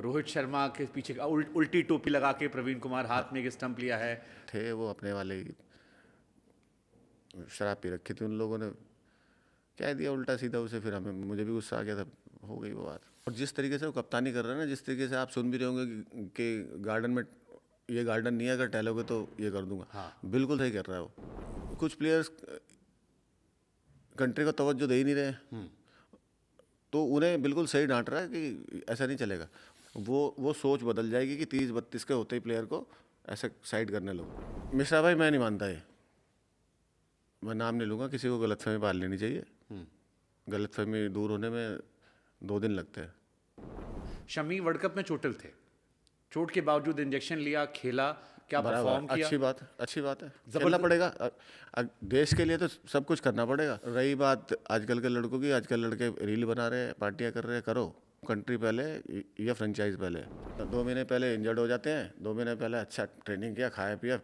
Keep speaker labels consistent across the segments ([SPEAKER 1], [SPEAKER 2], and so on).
[SPEAKER 1] रोहित शर्मा के पीछे उल्टी टोपी लगा के प्रवीण कुमार हाथ में एक स्टंप लिया है।
[SPEAKER 2] थे वो अपने वाले ही, शराब पी रखी थी उन लोगों ने, कह दिया उल्टा सीधा उसे, फिर हमें मुझे भी गुस्सा आ गया था, हो गई वो बात। और जिस तरीके से वो कप्तानी कर रहा है ना, जिस तरीके से आप सुन भी रहे होंगे कि गार्डन में, ये गार्डन नहीं है, अगर टहलोगे तो ये कर दूंगा।
[SPEAKER 1] हाँ।
[SPEAKER 2] बिल्कुल सही कर रहा है वो। कुछ प्लेयर्स कंट्री को तवज्जो दे ही नहीं रहे, तो उन्हें बिल्कुल सही डांट रहा है कि ऐसा नहीं चलेगा। वो सोच बदल जाएगी कि 30-32 के होते ही प्लेयर को ऐसे साइड करने लोग। मिश्रा भाई मैं नहीं मानता ये, मैं नाम नहीं लूँगा, किसी को गलतफहमी पाल लेनी चाहिए। गलतफहमी दूर होने में 2 दिन लगते हैं।
[SPEAKER 1] शमी वर्ल्ड कप में चोटिल थे, चोट के बावजूद इंजेक्शन लिया, खेला, क्या परफॉर्म किया।
[SPEAKER 2] अच्छी बात है, खेलना पड़ेगा। देश के लिए तो सब कुछ करना पड़ेगा। रही बात आजकल के लड़कों की, आजकल लड़के रील बना रहे हैं, पार्टियां कर रहे हैं, करो। कंट्री पहले या फ्रेंचाइज पहले। 2 महीने पहले इंजर्ड हो जाते हैं, 2 महीने पहले अच्छा ट्रेनिंग किया, खाया पिया,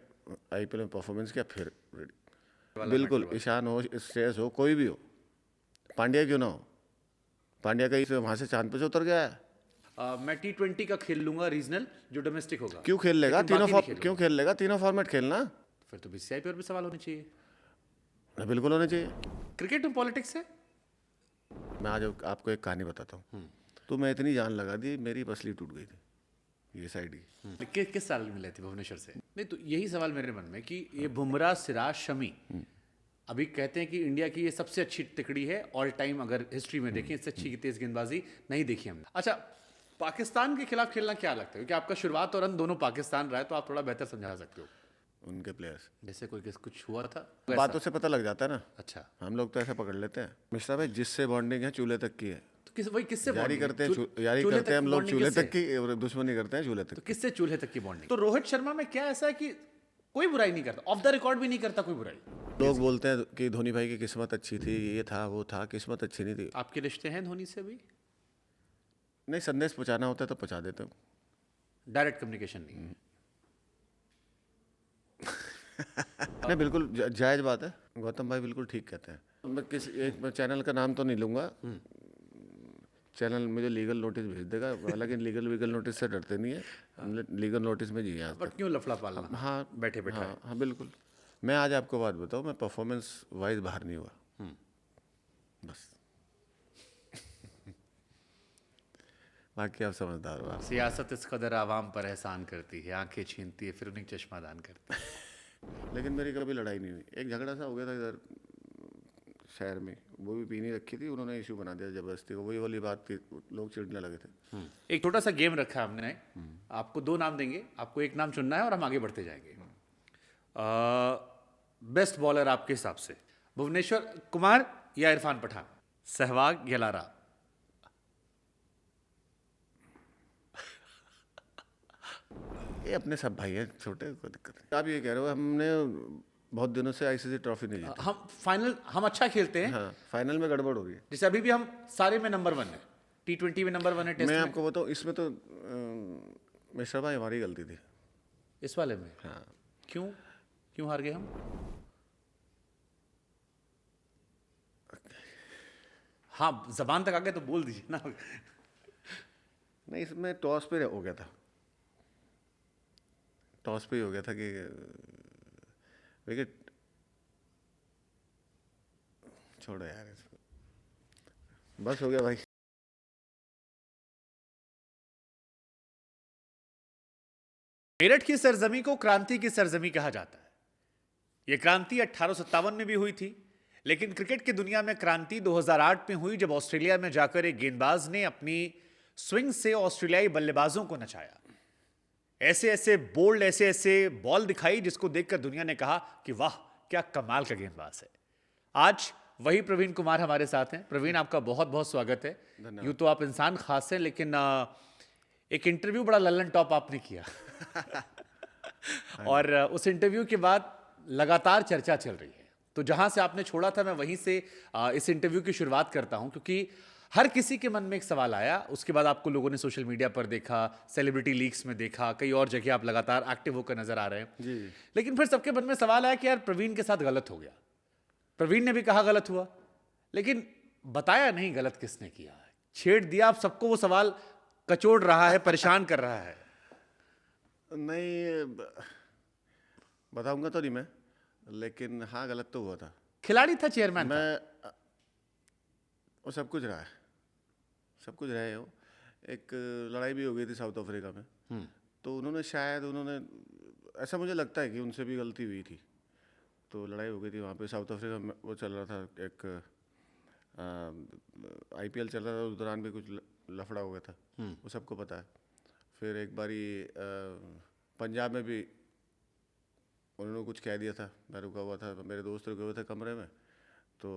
[SPEAKER 2] IPL में परफॉर्मेंस किया, फिर बिल्कुल ईशान हो, श्रेयस हो, कोई भी हो, पांड्या क्यों ना हो, पांड्या का ही वहाँ से चांद पे से उतर गया है।
[SPEAKER 1] मैं T20 का खेल लूंगा रीजनल, जो डोमेस्टिक होगा।
[SPEAKER 2] क्यों खेल लेगा? क्यों खेल लेगा? तीनों फॉर्मेट खेलना।
[SPEAKER 1] फिर तो BCCI पे और भी सवाल होने चाहिए।
[SPEAKER 2] बिल्कुल होने चाहिए।
[SPEAKER 1] क्रिकेट में पॉलिटिक्स है।
[SPEAKER 2] मैं आज आपको एक कहानी बताता हूँ। तो मैं इतनी जान लगा दी, मेरी पसली टूट गई थी ये साइड की।
[SPEAKER 1] किस साल में मिले थे भुवनेश्वर से? नहीं तो यही सवाल मेरे मन में कि ये बुमराह, सिराज, शमी, अभी कहते हैं कि इंडिया की ये सबसे अच्छी तिकड़ी है ऑल टाइम, अगर हिस्ट्री में देखें इससे अच्छी तेज गेंदबाजी नहीं देखी हमने। अच्छा, पाकिस्तान के खिलाफ खेलना क्या लगता है? क्योंकि आपका शुरुआत और अंत दोनों पाकिस्तान रहा है, तो आप थोड़ा बेहतर समझा सकते हो।
[SPEAKER 2] उनके प्लेयर्स
[SPEAKER 1] जैसे कोई कुछ हुआ था,
[SPEAKER 2] बातों से पता लग जाता है ना।
[SPEAKER 1] अच्छा,
[SPEAKER 2] हम लोग तो ऐसे पकड़ लेते हैं। मिश्रा भाई, जिससे बॉन्डिंग है चूल्हे तक की है।
[SPEAKER 1] तो वही किससे
[SPEAKER 2] यारी करते हैं, यारी करते हैं हम लोग चूल्हे तक की, और दुश्मनी करते हैं चूल्हे तक।
[SPEAKER 1] तो किससे चूल्हे तक की बॉन्डिंग? तो रोहित शर्मा में क्या ऐसा है कि कोई बुराई नहीं करता, ऑफ द रिकॉर्ड भी नहीं करता कोई बुराई।
[SPEAKER 2] लोग बोलते हैं कि धोनी भाई की किस्मत अच्छी थी, ये था वो था, किस्मत अच्छी नहीं थी।
[SPEAKER 1] आपके रिश्ते हैं धोनी से भी?
[SPEAKER 2] नहीं, संदेश पहुंचाना होता है तो पहुंचा देते हूँ।
[SPEAKER 1] डायरेक्ट कम्युनिकेशन नहीं।
[SPEAKER 2] नहीं, बिल्कुल जायज बात है। गौतम भाई बिल्कुल ठीक कहते हैं। मैं चैनल का नाम तो नहीं लूंगा, चैनल मुझे लीगल नोटिस भेज देगा। हालांकि लीगल नोटिस से डरते नहीं है, हमने लीगल नोटिस में जिए।
[SPEAKER 1] बट क्यों लफड़ा पालना?
[SPEAKER 2] हाँ,
[SPEAKER 1] बैठे बैठे।
[SPEAKER 2] हाँ बिल्कुल। मैं आज आपको बात बताऊँ, मैं परफॉर्मेंस वाइज बाहर नहीं हुआ बस। बाकी आप समझदार हो।
[SPEAKER 1] सियासत इस कदर आवाम पर एहसान करती है, आंखें छीनती है, फिर उन्हें चश्मा दान करती है।
[SPEAKER 2] लेकिन मेरी कभी लड़ाई नहीं हुई। एक झगड़ा सा हो गया था इधर शहर में, वो भी पीनी रखी थी, उन्होंने इशू बना दिया जबरदस्ती को, वही वाली बात थी, लोग चिढ़ने लगे थे।
[SPEAKER 1] एक छोटा सा गेम रखा है हमने, आपको 2 नाम देंगे, आपको एक नाम चुनना है और हम आगे बढ़ते जाएंगे। बेस्ट बॉलर आपके हिसाब से भुवनेश्वर कुमार या इरफान पठान, सहवाग या लारा?
[SPEAKER 2] ये अपने सब भाई हैं, छोटे, कोई दिक्कत नहीं। आप ये कह रहे हो हमने बहुत दिनों से ICC ट्रॉफी नहीं जीती।
[SPEAKER 1] हम फाइनल, हम अच्छा खेलते हैं।
[SPEAKER 2] हाँ, फाइनल में गड़बड़ हो रही है।
[SPEAKER 1] जैसे अभी भी हम सारे में नंबर 1 है, T20 में नंबर 1 है, टेस्ट
[SPEAKER 2] मैं
[SPEAKER 1] में।
[SPEAKER 2] आपको बताऊँ, इसमें तो मिश्रा भाई हमारी गलती थी
[SPEAKER 1] इस वाले में।
[SPEAKER 2] हाँ।
[SPEAKER 1] क्यों हार गए हम? हाँ, जबान तक आ गए तो बोल दीजिए ना।
[SPEAKER 2] नहीं, इसमें टॉस पे हो गया था, टॉस पे ही हो गया था कि विकेट, छोड़ो यार इसको, बस हो गया भाई।
[SPEAKER 1] मेरठ की सरजमी को क्रांति की सरजमी कहा जाता है। यह क्रांति 1857 में भी हुई थी, लेकिन क्रिकेट की दुनिया में क्रांति 2008 में हुई, जब ऑस्ट्रेलिया में जाकर एक गेंदबाज ने अपनी स्विंग से ऑस्ट्रेलियाई बल्लेबाजों को नचाया। ऐसे ऐसे बोल्ड, ऐसे ऐसे बॉल दिखाई जिसको देखकर दुनिया ने कहा कि वाह क्या कमाल का गेंदबाज है। आज वही प्रवीण कुमार हमारे साथ हैं। प्रवीण, आपका बहुत बहुत स्वागत है। यूं तो आप इंसान खास हैं, लेकिन एक इंटरव्यू बड़ा लल्लन टॉप आपने किया और उस इंटरव्यू के बाद लगातार चर्चा चल रही है। तो जहां से आपने छोड़ा था, मैं वहीं से इस इंटरव्यू की शुरुआत करता हूं, क्योंकि हर किसी के मन में एक सवाल आया। उसके बाद आपको लोगों ने सोशल मीडिया पर देखा, सेलिब्रिटी लीक्स में देखा, कई और जगह आप लगातार एक्टिव होकर नजर आ रहे हैं
[SPEAKER 2] जी।
[SPEAKER 1] लेकिन फिर सबके मन में सवाल आया कि यार प्रवीण के साथ गलत हो गया। प्रवीण ने भी कहा गलत हुआ, लेकिन बताया नहीं गलत किसने किया। छेड़ दिया आप सबको वो सवाल कचोड़ रहा है, परेशान कर रहा है?
[SPEAKER 2] नहीं, बताऊंगा तो नहीं मैं, लेकिन हाँ गलत तो हुआ था।
[SPEAKER 1] खिलाड़ी था, चेयरमैन था?
[SPEAKER 2] मैं वो सब कुछ रहा है, सब कुछ रहे हो। एक लड़ाई भी हो गई थी साउथ अफ्रीका में, तो उन्होंने ऐसा मुझे लगता है कि उनसे भी गलती हुई थी। तो लड़ाई हो गई थी वहाँ पे साउथ अफ्रीका में, वो चल रहा था एक आईपीएल चल रहा था, उस दौरान भी कुछ लफड़ा हो गया था, वो सबको पता है। फिर एक बारी पंजाब में भी उन्होंने कुछ कह दिया था, मैं रुका हुआ था, मेरे दोस्त रुके हुए थे कमरे में, तो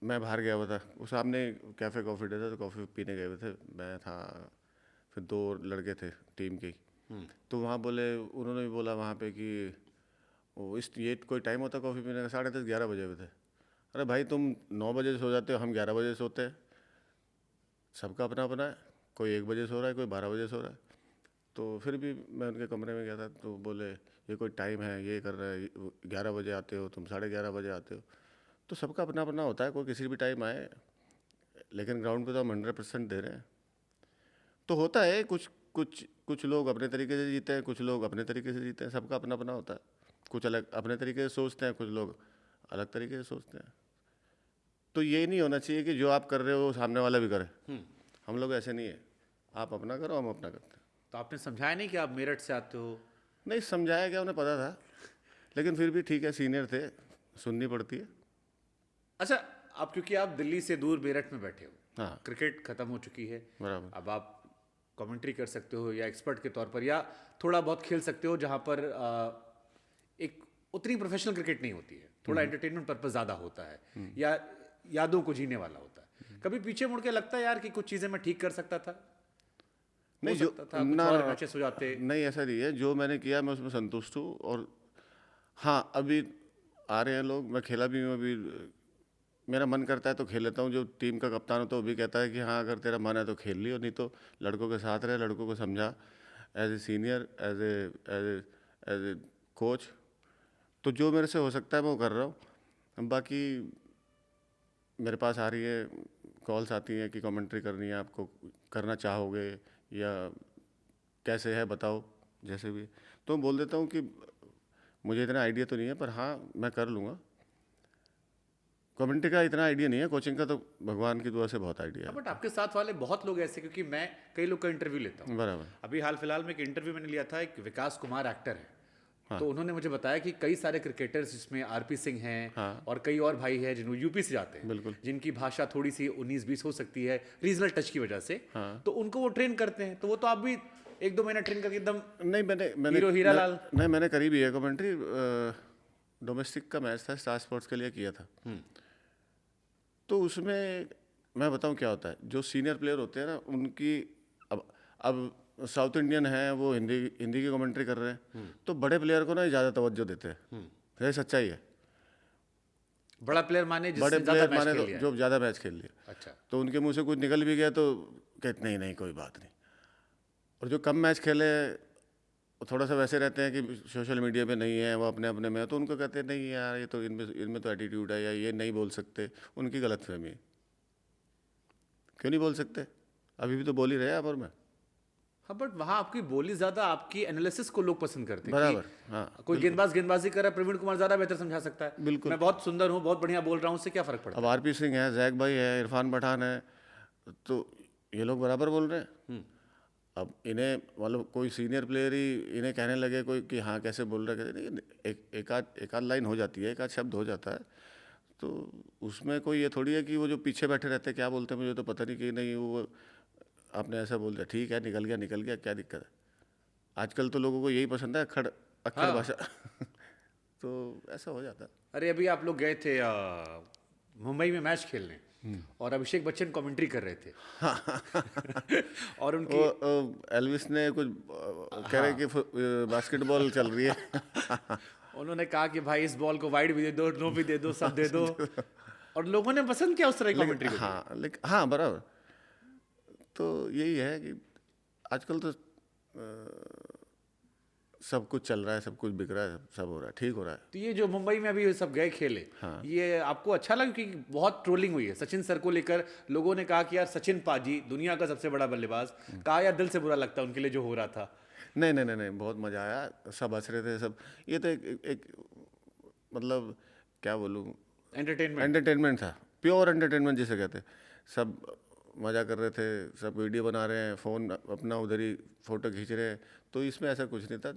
[SPEAKER 2] मैं बाहर गया हुआ था, वो सामने कैफ़े कॉफ़ी डे था, तो कॉफ़ी पीने गए हुए थे, मैं था, फिर दो लड़के थे टीम के, तो वहाँ उन्होंने भी बोला वहाँ पे कि ये कोई टाइम होता कॉफ़ी पीने का, 10:30 11 बजे हुए थे। अरे भाई तुम 9 बजे सो जाते हो, हम 11 बजे सोते हैं, सबका अपना अपना है, कोई 1 बजे सो रहा है, कोई 12 बजे सो रहा है। तो फिर भी मैं उनके कमरे में गया था, तो बोले ये कोई टाइम है, ये कर रहा है, 11 बजे आते हो तुम, 11:30 बजे आते हो। तो सबका अपना अपना होता है, कोई किसी भी टाइम आए, लेकिन ग्राउंड पे तो हम 100% दे रहे हैं। तो होता है, कुछ लोग अपने तरीके से जीते हैं, कुछ लोग अपने तरीके से जीते हैं, सबका अपना अपना होता है। कुछ अलग अपने तरीके से सोचते हैं, कुछ लोग अलग तरीके से सोचते हैं। तो ये नहीं होना चाहिए कि जो आप कर रहे हो सामने वाला भी करे। हम लोग ऐसे नहीं है, आप अपना करो, हम अपना करते हैं।
[SPEAKER 1] तो आपने समझाया नहीं कि आप मेरठ से आते हो?
[SPEAKER 2] नहीं समझाया क्या, उन्हें पता था, लेकिन फिर भी ठीक है, सीनियर थे, सुननी पड़ती है।
[SPEAKER 1] अच्छा, आप क्योंकि आप दिल्ली से दूर मेरठ में बैठे हो,
[SPEAKER 2] हाँ
[SPEAKER 1] क्रिकेट खत्म हो चुकी है,
[SPEAKER 2] बराबर।
[SPEAKER 1] अब आप कमेंट्री कर सकते हो या एक्सपर्ट के तौर पर, या थोड़ा बहुत खेल सकते हो, जहां पर एक उतनी प्रोफेशनल क्रिकेट नहीं होती है, थोड़ा एंटरटेनमेंट पर्पस ज़्यादा होता है, या यादों को जीने वाला होता है। कभी पीछे मुड़ के लगता है यार कि कुछ चीज़ें मैं ठीक कर सकता था,
[SPEAKER 2] नहीं
[SPEAKER 1] हो सकता था, कुछ और मैचेस हो जाते?
[SPEAKER 2] नहीं ऐसा नहीं है, जो मैंने किया मैं उसमें संतुष्ट हूँ। और हाँ अभी आ रहे हैं लोग, मैं खेला भी हूँ, अभी मेरा मन करता है तो खेल लेता हूँ। जो टीम का कप्तान होता है वो भी कहता है कि हाँ अगर तेरा मन है तो खेल लियो, नहीं तो लड़कों के साथ रहे, लड़कों को समझा, as a senior, as a coach. तो जो मेरे से हो सकता है मैं वो कर रहा हूँ। बाकी मेरे पास आ रही है कॉल्स आती हैं कि कमेंट्री करनी है, आपको करना चाहोगे या कैसे है बताओ, जैसे भी, तो बोल देता हूँ कि मुझे इतना आइडिया तो नहीं है, पर हाँ मैं कर लूँगा। कमेंट्री का इतना आइडिया नहीं है, कोचिंग का तो भगवान की दुआ से बहुत आइडिया है।
[SPEAKER 1] बट आपके साथ वाले बहुत लोग ऐसे, क्योंकि मैं कई लोग का इंटरव्यू लेता हूँ,
[SPEAKER 2] बराबर।
[SPEAKER 1] अभी हाल फिलहाल में एक इंटरव्यू मैंने लिया था, एक विकास कुमार एक्टर है,
[SPEAKER 2] हाँ।
[SPEAKER 1] तो उन्होंने मुझे बताया कि कई सारे क्रिकेटर्स जिसमें आरपी सिंह हैं,
[SPEAKER 2] हाँ।
[SPEAKER 1] और कई और भाई हैं जिन्होंने यूपी से जाते हैं,
[SPEAKER 2] बिल्कुल।
[SPEAKER 1] जिनकी भाषा थोड़ी सी 19-20 हो सकती है रीजनल टच की वजह से,
[SPEAKER 2] हाँ।
[SPEAKER 1] तो उनको वो ट्रेन करते हैं। तो वो तो आप भी 1-2 महीना ट्रेन करके एकदम
[SPEAKER 2] नहीं मैंने
[SPEAKER 1] हीरो हीरा लाल।
[SPEAKER 2] नहीं मैंने करी भी है कमेंट्री। डोमेस्टिक का मैच था, स्टार स्पोर्ट्स के लिए किया था। तो उसमें मैं बताऊं क्या होता है, जो सीनियर प्लेयर होते हैं ना उनकी, अब साउथ इंडियन है, वो हिंदी की कमेंट्री कर रहे हैं, तो बड़े प्लेयर को ना ज़्यादा तवज्जो देते हैं। ये सच्चाई है।
[SPEAKER 1] बड़ा प्लेयर माने
[SPEAKER 2] बड़े
[SPEAKER 1] जिसने
[SPEAKER 2] प्लेयर
[SPEAKER 1] ज्यादा मैच
[SPEAKER 2] माने
[SPEAKER 1] खेल
[SPEAKER 2] तो
[SPEAKER 1] लिया है।
[SPEAKER 2] जो ज़्यादा मैच खेल लिया,
[SPEAKER 1] अच्छा,
[SPEAKER 2] तो उनके मुंह से कुछ निकल भी गया तो कहते नहीं नहीं कोई बात नहीं। और जो कम मैच खेले वो थोड़ा सा वैसे रहते हैं कि सोशल मीडिया पे नहीं है, वो अपने अपने में है, तो उनको कहते हैं नहीं यार ये तो इनमें तो एटीट्यूड है, या ये नहीं बोल सकते, उनकी गलतफहमी है। क्यों नहीं बोल सकते, अभी भी तो बोल ही रहे हैं आप और मैं।
[SPEAKER 1] हाँ, बट वहाँ आपकी बोली ज्यादा, आपकी एनालिसिस को लोग पसंद करते हैं
[SPEAKER 2] बराबर।
[SPEAKER 1] कि
[SPEAKER 2] हाँ
[SPEAKER 1] कोई गेंदबाजी कर रहा है, प्रवीण कुमार ज्यादा बेहतर समझा सकता है,
[SPEAKER 2] बिल्कुल।
[SPEAKER 1] मैं बहुत सुंदर हूँ, बहुत बढ़िया बोल रहा हूँ, उससे क्या फर्क पड़ता
[SPEAKER 2] अब आरपी सिंह है, जैक भाई है, इरफान पठान है, तो ये लोग बराबर बोल रहे हैं। अब इन्हें मतलब कोई सीनियर प्लेयर ही इन्हें कहने लगे कोई कि हाँ कैसे बोल रहे हैं, नहीं एक आध लाइन हो जाती है, एक आध शब्द हो जाता है, तो उसमें कोई ये थोड़ी है कि वो जो पीछे बैठे रहते हैं क्या बोलते हैं मुझे तो पता नहीं, कि नहीं वो आपने ऐसा बोल दिया, ठीक है निकल गया, क्या दिक्कत है। आजकल तो लोगों को यही पसंद है, अक्खड़ भाषा। तो ऐसा हो जाता है।
[SPEAKER 1] अरे अभी आप लोग गए थे मुंबई में मैच खेलने, और अभिषेक बच्चन कमेंट्री कर रहे थे और उनकी
[SPEAKER 2] एल्विस ने कुछ कह रहे कि बास्केटबॉल चल रही है।
[SPEAKER 1] उन्होंने कहा कि भाई इस बॉल को वाइड भी दे दो, नो भी दे दो, सब दे दो, और लोगों ने पसंद किया उस तरह की कमेंट्री को।
[SPEAKER 2] हाँ बराबर। तो यही है कि आजकल तो सब कुछ चल रहा है, सब कुछ बिक रहा है, सब हो रहा है, ठीक हो रहा है।
[SPEAKER 1] तो ये जो मुंबई में अभी ये सब गए खेले,
[SPEAKER 2] हाँ।
[SPEAKER 1] ये आपको अच्छा लगा? क्योंकि बहुत ट्रोलिंग हुई है सचिन सर को लेकर। लोगों ने कहा कि यार सचिन पाजी दुनिया का सबसे बड़ा बल्लेबाज, कहा यार दिल से बुरा लगता है उनके लिए जो हो रहा था।
[SPEAKER 2] नहीं नहीं नहीं नहीं, बहुत मज़ा आया, सब हंस रहे थे सब। ये तो एक मतलब क्या बोलूँ,
[SPEAKER 1] एंटरटेनमेंट।
[SPEAKER 2] एंटरटेनमेंट था, प्योर एंटरटेनमेंट जिसे कहते हैं। सब मज़ा कर रहे थे, सब वीडियो बना रहे हैं, फ़ोन अपना उधर ही फ़ोटो खींच रहे हैं, तो इसमें ऐसा कुछ नहीं था।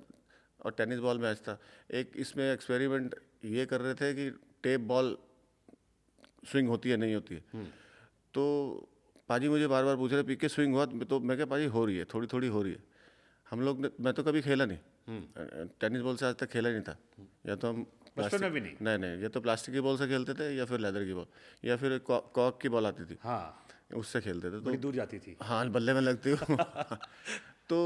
[SPEAKER 2] और टेनिस बॉल मैच था। एक इसमें एक्सपेरिमेंट ये कर रहे थे कि टेप बॉल स्विंग होती है नहीं होती है। तो पाजी मुझे बार बार पूछ रहे पीके स्विंग हुआ, तो मैं क्या पाजी हो रही है, थोड़ी थोड़ी हो रही है। हम लोग ने, मैं तो कभी खेला नहीं टेनिस बॉल से, आज तक खेला नहीं था। या तो हम
[SPEAKER 1] बचपन में भी नहीं।
[SPEAKER 2] नहीं, या तो प्लास्टिक की बॉल से खेलते थे, या फिर लेदर की बॉल, या फिर कॉक की बॉल आती थी,
[SPEAKER 1] हाँ,
[SPEAKER 2] उससे खेलते थे।
[SPEAKER 1] बड़ी
[SPEAKER 2] तो
[SPEAKER 1] दूर जाती थी।
[SPEAKER 2] हाँ, बल्ले में लगती हो। तो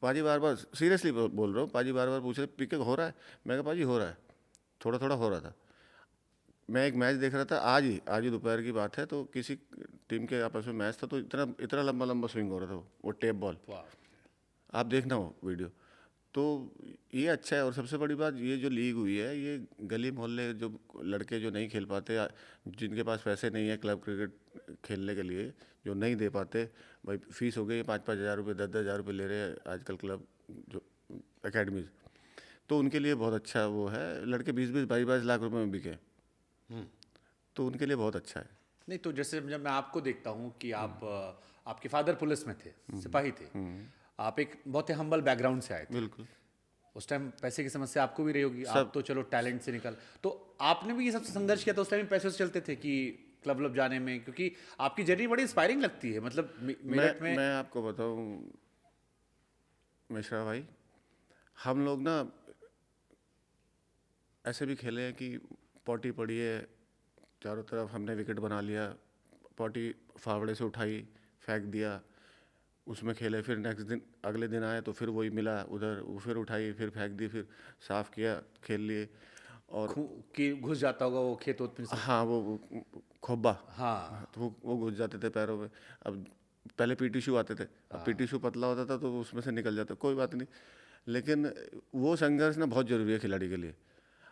[SPEAKER 2] पाजी बार बार सीरियसली बोल रहा हूँ, पाजी बार बार पूछ रहे पीके हो रहा है। मैं कहा पाजी हो रहा है, थोड़ा थोड़ा हो रहा था। मैं एक मैच देख रहा था, आज ही दोपहर की बात है, तो किसी टीम के आपस में मैच था, तो इतना इतना लंबा लंबा स्विंग हो रहा था वो टेप बॉल।
[SPEAKER 1] वाह।
[SPEAKER 2] आप देखना वो वीडियो। तो ये अच्छा है। और सबसे बड़ी बात, ये जो लीग हुई है, ये गली मोहल्ले जो लड़के जो नहीं खेल पाते, जिनके पास पैसे नहीं है क्लब क्रिकेट खेलने के लिए, जो नहीं दे पाते, भाई फीस हो गई 5-5 हज़ार रुपये, 10-10 हज़ार रुपये ले रहे हैं आजकल क्लब जो एकेडमीज, तो उनके लिए बहुत अच्छा वो है। लड़के 20-20, 22-22 लाख रुपए में बिके, तो उनके लिए बहुत अच्छा है।
[SPEAKER 1] नहीं तो जैसे जब मैं आपको देखता हूँ कि आप आपके फादर पुलिस में थे, सिपाही थे, आप एक बहुत ही हम्बल बैकग्राउंड से आए थे।
[SPEAKER 2] बिल्कुल।
[SPEAKER 1] उस टाइम पैसे की समस्या आपको भी रही होगी, आप तो चलो टैलेंट से निकल, तो आपने भी ये सब संघर्ष किया था। उस टाइम पैसे से चलते थे कि क्लब क्लब जाने में? क्योंकि आपकी जर्नी बड़ी इंस्पायरिंग लगती है। मतलब मेरठ में
[SPEAKER 2] मैं आपको बताऊं मिश्रा भाई, हम लोग ना ऐसे भी खेले हैं कि पॉटी पड़ी है चारों तरफ, हमने विकेट बना लिया, पॉटी फावड़े से उठाई, फेंक दिया, उसमें खेले। फिर नेक्स्ट दिन, अगले दिन आए तो फिर वही मिला उधर, वो फिर उठाई, फिर फेंक दी, फिर साफ़ किया, खेल लिए। और
[SPEAKER 1] कि घुस जाता होगा वो खेत ओत में से।
[SPEAKER 2] हाँ, वो खोब्बा,
[SPEAKER 1] हाँ,
[SPEAKER 2] तो वो घुस जाते थे पैरों में। अब पहले पीटी शू आते थे, अब पीटी शू पतला होता था तो उसमें से निकल जाता, कोई बात नहीं। लेकिन वो संघर्ष ना बहुत ज़रूरी है खिलाड़ी के लिए।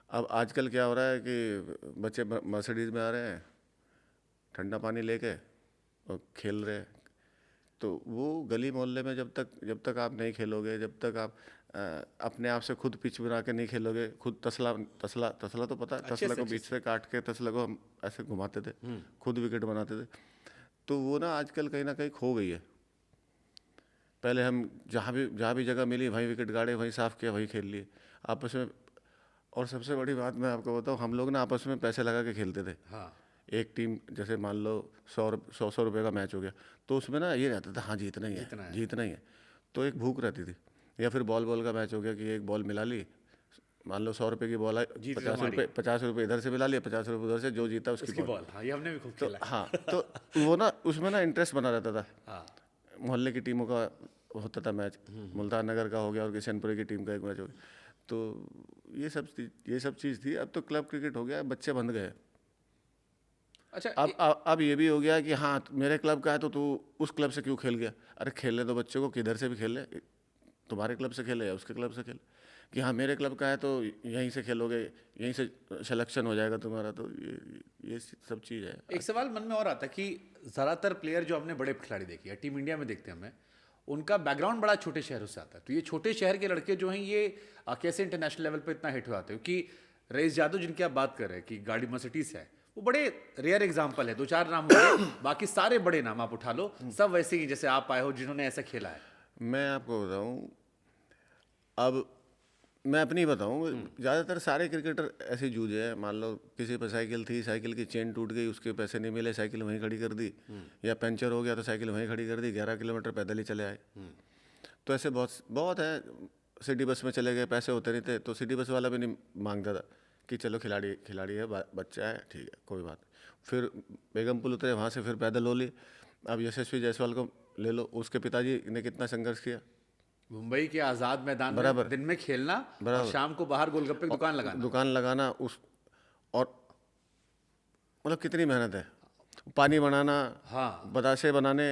[SPEAKER 2] अब आजकल क्या हो रहा है कि बच्चे मर्सिडीज़ में आ रहे हैं, ठंडा पानी लेके, और खेल रहे हैं। तो वो गली मोहल्ले में जब तक आप नहीं खेलोगे, जब तक आप अपने आप से खुद पिच बना के नहीं खेलोगे, खुद तसला तो पता है, तसला को बीच से काट के तसला को हम ऐसे घुमाते थे, खुद विकेट बनाते थे। तो वो ना आजकल कहीं ना कहीं खो गई है। पहले हम जहाँ भी जगह मिली वहीं विकेट गाड़े, वहीं साफ़ किया, वहीं खेल लिए आपस में। और सबसे बड़ी बात मैं आपको बताऊँ, हम लोग ना आपस में पैसे लगा के खेलते थे।
[SPEAKER 1] हाँ,
[SPEAKER 2] एक टीम जैसे मान लो 100 रुपये का मैच हो गया, तो उसमें ना ये रहता था हाँ जीतना ही है, जीतना ही है। तो एक भूख रहती थी। या फिर बॉल का मैच हो गया कि एक बॉल मिला ली, मान लो 100 रुपये की बॉल आई, 50 रुपये इधर से मिला लिया, 50 रुपये उधर से, जो जीता उसकी बॉल।
[SPEAKER 1] हाँ, ये हमने भी खूब
[SPEAKER 2] तो
[SPEAKER 1] खेला।
[SPEAKER 2] हाँ, तो वो ना उसमें ना इंटरेस्ट बना रहता था।
[SPEAKER 1] हाँ,
[SPEAKER 2] मोहल्ले की टीमों का होता था मैच, मुल्तान नगर का हो गया और किशनपुरी की टीम का एक मैच हो गया। तो ये सब चीज़ थी। अब तो क्लब क्रिकेट हो गया, बच्चे बंध गए।
[SPEAKER 1] अच्छा।
[SPEAKER 2] अब ये भी हो गया कि हाँ मेरे क्लब का है तो तू उस क्लब से क्यों खेल गया? अरे खेलने दो बच्चे को, किधर से भी खेले, तुम्हारे क्लब से खेले या उसके क्लब से खेले। कि हाँ मेरे क्लब का है तो यहीं से खेलोगे, यहीं से सिलेक्शन हो जाएगा तुम्हारा। तो ये सब चीज़ है।
[SPEAKER 1] एक सवाल मन में और आता कि ज़्यादातर प्लेयर जो हमने बड़े खिलाड़ी देखे हैं, टीम इंडिया में देखते हैं हमें, उनका बैकग्राउंड बड़ा छोटे शहरों से आता है। तो ये छोटे शहर के लड़के जो हैं, ये कैसे इंटरनेशनल लेवल पे इतना हिट हो जाते हैं? क्योंकि रईस यादव जिनकी आप बात कर रहे हैं कि गाड़ी मर्सिडीज है, वो बड़े रेयर एग्जाम्पल है। 2-4 नाम हो बाकी सारे बड़े नाम आप उठा लो, सब वैसे ही जैसे आप आए हो जिन्होंने ऐसा खेला है।
[SPEAKER 2] मैं आपको बताऊं, अब मैं अपनी बताऊं, ज़्यादातर सारे क्रिकेटर ऐसे जूझे हैं। मान लो किसी पर साइकिल थी, साइकिल की चेन टूट गई, उसके पैसे नहीं मिले, साइकिल वहीं खड़ी कर दी, या पंचर हो गया तो साइकिल वहीं खड़ी कर दी, 11 किलोमीटर पैदल ही चले आए। तो ऐसे बहुत है। सिटी बस में चले गए, पैसे होते नहीं थे तो सिटी बस वाला भी नहीं मांगता था कि चलो खिलाड़ी है, बच्चा है, ठीक है कोई बात। फिर बेगमपुल उतरे, वहाँ से फिर पैदल हो लिए। अब यशस्वी जायसवाल को ले लो, उसके पिताजी ने कितना संघर्ष किया।
[SPEAKER 1] मुंबई के आज़ाद मैदान में दिन में खेलना और शाम को बाहर गोलगप्पे की दुकान लगाना
[SPEAKER 2] और मतलब कितनी मेहनत है। पानी बनाना,
[SPEAKER 1] हाँ,
[SPEAKER 2] बताशे बनाने,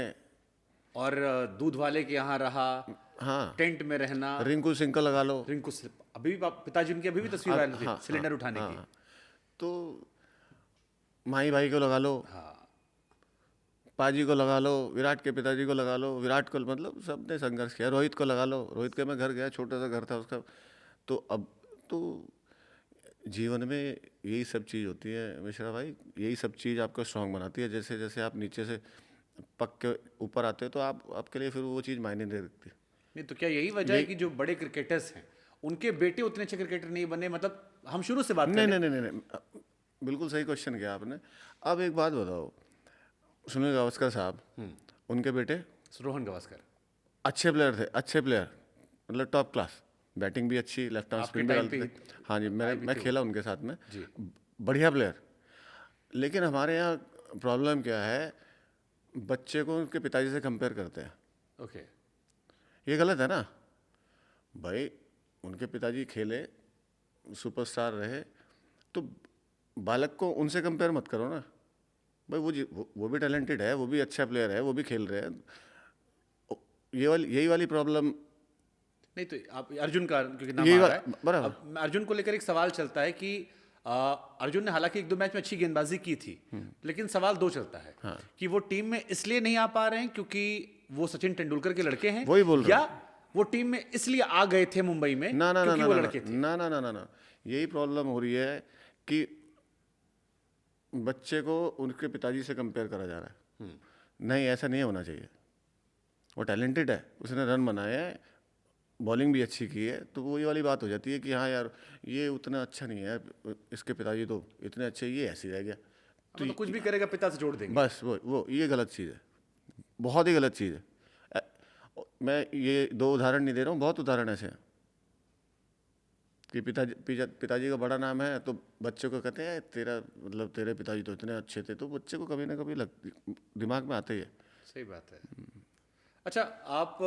[SPEAKER 1] और दूध वाले के यहाँ रहा,
[SPEAKER 2] हाँ,
[SPEAKER 1] टेंट में रहना।
[SPEAKER 2] रिंकू सिंह को लगा लो।
[SPEAKER 1] रिंकू अभी भी पिताजी उनकी अभी भी तस्वीर वायरल थी
[SPEAKER 2] हाँ,
[SPEAKER 1] सिलेंडर
[SPEAKER 2] हाँ,
[SPEAKER 1] उठाने की।
[SPEAKER 2] हाँ, तो माही भाई को लगा लो,
[SPEAKER 1] हाँ,
[SPEAKER 2] पाजी को लगा लो, विराट के पिताजी को लगा लो, विराट को, मतलब सबने संघर्ष किया। रोहित को लगा लो, रोहित के मैं घर गया, छोटा सा घर था उसका। तो अब तो जीवन में यही सब चीज़ होती है मिश्रा भाई, यही सब चीज़ आपको स्ट्रांग बनाती है। जैसे जैसे आप नीचे से पक के ऊपर आते हो तो आपके लिए फिर वो चीज़ मायने नहीं रखती।
[SPEAKER 1] नहीं तो क्या यही वजह है कि जो बड़े क्रिकेटर्स हैं उनके बेटे उतने अच्छे क्रिकेटर नहीं बने? मतलब हम शुरू से बात
[SPEAKER 2] नहीं
[SPEAKER 1] करें।
[SPEAKER 2] नहीं नहीं नहीं नहीं, बिल्कुल सही क्वेश्चन किया आपने। अब एक बात बताओ, सुनील गावस्कर साहब, उनके बेटे
[SPEAKER 1] रोहन गवास्कर
[SPEAKER 2] अच्छे प्लेयर थे, अच्छे प्लेयर, मतलब टॉप क्लास, बैटिंग भी अच्छी, लेफ्ट आर्म
[SPEAKER 1] आपके
[SPEAKER 2] स्पिन भी
[SPEAKER 1] टाइम
[SPEAKER 2] डालते
[SPEAKER 1] पे
[SPEAKER 2] थे। हाँ जी, मैं
[SPEAKER 1] थे
[SPEAKER 2] खेला उनके साथ में,
[SPEAKER 1] जी।
[SPEAKER 2] बढ़िया प्लेयर। लेकिन हमारे यहाँ प्रॉब्लम क्या है, बच्चे को उनके पिताजी से कंपेयर करते हैं।
[SPEAKER 1] ओके।
[SPEAKER 2] ये गलत है ना भाई, उनके पिताजी खेले, सुपरस्टार रहे, तो बालक को उनसे कंपेयर मत करो ना भाई। वो भी टैलेंटेड है, वो भी अच्छा प्लेयर है, वो भी खेल रहे हैं। यही वाली प्रॉब्लम।
[SPEAKER 1] नहीं तो आप अर्जुन का क्योंकि नाम
[SPEAKER 2] यही
[SPEAKER 1] आ रहा है,
[SPEAKER 2] बराबर।
[SPEAKER 1] अब अर्जुन को लेकर एक सवाल चलता है कि अर्जुन ने हालांकि एक दो मैच में अच्छी गेंदबाजी की थी, लेकिन सवाल दो चलता है कि वो टीम में इसलिए नहीं आ पा रहे हैं क्योंकि वो सचिन तेंदुलकर के लड़के हैं,
[SPEAKER 2] वही बोल रहा
[SPEAKER 1] या वो टीम में इसलिए आ गए थे मुंबई में
[SPEAKER 2] ना ना ना
[SPEAKER 1] क्योंकि
[SPEAKER 2] ना
[SPEAKER 1] वो
[SPEAKER 2] ना
[SPEAKER 1] लड़के थे।
[SPEAKER 2] ना ना ना ना ना, यही प्रॉब्लम हो रही है कि बच्चे को उनके पिताजी से कंपेयर करा जा रहा है। नहीं, ऐसा नहीं होना चाहिए। वो टैलेंटेड है, उसने रन बनाए हैं, बॉलिंग भी अच्छी की है, तो वही वाली बात हो जाती है कि हाँ यार ये उतना अच्छा नहीं है, इसके पिताजी तो इतने अच्छे, ये ऐसे ही रह गया।
[SPEAKER 1] तो कुछ भी करेगा पिता से जोड़ देंगे।
[SPEAKER 2] बस वो ये गलत चीज़ है, बहुत ही गलत चीज़ है। मैं ये दो उदाहरण नहीं दे रहा हूँ, बहुत उदाहरण ऐसे हैं कि पिताजी का बड़ा नाम है तो बच्चे को कहते हैं तेरा मतलब तेरे पिताजी तो इतने अच्छे थे, तो बच्चे को कभी ना कभी दिमाग में आता ही है।
[SPEAKER 1] सही बात है। अच्छा, आप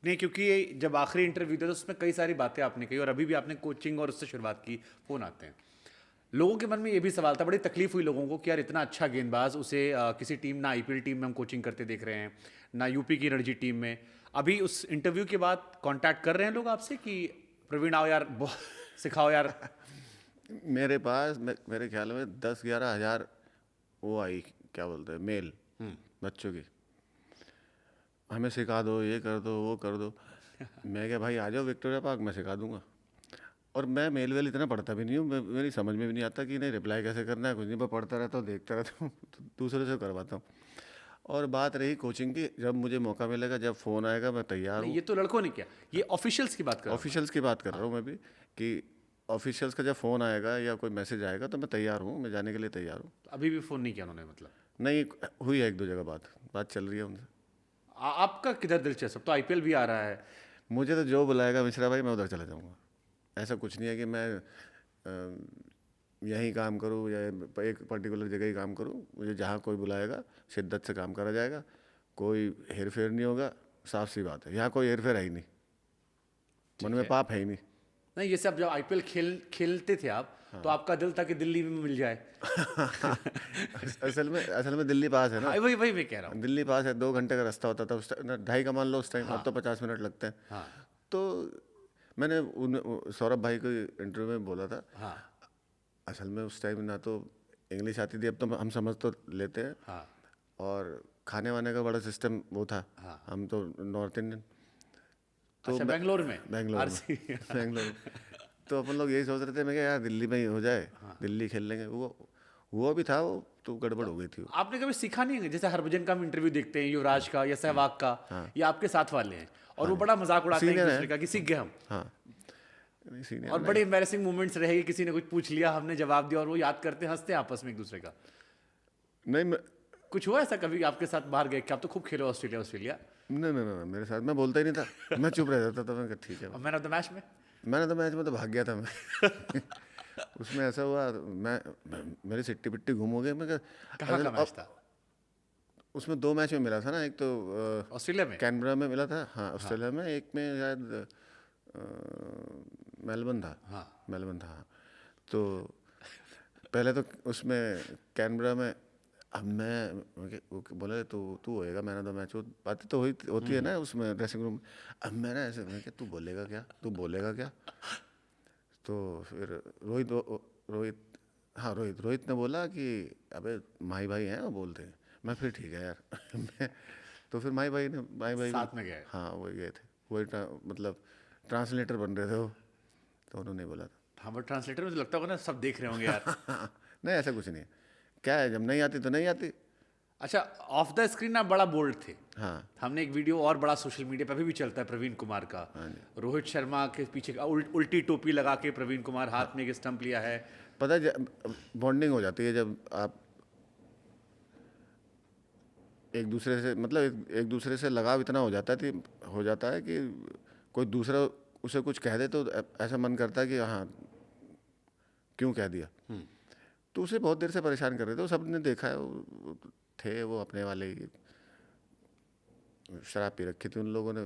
[SPEAKER 1] ने क्योंकि जब आखिरी इंटरव्यू था तो उसमें कई सारी बातें आपने कही और अभी भी आपने कोचिंग और उससे शुरुआत की, फोन आते हैं, लोगों के मन में ये भी सवाल था, बड़ी तकलीफ हुई लोगों को कि यार इतना अच्छा गेंदबाज, उसे किसी टीम, ना आईपीएल टीम में हम कोचिंग करते देख रहे हैं, ना यूपी की रणजी टीम में। अभी उस इंटरव्यू के बाद कांटेक्ट कर रहे हैं लोग आपसे कि प्रवीण आओ यार, सिखाओ यार?
[SPEAKER 2] मेरे पास मेरे ख्याल में 10-11 हज़ार वो आई, क्या बोलते हैं, मेल बच्चों की, हमें सिखा दो, ये कर दो, वो कर दो। मैं क्या भाई, आ जाओ विक्टोरिया पार्क, मैं सिखा दूंगा। और मैं मेल वेल इतना पढ़ता भी नहीं हूँ, मेरी समझ में भी नहीं आता कि नहीं रिप्लाई कैसे करना है, कुछ नहीं, मैं पढ़ता रहता हूँ, देखता रहता हूँ, तो दूसरे से करवाता हूँ। और बात रही कोचिंग की, जब मुझे मौका मिलेगा, जब फ़ोन आएगा, मैं तैयार हूँ।
[SPEAKER 1] ये तो लड़कों ने किया, ये ऑफिशियल्स की बात कर रहा हूं।
[SPEAKER 2] ऑफिशियल्स की बात कर रहा हूँ मैं भी, कि ऑफिशियल्स का जब फ़ोन आएगा या कोई मैसेज आएगा तो मैं तैयार हूँ, मैं जाने के लिए तैयार हूँ।
[SPEAKER 1] अभी भी फोन नहीं किया उन्होंने? मतलब
[SPEAKER 2] नहीं, हुई है एक दो जगह बात चल रही है उनसे।
[SPEAKER 1] आपका किधर दिलचस्प? अब तो आईपीएल भी आ रहा है।
[SPEAKER 2] मुझे तो जो बुलाएगा मिश्रा भाई, मैं उधर चला जाऊँगा। ऐसा कुछ नहीं है कि मैं यहीं काम करूँ या एक पर्टिकुलर जगह ही काम करूँ। मुझे जहाँ कोई बुलाएगा शिद्दत से काम करा जाएगा, कोई हेर फेर नहीं होगा, साफ सी बात है। यहाँ कोई हेर फेर है ही नहीं, मन में पाप है ही नहीं।
[SPEAKER 1] नहीं, जैसे अब जब आईपीएल खेलते थे आप, तो आपका दिल था कि दिल्ली में मिल जाए।
[SPEAKER 2] असल में दिल्ली पास है ना।
[SPEAKER 1] हाँ, वही वही मैं कह रहा हूँ।
[SPEAKER 2] दिल्ली पास है, 2 घंटे का रास्ता होता था उस टाइम, 2.5 का मान लो उस टाइम। अब तो 50 मिनट लगते हैं।
[SPEAKER 1] हाँ
[SPEAKER 2] तो मैंने सौरभ भाई को इंटरव्यू में बोला था,
[SPEAKER 1] हाँ
[SPEAKER 2] असल में उस टाइम ना तो इंग्लिश आती थी, अब तो हम समझ तो लेते हैं,
[SPEAKER 1] हाँ
[SPEAKER 2] और खाने वाने का बड़ा सिस्टम वो था। हम तो नॉर्थ इंडियन, तो
[SPEAKER 1] अच्छा, बेंगलोर में
[SPEAKER 2] बेंगलोर
[SPEAKER 1] RC
[SPEAKER 2] बेंगलोर तो अपन लोग यही सोच रहे थे, मैं क्या यार दिल्ली में ही हो जाए, दिल्ली खेल लेंगे। वो भी था, वो तो गड़बड़ हो गई थी।
[SPEAKER 1] आपने कभी सीखा नहीं है? जैसे हरभजन का हम इंटरव्यू देखते हैं, युवराज का या सहवाग का, या आपके साथ वाले हैं और वो बड़ा मजाक उड़ाते हैं एक
[SPEAKER 2] सीनियर
[SPEAKER 1] दूसरे का कि सीख गए हम,
[SPEAKER 2] हाँ, नहीं सीनियर
[SPEAKER 1] और बड़े एम्बैरेसिंग मोमेंट्स रहे, किसी ने कुछ पूछ लिया, हमने जवाब दिया और वो याद करते हंसते हैं आपस में एक दूसरे का।
[SPEAKER 2] नहीं।
[SPEAKER 1] कुछ हुआ ऐसा कभी आपके साथ बाहर गए कि आप तो खूब खेले ऑस्ट्रेलिया?
[SPEAKER 2] नहीं नहीं नहीं, मेरे साथ मैं बोलता ही नहीं था, मैं चुप रह जाता था। मैं कहा ठीक है।
[SPEAKER 1] और मैन ऑफ द मैच में?
[SPEAKER 2] मैंने तो मैच में तो भाग गया था मैं। उसमें ऐसा हुआ, मेरी सिट्टी पिट्टी घूम हो गई। मैं
[SPEAKER 1] कहाँ का मैच था?
[SPEAKER 2] उसमें 2 मैच में मिला था ना, एक तो
[SPEAKER 1] ऑस्ट्रेलिया में?
[SPEAKER 2] कैनबरा में मिला था, हाँ ऑस्ट्रेलिया में, एक में शायद मेलबर्न था।
[SPEAKER 1] हाँ
[SPEAKER 2] मेलबर्न था, हाँ। तो पहले तो उसमें कैनबरा में अब वो बोले तो तू होएगा मैन ऑफ द मैच, वो बातें तो होती है ना उसमें ड्रेसिंग रूम। अब मैंने ऐसे मैं क्या, तू बोलेगा क्या। तो फिर रोहित रोहित ने बोला कि अबे माही भाई हैं वो बोलते हैं। मैं फिर ठीक है यार मैं तो फिर माही भाई
[SPEAKER 1] साथ में गए।
[SPEAKER 2] हाँ वही गए थे, मतलब ट्रांसलेटर बन रहे थे वो, तो उन्होंने बोला था।
[SPEAKER 1] हाँ, बट ट्रांसलेटर में तो लगता होगा ना सब देख रहे होंगे यार।
[SPEAKER 2] नहीं ऐसा कुछ नहीं है, क्या है जब नहीं आती तो नहीं आती।
[SPEAKER 1] अच्छा, ऑफ द स्क्रीन आप बड़ा बोल्ड थे।
[SPEAKER 2] हाँ
[SPEAKER 1] हमने एक वीडियो और बड़ा सोशल मीडिया पे अभी भी चलता है प्रवीण कुमार का, रोहित शर्मा के पीछे उल्टी टोपी लगा के प्रवीण कुमार हाथ में एक स्टंप लिया है।
[SPEAKER 2] पता है बॉन्डिंग हो जाती है जब आप एक दूसरे से, मतलब एक दूसरे से लगाव इतना हो जाता है कि कोई दूसरा उसे कुछ कह दे तो ऐसा मन करता है कि हाँ क्यों कह दिया। तो उसे बहुत देर से परेशान कर रहे थे, वो सबने देखा है, वो थे वो अपने वाले ही, शराब पी रखी थी उन लोगों ने,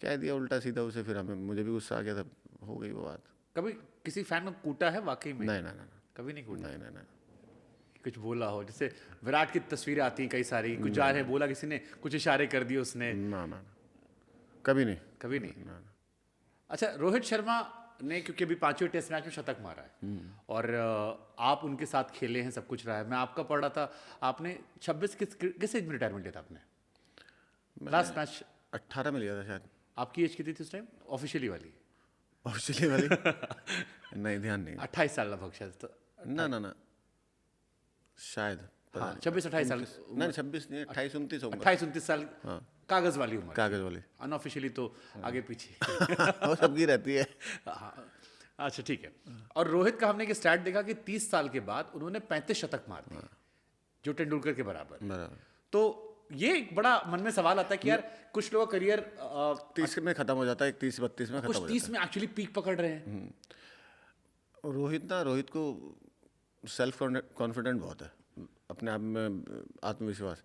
[SPEAKER 2] कह दिया उल्टा सीधा उसे। फिर मुझे भी गुस्सा आ गया था, हो गई वो बात।
[SPEAKER 1] कभी किसी फैन को कूटा है वाकई में?
[SPEAKER 2] नहीं नहीं
[SPEAKER 1] कभी नहीं कूटा?
[SPEAKER 2] नहीं।
[SPEAKER 1] कुछ बोला हो, जैसे विराट की तस्वीरें आती हैं कई सारी, कुछ जा रहे हैं बोला किसी ने, कुछ इशारे कर दिए उसने?
[SPEAKER 2] ना कभी नहीं।
[SPEAKER 1] कभी नहीं। अच्छा, रोहित शर्मा ने क्योंकि अभी 5वें टेस्ट मैच में शतक मारा है और आप उनके साथ खेले हैं, सब कुछ रहा है। मैं आपका पढ़ रहा था, आपने 26 किस एज में रिटायरमेंट लिया था आपने लास्ट मैच?
[SPEAKER 2] 18 में लिया था शायद।
[SPEAKER 1] आपकी एज कितनी थी उस टाइम ऑफिशियली वाली?
[SPEAKER 2] ऑफिशियली वाली नहीं, ध्यान नहीं।
[SPEAKER 1] 28 साल लगभग शायद तो।
[SPEAKER 2] ना शायद
[SPEAKER 1] हाँ, 26-28 साल।
[SPEAKER 2] नहीं 26 नहीं, 28-29 होगा।
[SPEAKER 1] 28-29 साल कागज वाली उम्र।
[SPEAKER 2] कागज वाली।
[SPEAKER 1] अनऑफिशियली तो आगे पीछे
[SPEAKER 2] वो सबकी रहती है।
[SPEAKER 1] हाँ, अच्छा ठीक है। और रोहित का हमने एक स्टैट देखा कि 30 साल के बाद उन्होंने 35 शतक मार दिए, जो तेंदुलकर के बराबर। तो ये एक बड़ा मन में सवाल आता है कि यार कुछ लोग करियर
[SPEAKER 2] 30 में खत्म हो जाता है, 30-32 में खत्म हो
[SPEAKER 1] कुछ 30 में एक्चुअली पीक पकड़ रहे हैं।
[SPEAKER 2] रोहित को सेल्फ कॉन्फिडेंट बहुत है, अपने आप में आत्मविश्वास।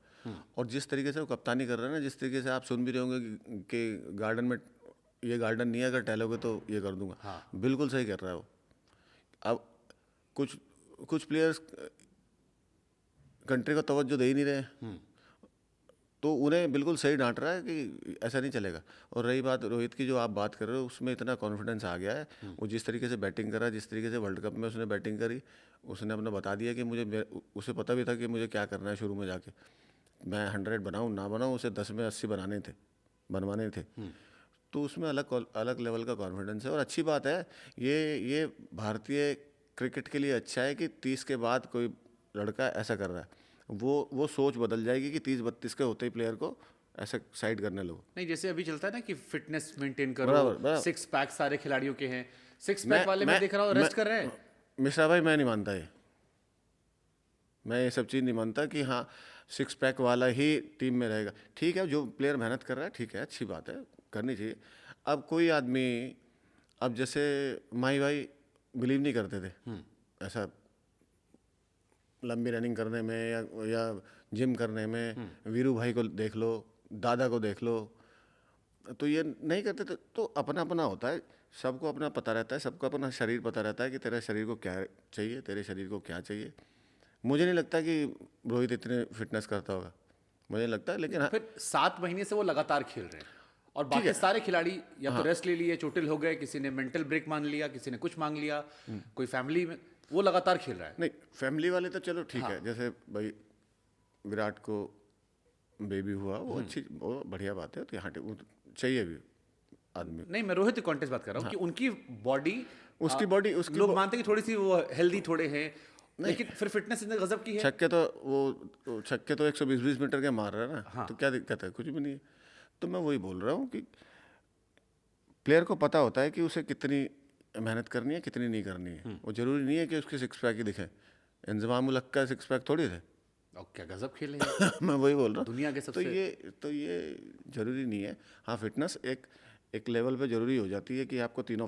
[SPEAKER 2] और जिस तरीके से वो कप्तानी कर रहे हैं ना, जिस तरीके से आप सुन भी रहे होंगे कि गार्डन में, ये गार्डन नहीं है अगर टहलोगे तो ये कर दूंगा। बिल्कुल सही कर रहा है वो। अब कुछ प्लेयर्स कंट्री को तवज्जो दे ही नहीं रहे, तो उन्हें बिल्कुल सही डांट रहा है कि ऐसा नहीं चलेगा। और रही बात रोहित की, जो आप बात कर रहे हो, उसमें इतना कॉन्फिडेंस आ गया है। वो जिस तरीके से बैटिंग करा, जिस तरीके से वर्ल्ड कप में उसने बैटिंग करी, उसने अपना बता दिया कि उसे पता भी था कि मुझे क्या करना है। शुरू में जाके मैं 100 बनाऊँ ना बनाऊँ, उसे 10 में 80 बनवाने थे। तो उसमें अलग लेवल का कॉन्फिडेंस है। और अच्छी बात है, ये भारतीय क्रिकेट के लिए अच्छा है कि 30 के बाद कोई लड़का ऐसा कर रहा है। वो सोच बदल जाएगी कि 30-32 के होते ही प्लेयर को ऐसे साइड करने लोग।
[SPEAKER 1] नहीं, जैसे अभी चलता है ना कि फिटनेस मेंटेन करो,
[SPEAKER 2] बराबर।
[SPEAKER 1] 6 पैक सारे खिलाड़ियों के हैं, 6 पैक वाले मैं देख रहा हूँ रेस्ट कर रहे हैं।
[SPEAKER 2] मिश्रा भाई, मैं नहीं मानता मैं ये सब चीज़ नहीं मानता कि हाँ 6 पैक वाला ही टीम में रहेगा। ठीक है, जो प्लेयर मेहनत कर रहा है ठीक है, अच्छी बात है, करनी चाहिए। अब कोई आदमी, अब जैसे माही भाई बिलीव नहीं करते थे ऐसा लंबी रनिंग करने में या जिम करने में। वीरू भाई को देख लो, दादा को देख लो, तो ये नहीं करते थे। तो अपना होता है, सबको अपना पता रहता है, सबको अपना शरीर पता रहता है कि तेरे शरीर को क्या चाहिए, तेरे शरीर को क्या चाहिए। मुझे नहीं लगता कि रोहित इतने फिटनेस करता होगा, मुझे नहीं लगता। लेकिन
[SPEAKER 1] फिर 7 महीने से वो लगातार खेल रहे हैं और बाकी सारे खिलाड़ी या तो रेस्ट ले लिए, चोटिल हो गए, किसी ने मेंटल ब्रेक मान लिया, किसी ने कुछ मांग लिया, कोई फैमिली में, वो लगातार खेल रहा है।
[SPEAKER 2] नहीं, फैमिली वाले तो चलो ठीक है, जैसे भाई विराट को बेबी हुआ, वो बढ़िया बात है, तो यहाँ चाहिए भी आदमी।
[SPEAKER 1] नहीं, मैं रोहित कॉन्टेस्ट बात कर रहा हूँ कि उनकी बॉडी,
[SPEAKER 2] उसकी
[SPEAKER 1] लोग मानते हैं कि थोड़ी सी वो हेल्दी थोड़े हैं, लेकिन फिर फिटनेस इतने गजब की है।
[SPEAKER 2] छक्के तो 120 मीटर के मार रहा है ना, तो क्या दिक्कत है? कुछ भी नहीं है। तो मैं वही बोल रहा हूँ कि प्लेयर को पता होता है कि उसे कितनी मेहनत करनी है, कितनी नहीं करनी है। वो जरूरी नहीं है कि उसके 6 पैक ही दिखे। इंजमाम उल हक का 6 पैक थोड़ी थे,
[SPEAKER 1] और क्या गजब खेले हैं।
[SPEAKER 2] मैं वही बोल रहा हूँ,
[SPEAKER 1] दुनिया के सबसे।
[SPEAKER 2] तो ये जरूरी नहीं है। हाँ, फिटनेस एक लेवल पे जरूरी हो जाती है कि आपको तीनों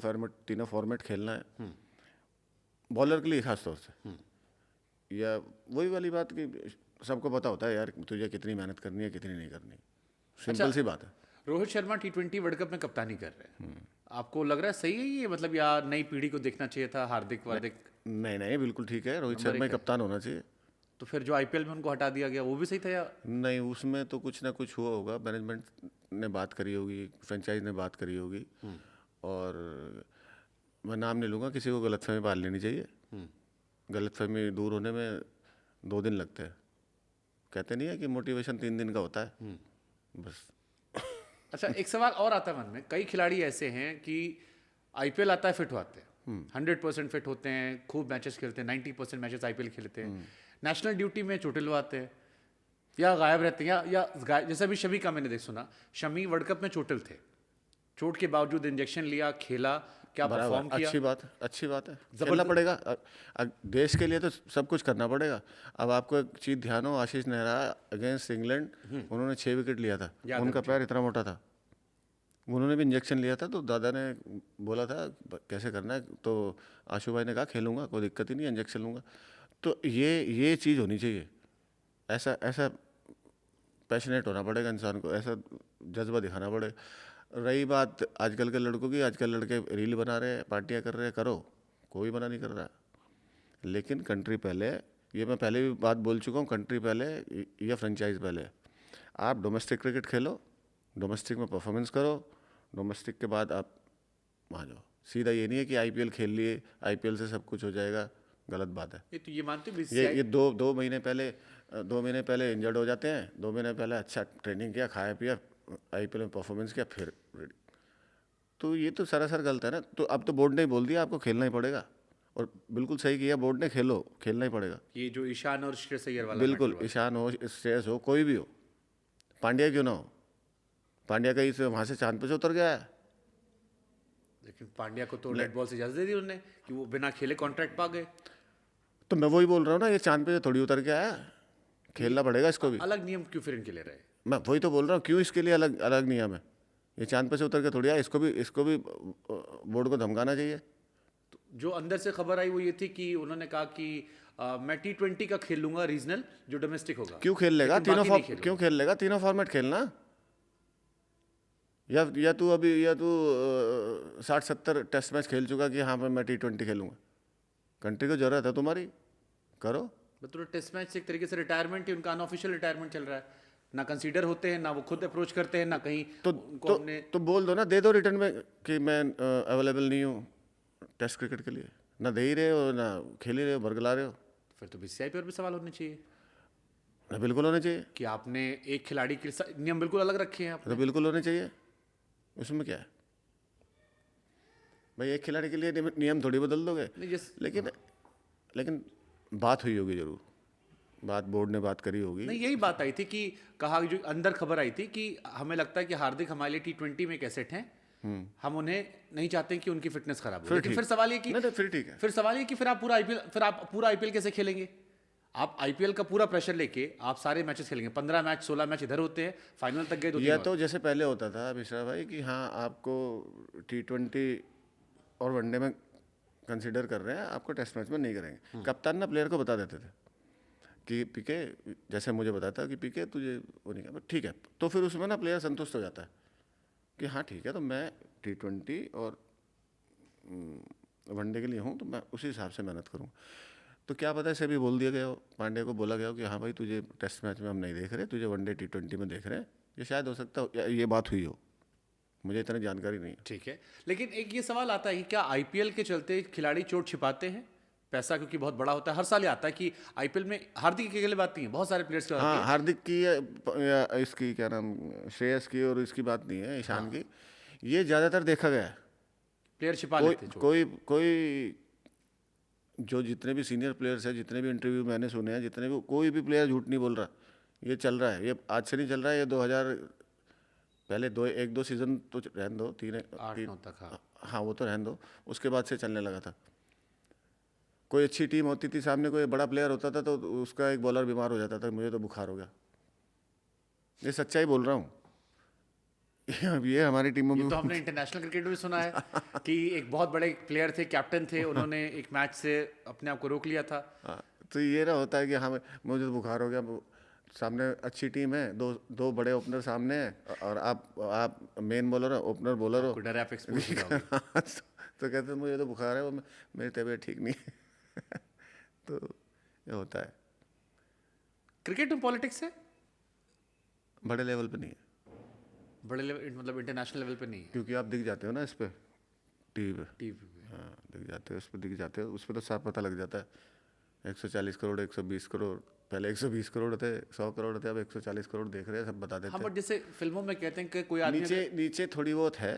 [SPEAKER 2] फॉर्मेट खेलना है, बॉलर के लिए खास तौर से। या वही वाली बात कि सबको पता होता है यार तुझे कितनी मेहनत करनी है, कितनी नहीं करनी। सिंपल सी बात है।
[SPEAKER 1] Rohit Sharma T20 world cup में कप्तानी कर रहे हैं, आपको लग रहा है सही है ये? मतलब यार नई पीढ़ी को देखना चाहिए था, हार्दिक वार्दिक?
[SPEAKER 2] नहीं, बिल्कुल ठीक है, रोहित शर्मा ही कप्तान होना चाहिए।
[SPEAKER 1] तो फिर जो आईपीएल में उनको हटा दिया गया वो भी सही था या?
[SPEAKER 2] नहीं, उसमें तो कुछ ना कुछ हुआ होगा, मैनेजमेंट ने बात करी होगी, फ्रेंचाइज ने बात करी होगी, और मैं नाम नहीं लूँगा, किसी को गलतफहमी पाल लेनी चाहिए। गलतफहमी दूर होने में 2 दिन लगते हैं। कहते नहीं है कि मोटिवेशन 3 दिन का होता है, बस।
[SPEAKER 1] अच्छा, एक सवाल और आता है मन में, कई खिलाड़ी ऐसे हैं कि आईपीएल आता है फिट हो आते हैं, 100% फिट होते हैं, खूब मैचेस खेलते हैं, 90% मैचेस आईपीएल खेलते हैं, नेशनल ड्यूटी में चोटिलवाते हैं या गायब रहते हैं, जैसे अभी शमी का मैंने देख सुना, शमी वर्ल्ड कप में चोटिल थे, चोट के बावजूद इंजेक्शन लिया, खेला, क्या परफॉर्म
[SPEAKER 2] बराबर,
[SPEAKER 1] किया।
[SPEAKER 2] अच्छी बात है, खेलना पड़ेगा। देश के लिए तो सब कुछ करना पड़ेगा। अब आपको एक चीज़ ध्यान हो, आशीष नेहरा अगेंस्ट इंग्लैंड उन्होंने 6 विकेट लिया था, उनका पैर इतना मोटा था, उन्होंने भी इंजेक्शन लिया था, तो दादा ने बोला था कैसे करना है, तो आशु भाई ने कहा खेलूंगा, कोई दिक्कत ही नहीं, इंजेक्शन लूँगा। तो ये चीज़ होनी चाहिए, ऐसा ऐसा पैशनेट होना पड़ेगा इंसान को, ऐसा जज्बा दिखाना पड़ेगा। रही बात आजकल के लड़कों की, आजकल लड़के रील बना रहे हैं, पार्टियां कर रहे हैं, करो, कोई मना नहीं कर रहा, लेकिन कंट्री पहले। ये मैं पहले भी बात बोल चुका हूँ, कंट्री पहले या फ्रेंचाइज पहले। आप डोमेस्टिक क्रिकेट खेलो, डोमेस्टिक में परफॉर्मेंस करो, डोमेस्टिक के बाद आप वहाँ जाओ। सीधा ये नहीं है कि आईपीएल खेल लिए, आईपीएल से सब कुछ हो जाएगा, गलत बात है।
[SPEAKER 1] ये तो ये मानते हो
[SPEAKER 2] ये दो महीने पहले इंजर्ड हो जाते हैं, 2 महीने पहले अच्छा ट्रेनिंग किया, खाया पिया, आईपीएल में परफॉर्मेंस किया, फिर रेडी। तो ये तो सरासर गलत है ना। तो अब तो बोर्ड ने ही बोल दिया आपको खेलना ही पड़ेगा, और बिल्कुल सही किया बोर्ड ने, खेलना ही पड़ेगा।
[SPEAKER 1] ये जो ईशान और श्रेयस अय्यर वाला
[SPEAKER 2] बिल्कुल,
[SPEAKER 1] मैटर हुआ।
[SPEAKER 2] ईशान हो, श्रेयस हो, कोई भी हो, पांड्या क्यों ना हो, पांड्या कहीं से वहाँ से चांद पे से उतर गया है।
[SPEAKER 1] लेकिन पांड्या को तो रेड बॉल से इजाजत दे दी उन्होंने कि वो बिना खेले कॉन्ट्रैक्ट पा गए।
[SPEAKER 2] तो मैं वही बोल रहा हूँ ना, ये चांद पे से थोड़ी उतर गया है, खेलना पड़ेगा इसको भी।
[SPEAKER 1] अलग नियम क्यों फिर इनके ले रहे हैं?
[SPEAKER 2] मैं वही तो बोल रहा हूँ, क्यों इसके लिए अलग अलग नियम है। ये चांद पे से उतर के थोड़ी आया, इसको भी बोर्ड को धमकाना चाहिए।
[SPEAKER 1] जो अंदर से खबर आई वो ये थी कि उन्होंने कहा कि मैं T20 का खेल लूंगा रीजनल, जो डोमेस्टिक होगा।
[SPEAKER 2] क्यों खेल लेगा
[SPEAKER 1] लेकिन बाकी नहीं खेलूंगा।
[SPEAKER 2] क्यों खेल लेगा, तीनों फॉर्मेट खेलना। या तू 60-70 टेस्ट मैच खेल चुका कि हाँ मैं T20 खेलूंगा। कंट्री को जरूरत है तुम्हारी, करो।
[SPEAKER 1] मतलब टेस्ट मैच से एक तरीके से रिटायरमेंट ही, उनका अनऑफिशियल रिटायरमेंट चल रहा है, ना कंसीडर होते हैं, ना वो खुद अप्रोच करते हैं, ना कहीं
[SPEAKER 2] तो बोल दो ना, दे दो रिटर्न में कि मैं अवेलेबल नहीं हूँ टेस्ट क्रिकेट के लिए। ना दे ही रहे हो, ना खेल ही रहे हो, बरगला रहे हो।
[SPEAKER 1] फिर तो बीसीसीआई पर भी सवाल होने चाहिए
[SPEAKER 2] ना बिल्कुल होने चाहिए,
[SPEAKER 1] कि आपने एक खिलाड़ी के नियम बिल्कुल अलग रखे हैं आपने।
[SPEAKER 2] तो बिल्कुल होने चाहिए, उसमें क्या है भाई। एक खिलाड़ी के लिए नियम थोड़ी बदल दोगे। लेकिन बात हुई होगी जरूर, बात बोर्ड ने बात करी होगी।
[SPEAKER 1] नहीं, यही बात आई थी कि कहा, जो अंदर खबर आई थी कि हमें लगता है कि हार्दिक हमारे लिए T20 में एक एसेट हैं, हम उन्हें नहीं चाहते कि उनकी फिटनेस खराब हो। लेकिन फिर सवाल ये कि
[SPEAKER 2] नहीं, फिर ठीक है,
[SPEAKER 1] फिर सवाल ये कि फिर आप पूरा आईपीएल कैसे खेलेंगे? आप आईपीएल का पूरा प्रेशर लेके आप सारे मैचेस खेलेंगे, 15 मैच 16 मैच इधर होते हैं, फाइनल तक गए
[SPEAKER 2] या तो जैसे पहले होता था मिश्रा भाई कि हाँ आपको T20 और वनडे में कंसीडर कर रहे हैं, आपको टेस्ट मैच में नहीं करेंगे। कप्तान ना प्लेयर को बता देते थे कि पीके, जैसे मुझे बताता कि पीके तुझे वो नहीं करना, ठीक है, तो फिर उसमें ना प्लेयर संतुष्ट हो जाता है कि हाँ ठीक है, तो मैं T20 और वनडे के लिए हूँ, तो मैं उसी हिसाब से मेहनत करूँ। तो क्या पता ऐसे भी बोल दिया गया हो, पांड्या को बोला गया हो कि हाँ भाई तुझे टेस्ट मैच में हम नहीं देख रहे, तुझे वनडे T20 में देख रहे हैं। ये शायद हो सकता हो, ये बात हुई हो, मुझे इतनी जानकारी नहीं है।
[SPEAKER 1] ठीक है, लेकिन एक ये सवाल आता है कि क्या आईपीएल के चलते खिलाड़ी चोट छिपाते हैं? पैसा क्योंकि बहुत बड़ा होता है, हर साल ये आता है कि आईपीएल में हार्दिक की अकेले बात नहीं है, बहुत सारे प्लेयर्स की बात
[SPEAKER 2] हाँ,
[SPEAKER 1] है।
[SPEAKER 2] हार्दिक की या इसकी क्या नाम, श्रेयस की और इसकी बात नहीं है, ईशान की। ये ज़्यादातर देखा गया है,
[SPEAKER 1] प्लेयर छिपा लेते हैं चोट।
[SPEAKER 2] कोई जो जितने भी सीनियर प्लेयर्स हैं, जितने भी इंटरव्यू मैंने सुने हैं, जितने भी, कोई भी प्लेयर झूठ नहीं बोल रहा। ये चल रहा है, ये आज से नहीं चल रहा है, ये 2000 पहले 1-2 सीज़न तो रहने दो,
[SPEAKER 1] 8-9 तक।
[SPEAKER 2] हाँ वो तो रहने दो, उसके बाद से चलने लगा था। कोई अच्छी टीम होती थी, सामने कोई बड़ा प्लेयर होता था तो उसका एक बॉलर बीमार हो जाता था, मुझे तो बुखार हो गया। ये सच्चाई बोल रहा हूँ। ये हमारी टीमों में
[SPEAKER 1] तो हमने इंटरनेशनल क्रिकेट में सुना है कि एक बहुत बड़े प्लेयर थे, कैप्टन थे, उन्होंने एक मैच से अपने आप को रोक लिया था।
[SPEAKER 2] हाँ, तो ये ना होता है कि हाँ मुझे तो बुखार हो गया, सामने अच्छी टीम है, दो बड़े ओपनर सामने हैं, और आप मेन बॉलर हो, ओपनर बॉलर हो,
[SPEAKER 1] डर आप एक्सपोज हो जाओगे।
[SPEAKER 2] तो कहते हैं मुझे तो बुखार है, वो मेरी तबीयत ठीक नहीं है। तो ये होता है।
[SPEAKER 1] क्रिकेट में पॉलिटिक्स है?
[SPEAKER 2] बड़े लेवल पे नहीं है,
[SPEAKER 1] बड़े लेवल मतलब इंटरनेशनल लेवल पे नहीं है?
[SPEAKER 2] क्योंकि आप दिख जाते हो ना इस पे, टीवी पे।
[SPEAKER 1] टीवी पे।
[SPEAKER 2] हाँ, दिख जाते हो, उस पर दिख जाते हो, उस पर तो साफ पता लग जाता है। 140 करोड़, 120 करोड़, पहले 120 करोड़ थे, 100 करोड़ थे, अब 140 करोड़ देख रहे हैं, सब बता देते
[SPEAKER 1] हाँ,
[SPEAKER 2] हैं।
[SPEAKER 1] बट जैसे फिल्मों में कहते हैं कि कोई आदमी
[SPEAKER 2] नीचे नीचे थोड़ी बहुत है,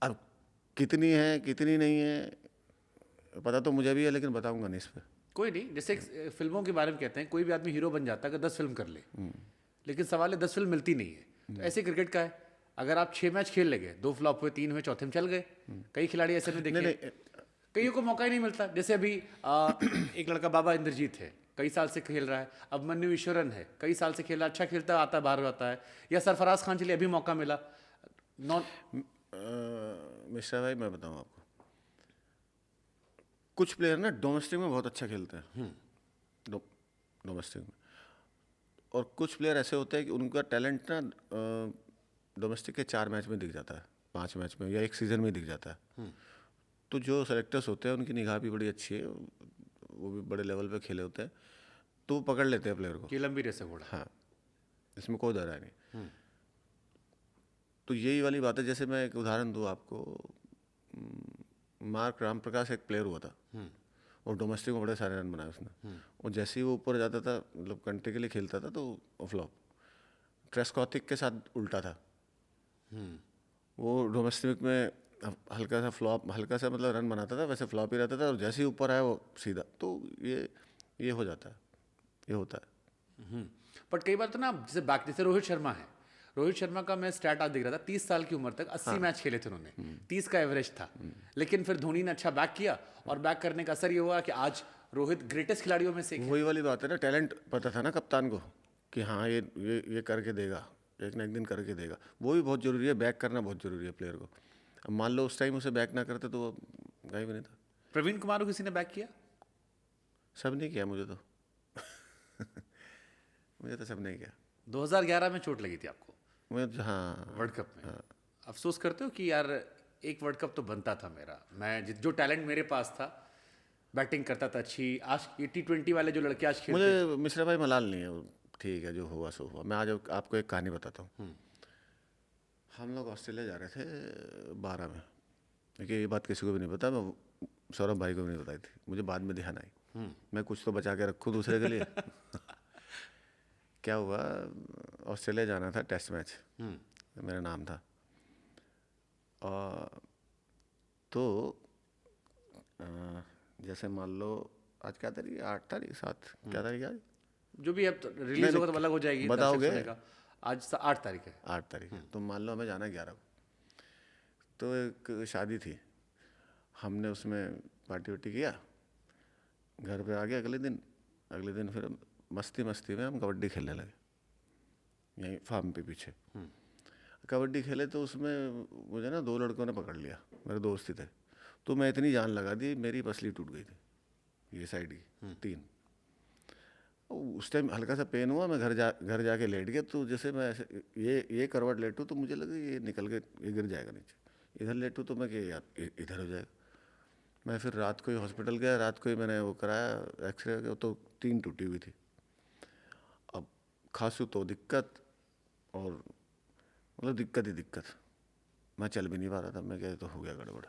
[SPEAKER 2] अब कितनी है कितनी नहीं है पता तो मुझे भी है, लेकिन बताऊंगा नहीं इस पर।
[SPEAKER 1] कोई नहीं, जैसे फिल्मों के बारे में कहते हैं कोई भी आदमी हीरो बन जाता है अगर 10 फिल्म कर ले, लेकिन सवाल है 10 फिल्म मिलती नहीं है। तो ऐसे क्रिकेट का है, अगर आप 6 मैच खेल लेंगे, 2 फ्लॉप हुए, 3 हुए, चौथे में चल गए। कई खिलाड़ी ऐसे में देखे,
[SPEAKER 2] नहीं,
[SPEAKER 1] कईयों को मौका ही नहीं मिलता। जैसे अभी एक लड़का बाबा इंद्रजीत है, कई साल से खेल रहा है। अब मन्नू ईश्वरन है, कई साल से खेल रहा है, अच्छा खेलता है, आता है, बाहर आता है। या सरफराज खान चलिए, अभी मौका मिला।
[SPEAKER 2] मिश्रा भाई मैं बताऊं आपको, कुछ प्लेयर ना डोमेस्टिक में बहुत अच्छा खेलते हैं, डोमेस्टिक में, और कुछ प्लेयर ऐसे होते हैं कि उनका टैलेंट ना डोमेस्टिक के 4 मैच में दिख जाता है, 5 मैच में, या एक सीज़न में दिख जाता है। तो जो सेलेक्टर्स होते हैं उनकी निगाह भी बड़ी अच्छी है, वो भी बड़े लेवल पे खेले होते हैं, तो वो पकड़ लेते हैं प्लेयर को।
[SPEAKER 1] कि लंबी रेस है घोड़ा।
[SPEAKER 2] हाँ, इसमें कोई डर है नहीं। तो यही वाली बात है, जैसे मैं एक उदाहरण दूँ आपको, मार्क रामप्रकाश एक प्लेयर हुआ था, और डोमेस्टिक में बड़े सारे रन बनाए उसने, और जैसे ही वो ऊपर जाता था, मतलब कंट्री के लिए खेलता था, तो फ्लॉप। ट्रेस्कॉथिक के साथ उल्टा था, वो डोमेस्टिक में हल्का सा फ्लॉप, हल्का सा मतलब रन बनाता था, वैसे फ्लॉप ही रहता था, और जैसे ही ऊपर आया वो सीधा। तो ये हो जाता है, ये होता है।
[SPEAKER 1] बट कई बार तो ना, जैसे रोहित शर्मा है, रोहित शर्मा का मैं स्टैट आज दिख रहा था, 30 साल की उम्र तक 80 मैच खेले थे उन्होंने, 30 का एवरेज था। लेकिन फिर धोनी ने अच्छा बैक किया, और बैक करने का असर ये हुआ कि आज रोहित ग्रेटेस्ट खिलाड़ियों में से एक है।
[SPEAKER 2] वही वाली बात है ना, टैलेंट पता था ना कप्तान को कि हाँ ये करके देगा, एक ना एक दिन करके देगा। वो भी बहुत ज़रूरी है, बैक करना बहुत ज़रूरी है प्लेयर को। अब मान लो उस टाइम उसे बैक ना करते तो वो कहीं भी नहीं था।
[SPEAKER 1] प्रवीण कुमार को किसी ने बैक किया?
[SPEAKER 2] सब नहीं किया मुझे तो मुझे तो सब नहीं किया।
[SPEAKER 1] 2011 में चोट लगी थी आपको
[SPEAKER 2] मुझे, हाँ,
[SPEAKER 1] वर्ल्ड कप में। अफसोस करते हो कि यार एक वर्ल्ड कप तो बनता था मेरा, मैं जो टैलेंट मेरे पास था, बैटिंग करता था अच्छी। आज ये T20 वाले जो लड़के आज खेलते
[SPEAKER 2] मुझे मिश्रा भाई मलाल नहीं है, ठीक है, जो हुआ सो हुआ। मैं आज आपको एक कहानी बताता हूँ। हम लोग ऑस्ट्रेलिया जा रहे थे 12 में, देखिए ये बात किसी को भी नहीं पता, मैं सौरभ भाई को भी नहीं बताई थी, मुझे बाद में ध्यान आई। मैं कुछ तो बचा के रखूँ दूसरे के लिए क्या हुआ, ऑस्ट्रेलिया जाना था, टेस्ट मैच मेरा नाम था, और तो जैसे मान लो आज क्या तारीख है, 8 तारीख, 7, क्या तारीख है आज?
[SPEAKER 1] जो भी अब रिलीज होगा तो अलग हो जाएगी,
[SPEAKER 2] बताओगे?
[SPEAKER 1] दर्शक सुनेगा। आज 8 तारीख है।
[SPEAKER 2] 8 तारीख है, तो मान लो हमें जाना 11 को, तो एक शादी थी, हमने उसमें पार्टी वार्टी किया, घर पे आ गए। अगले दिन फिर मस्ती में हम कबड्डी खेलने लगे, यहीं फार्म पे पीछे। कबड्डी खेले तो उसमें मुझे ना 2 लड़कों ने पकड़ लिया, मेरे दोस्त ही थे, तो मैं इतनी जान लगा दी, मेरी पसली टूट गई थी, ये साइड की 3। उस टाइम हल्का सा पेन हुआ, मैं घर जाके लेट गया, तो जैसे मैं ऐसे ये करवट लेटूँ तो मुझे लगा ये निकल के ये गिर जाएगा नीचे, इधर लेटूँ तो मैं कि यार इधर हो जाएगा। मैं फिर रात को ही हॉस्पिटल गया, रात को ही मैंने वो कराया एक्सरे, तो 3 टूटी हुई थी। अब खांसू तो दिक्कत, और मतलब दिक्कत ही दिक्कत, मैं चल भी नहीं पा रहा था। मैं क्या, तो हो गया गड़बड़।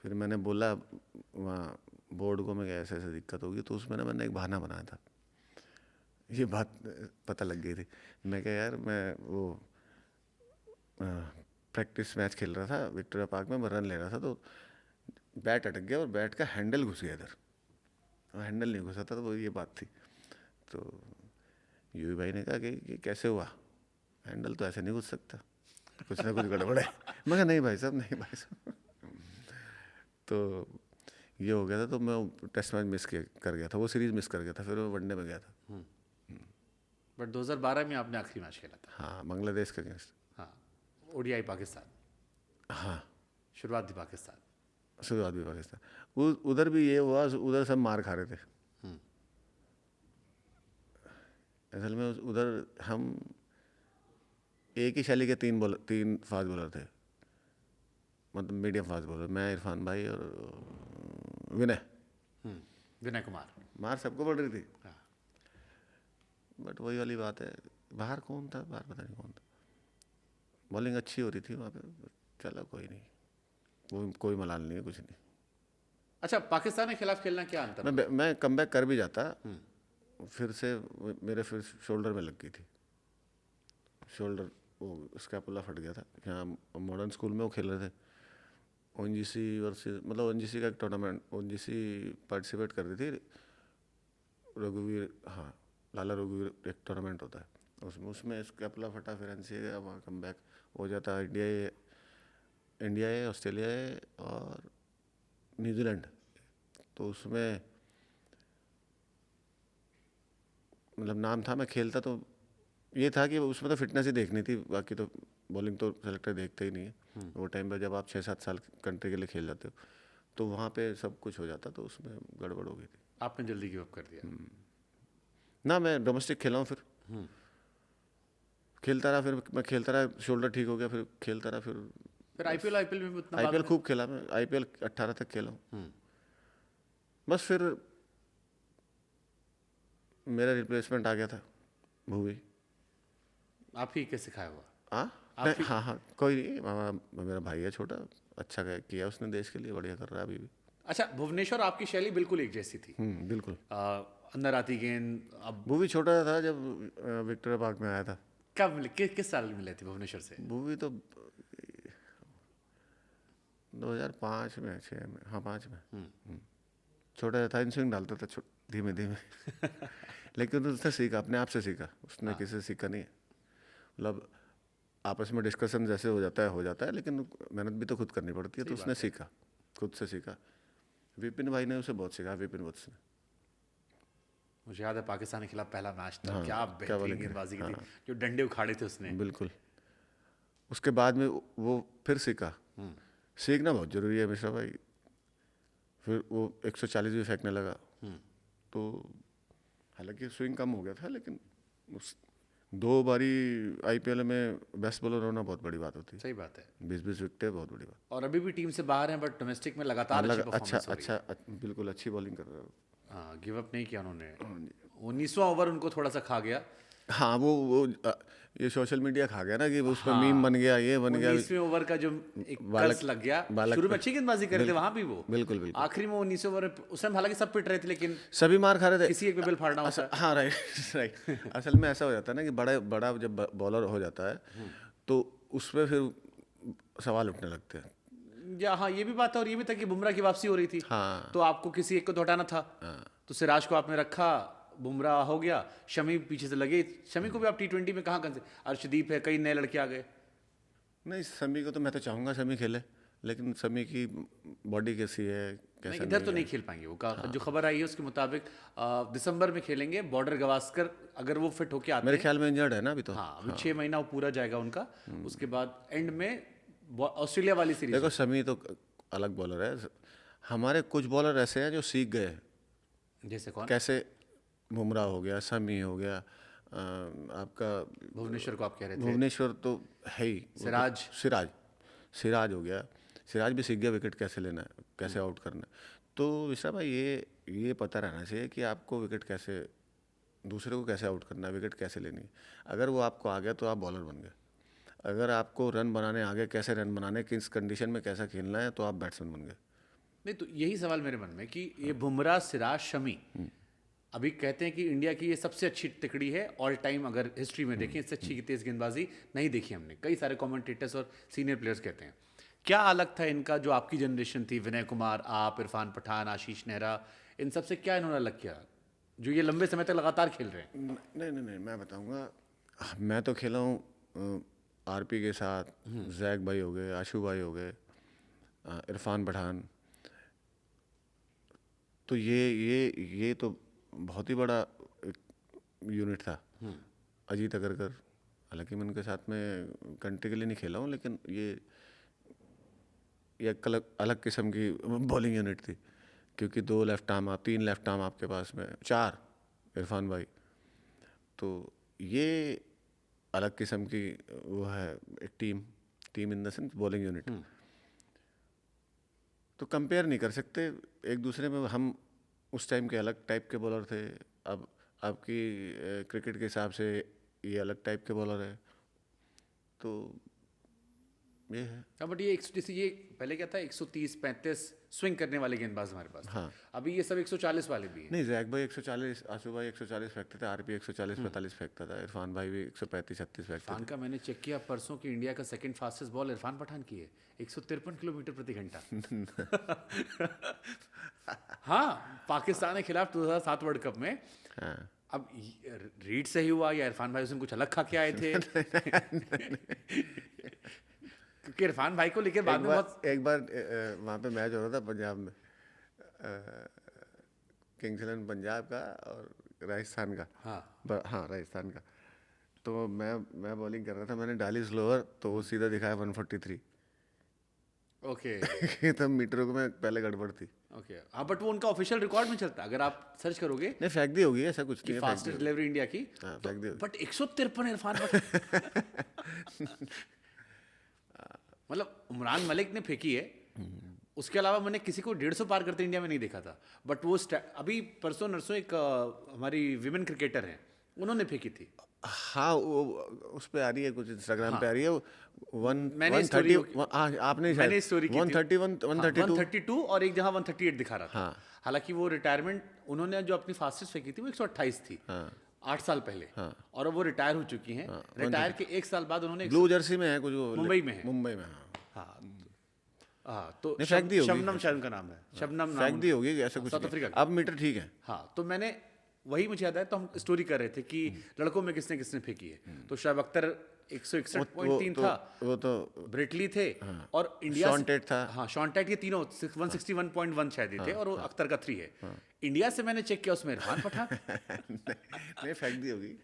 [SPEAKER 2] फिर मैंने बोला वहाँ बोर्ड को, मैं क्या ऐसे ऐसे दिक्कत होगी, तो उसमें ना मैंने एक बहाना बनाया था, ये बात पता लग गई थी। मैं क्या यार, मैं वो प्रैक्टिस मैच खेल रहा था विक्टोरिया पार्क में, मैं रन ले रहा था, तो बैट अटक गया और बैट का हैंडल घुस गया इधर, और हैंडल नहीं घुसा था, तो वो ये बात थी। तो यूवी भाई ने कहा कि कैसे हुआ, हैंडल तो ऐसे नहीं घुस सकता, कुछ ना कुछ गड़बड़ है। मैं कहा नहीं भाई साहब। तो ये हो गया था, तो मैं टेस्ट मैच कर गया था, वो सीरीज़ मिस कर गया था, फिर मैं वनडे में गया था।
[SPEAKER 1] बट 2012 में आपने आखिरी मैच खेला था।
[SPEAKER 2] हाँ, बांग्लादेश के अगेंस्ट।
[SPEAKER 1] हाँ, ODI पाकिस्तान।
[SPEAKER 2] हाँ,
[SPEAKER 1] शुरुआत थी पाकिस्तान।
[SPEAKER 2] शुरुआत भी पाकिस्तान। उधर भी ये हुआ, उधर सब मार खा रहे थे। असल में उधर हम एक ही शैली के 3 फास्ट बॉलर थे, मतलब मीडियम फास्ट बॉलर, मैं, इरफान भाई और विनय।
[SPEAKER 1] विनय कुमार।
[SPEAKER 2] मार सबको पड़ रही थी।
[SPEAKER 1] हाँ।
[SPEAKER 2] बट वही वाली बात है, बाहर कौन था, बाहर पता नहीं कौन था, बॉलिंग अच्छी हो रही थी वहाँ पे, चलो कोई नहीं, वो कोई मलाल नहीं है, कुछ नहीं।
[SPEAKER 1] अच्छा, पाकिस्तान के खिलाफ खेलना क्या अंतर है?
[SPEAKER 2] मैं कम बैक कर भी जाता, फिर से मेरे फिर शोल्डर में लग गई थी, शोल्डर वो स्कैपुला फट गया था। यहाँ मॉडर्न स्कूल में वो खेल रहे थे ओएनजीसी वर्सेस, मतलब ओएनजीसी का एक टूर्नामेंट, ओएनजीसी पार्टिसिपेट कर रही थी, रघुवीर, हाँ लाला रघुवीर एक टूर्नामेंट होता है उसमें स्कैपुला फटा, फिर एनसीए गया, वहाँ कम बैक हो जाता है। इंडिया है, ऑस्ट्रेलिया है और न्यूजीलैंड, तो उसमें मतलब नाम था, मैं खेलता तो ये था कि उसमें तो फिटनेस ही देखनी थी, बाकी तो बॉलिंग तो सेलेक्टर देखते ही नहीं है। वो टाइम पे जब आप 6-7 साल कंट्री के लिए खेल जाते हो तो वहाँ पे सब कुछ हो जाता, तो उसमें गड़बड़ हो गई थी।
[SPEAKER 1] आपने जल्दी गिव अप कर दिया?
[SPEAKER 2] ना, मैं डोमेस्टिक खेला हूँ, फिर खेलता रहा, फिर मैं खेलता रहा, शोल्डर ठीक हो गया, फिर खेलता रहा,
[SPEAKER 1] फिर आईपीएल में उतना
[SPEAKER 2] आईपीएल खूब खेला मैं, आईपीएल 18 तक खेला हूँ। बस फिर मेरा रिप्लेसमेंट आ गया था, भूवी।
[SPEAKER 1] आप ही के सिखाया हुआ?
[SPEAKER 2] हाँ हाँ, कोई नहीं, मामा मेरा भाई है छोटा, अच्छा किया उसने देश के लिए, बढ़िया कर रहा है अभी भी।
[SPEAKER 1] अच्छा, भुवनेश्वर आपकी शैली बिल्कुल एक जैसी थी।
[SPEAKER 2] बिल्कुल।
[SPEAKER 1] अंदर आती गेंद। अब
[SPEAKER 2] भूवी छोटा था जब विक्टोरिया पार्क में आया था।
[SPEAKER 1] कब मिले, किस साल में मिले थे भुवनेश्वर से?
[SPEAKER 2] भूवी तो 2005 में, 6 में, हाँ 5 में। छोटा था, इन स्विंग डालता था धीमे धीमे लेकिन उसने सीखा, अपने आप से सीखा, उसने किसी से सीखा नहीं है। मतलब आपस में डिस्कशन जैसे हो जाता है, लेकिन मेहनत भी तो खुद करनी पड़ती है, तो उसने सीखा, खुद से सीखा। विपिन भाई ने उसे बहुत सीखा, विपिन वत्स ने।
[SPEAKER 1] मुझे याद है पाकिस्तान के खिलाफ पहला मैच था,
[SPEAKER 2] हाँ,
[SPEAKER 1] क्या
[SPEAKER 2] क्या
[SPEAKER 1] बेहतरीन
[SPEAKER 2] bowling
[SPEAKER 1] गेंदबाजी की
[SPEAKER 2] हाँ,
[SPEAKER 1] थी, जो डंडे उखाड़े थे उसने।
[SPEAKER 2] बिल्कुल। उसके बाद में वो फिर सीखा, सीखना बहुत जरूरी है मिश्रा भाई। फिर वो 140 भी फेंकने लगा, तो हालांकि स्विंग कम हो गया था, लेकिन उस 2 बारी आईपीएल में बेस्ट बॉलर होना बहुत बड़ी बात होती है।
[SPEAKER 1] सही बात है।
[SPEAKER 2] 20-20 विकेटें बहुत बड़ी बात।
[SPEAKER 1] और अभी भी टीम से बाहर हैं, बट डोमेस्टिक में लगातार अच्छी परफॉर्मेंस हो रही है।
[SPEAKER 2] बिल्कुल अच्छी बॉलिंग कर रहा है।
[SPEAKER 1] हाँ, गिव अप नहीं किया उन्होंने। 19वां ओवर उनको थोड़ा सा खा गया।
[SPEAKER 2] हाँ, वो ये सोशल मीडिया खा गया ना, कि उस पर मीम बन गया, ये बन गया।
[SPEAKER 1] 19वें ओवर का जो एक कर्स लग गया, शुरू में अच्छी गेंदबाजी कर रहे थे वहां भी वो,
[SPEAKER 2] बिल्कुल
[SPEAKER 1] आखिरी में 19वें ओवर उसमें हालांकि सब पिट रहे थे, लेकिन
[SPEAKER 2] सभी मार खा रहे थे,
[SPEAKER 1] किसी एक पे बेल फाड़ना होता है।
[SPEAKER 2] हाँ राइट राइट। असल में ऐसा हो जाता है ना कि बड़ा जब बॉलर हो जाता है तो उस पर फिर सवाल उठने लगते हैं।
[SPEAKER 1] या हाँ, ये भी बात है, और ये भी था कि बुमराह की वापसी हो रही थी,
[SPEAKER 2] हाँ,
[SPEAKER 1] तो आपको किसी एक को तो हटाना था। तो सिराज को आपने रखा, बुमराह हो गया, शमी पीछे से लगे। शमी को भी आप टी20 में कहाँ कर, अर्शदीप है, कई नए लड़के आ गए।
[SPEAKER 2] नहीं, शमी को तो मैं तो चाहूँगा शमी खेले, लेकिन शमी की बॉडी कैसी है, कैसा
[SPEAKER 1] इधर तो नहीं खेल पाएंगे वो। जो खबर आई है उसके मुताबिक दिसंबर में खेलेंगे। बॉर्डर गवास्कर अगर वो फिट होके आते
[SPEAKER 2] मेरे
[SPEAKER 1] हैं,
[SPEAKER 2] ख्याल में इंजर्ड है ना अभी तो।
[SPEAKER 1] हाँ, अभी 6 महीना वो पूरा जाएगा उनका। उसके बाद एंड में ऑस्ट्रेलिया वाली सीरीज।
[SPEAKER 2] देखो, शमी तो अलग बॉलर है, हमारे कुछ बॉलर ऐसे हैं जो सीख गए।
[SPEAKER 1] जैसे कौन?
[SPEAKER 2] कैसे? बुमराह हो गया, शमी हो गया, आपका
[SPEAKER 1] भुवनेश्वर को आप कह रहे थे।
[SPEAKER 2] भुवनेश्वर तो है ही, सिराज हो गया, सिराज भी सीख गया विकेट कैसे लेना है, कैसे आउट करना है। तो विश्रा भाई, ये पता रहना चाहिए कि आपको विकेट कैसे, दूसरे को कैसे आउट करना है, विकेट कैसे लेनी है। अगर वो आपको आ गया तो आप बॉलर बन गए। अगर आपको रन बनाने आ गए, कैसे रन बनाने, किस कंडीशन में कैसा खेलना है, तो आप बैट्समैन बन गए।
[SPEAKER 1] नहीं, तो यही सवाल मेरे मन में कि ये बुमराह, सिराज, शमी अभी कहते हैं कि इंडिया की ये सबसे अच्छी तिकड़ी है ऑल टाइम। अगर हिस्ट्री में देखें, इससे अच्छी तेज गेंदबाजी नहीं देखी हमने। कई सारे कमेंटेटर्स और सीनियर प्लेयर्स कहते हैं। क्या अलग था इनका, जो आपकी जनरेशन थी, विनय कुमार, आप, इरफान पठान, आशीष नेहरा, इन सबसे क्या इन्होंने अलग किया जो ये लंबे समय तक लगातार खेल रहे हैं?
[SPEAKER 2] नहीं, मैं बताऊंगा। मैं तो खेला हूँ आरपी के साथ, जैक भाई हो गए, आशू भाई हो गए, इरफान पठान। तो ये तो बहुत ही बड़ा यूनिट था। अजीत अगरकर, हालांकि मैं उनके साथ में कंट्री के लिए नहीं खेला हूँ, लेकिन ये अलग किस्म की बॉलिंग यूनिट थी, क्योंकि 2 लेफ्ट आर्म, 3 लेफ्ट आर्म आपके पास में, 4 इरफान भाई। तो ये अलग किस्म की वो है एक team in the sense bowling unit. तो कंपेयर नहीं कर सकते एक दूसरे में। हम उस टाइम के अलग टाइप के बॉलर थे, अब आपकी क्रिकेट के हिसाब से ये अलग टाइप के बॉलर है, तो ये है।
[SPEAKER 1] हाँ बट ये जैसे ये पहले क्या था 130-35 स्विंग करने वाले गेंदबाज हमारे पास थे।
[SPEAKER 2] हाँ।
[SPEAKER 1] अभी ये सब 140 वाले भी हैं।
[SPEAKER 2] नहीं, जैक भाई 140, आशु भाई 140 फेंकते थे, आरपी 140-45 फेंकता था, इरफान भाई भी 135-36 फेंकते
[SPEAKER 1] इरफान का मैंने चेक किया परसों की, इंडिया का second fastest ball Irfan Pathan की है, 153 किलोमीटर प्रति घंटा। हाँ, पाकिस्तान के खिलाफ 2007 वर्ल्ड कप में।
[SPEAKER 2] थे। हाँ।
[SPEAKER 1] अब रीड सही हुआ या इरफान भाई उस दिन कुछ अलग खा के आए थे? क्योंकि इरफान भाई को लेकर बाद में बहुत
[SPEAKER 2] एक बार वहाँ पे मैच हो रहा था पंजाब में, किंग्स इलेवन पंजाब का और राजस्थान का।
[SPEAKER 1] हाँ
[SPEAKER 2] हाँ, राजस्थान का। तो मैं बॉलिंग कर रहा था, मैंने डाली स्लोअर, तो वो सीधा दिखाया 143।
[SPEAKER 1] ओके
[SPEAKER 2] तब मीटरों को में पहले गड़बड़ थी।
[SPEAKER 1] ओके। हाँ बट वो उनका ऑफिशियल रिकॉर्ड में चलता है, अगर आप सर्च करोगे
[SPEAKER 2] नहीं, फेंक दी होगी, ऐसा कुछ
[SPEAKER 1] कि
[SPEAKER 2] नहीं है, फेंक दी
[SPEAKER 1] फास्टेस्ट
[SPEAKER 2] होगी।
[SPEAKER 1] डिलीवरी इंडिया की,
[SPEAKER 2] हाँ, फेंक दी होगी।
[SPEAKER 1] बट 153 इरफान पठान। मतलब उमरान मलिक ने फेंकी है, उसके अलावा मैंने किसी को 150 पार करते इंडिया में नहीं देखा था। बट वो अभी परसों नरसों एक हमारी विमेन क्रिकेटर हैं, उन्होंने फेंकी थी।
[SPEAKER 2] हाँ, वो उस पे आ रही है, कुछ इंस्टाग्राम पे आ रही है,
[SPEAKER 1] मैंने
[SPEAKER 2] 130।
[SPEAKER 1] story-
[SPEAKER 2] हाँ, आपने
[SPEAKER 1] मैंने स्टोरी की थी।
[SPEAKER 2] 131, 132।
[SPEAKER 1] 132 और एक जगह 138 दिखा रहा था।
[SPEAKER 2] हाँ।
[SPEAKER 1] हालांकि वो रिटायरमेंट, उन्होंने जो अपनी फास्टेस्ट फेंकी थी वो 128 थी,
[SPEAKER 2] हाँ।
[SPEAKER 1] 8 साल पहले। और अब वो रिटायर हो चुकी हैं। रिटायर के 1 साल बाद उन्होंने
[SPEAKER 2] ब्लू जर्सी में है कुछ, वो
[SPEAKER 1] मुंबई में है।
[SPEAKER 2] मुंबई में। हाँ,
[SPEAKER 1] हाँ तो
[SPEAKER 2] नहीं, फेंक दी होगी।
[SPEAKER 1] शबनम शायद उनका नाम है, शबनम नाम
[SPEAKER 2] फेंक दी होगी, ऐसा कुछ
[SPEAKER 1] साउथ
[SPEAKER 2] नहीं।
[SPEAKER 1] अफ्रीका की।
[SPEAKER 2] अब मीटर ठीक है।
[SPEAKER 1] हाँ तो मैंने वही, मुझे याद है, तो हम स्टोरी कर रहे थे कि लड़कों में किसने किसने फेंकी है। तो शोएब अख्तर 161.3 था,
[SPEAKER 2] वो तो
[SPEAKER 1] ब्रेटली थे, और इंडिया
[SPEAKER 2] शॉन टेट था।
[SPEAKER 1] हाँ शॉन टेट, ये तीनों 161.1 शायद ही थे, और वो अख्तर का 3 है। इंडिया से मैंने चेक किया, उसमें इरफान पठान।
[SPEAKER 2] नहीं, फेंक दी होगी।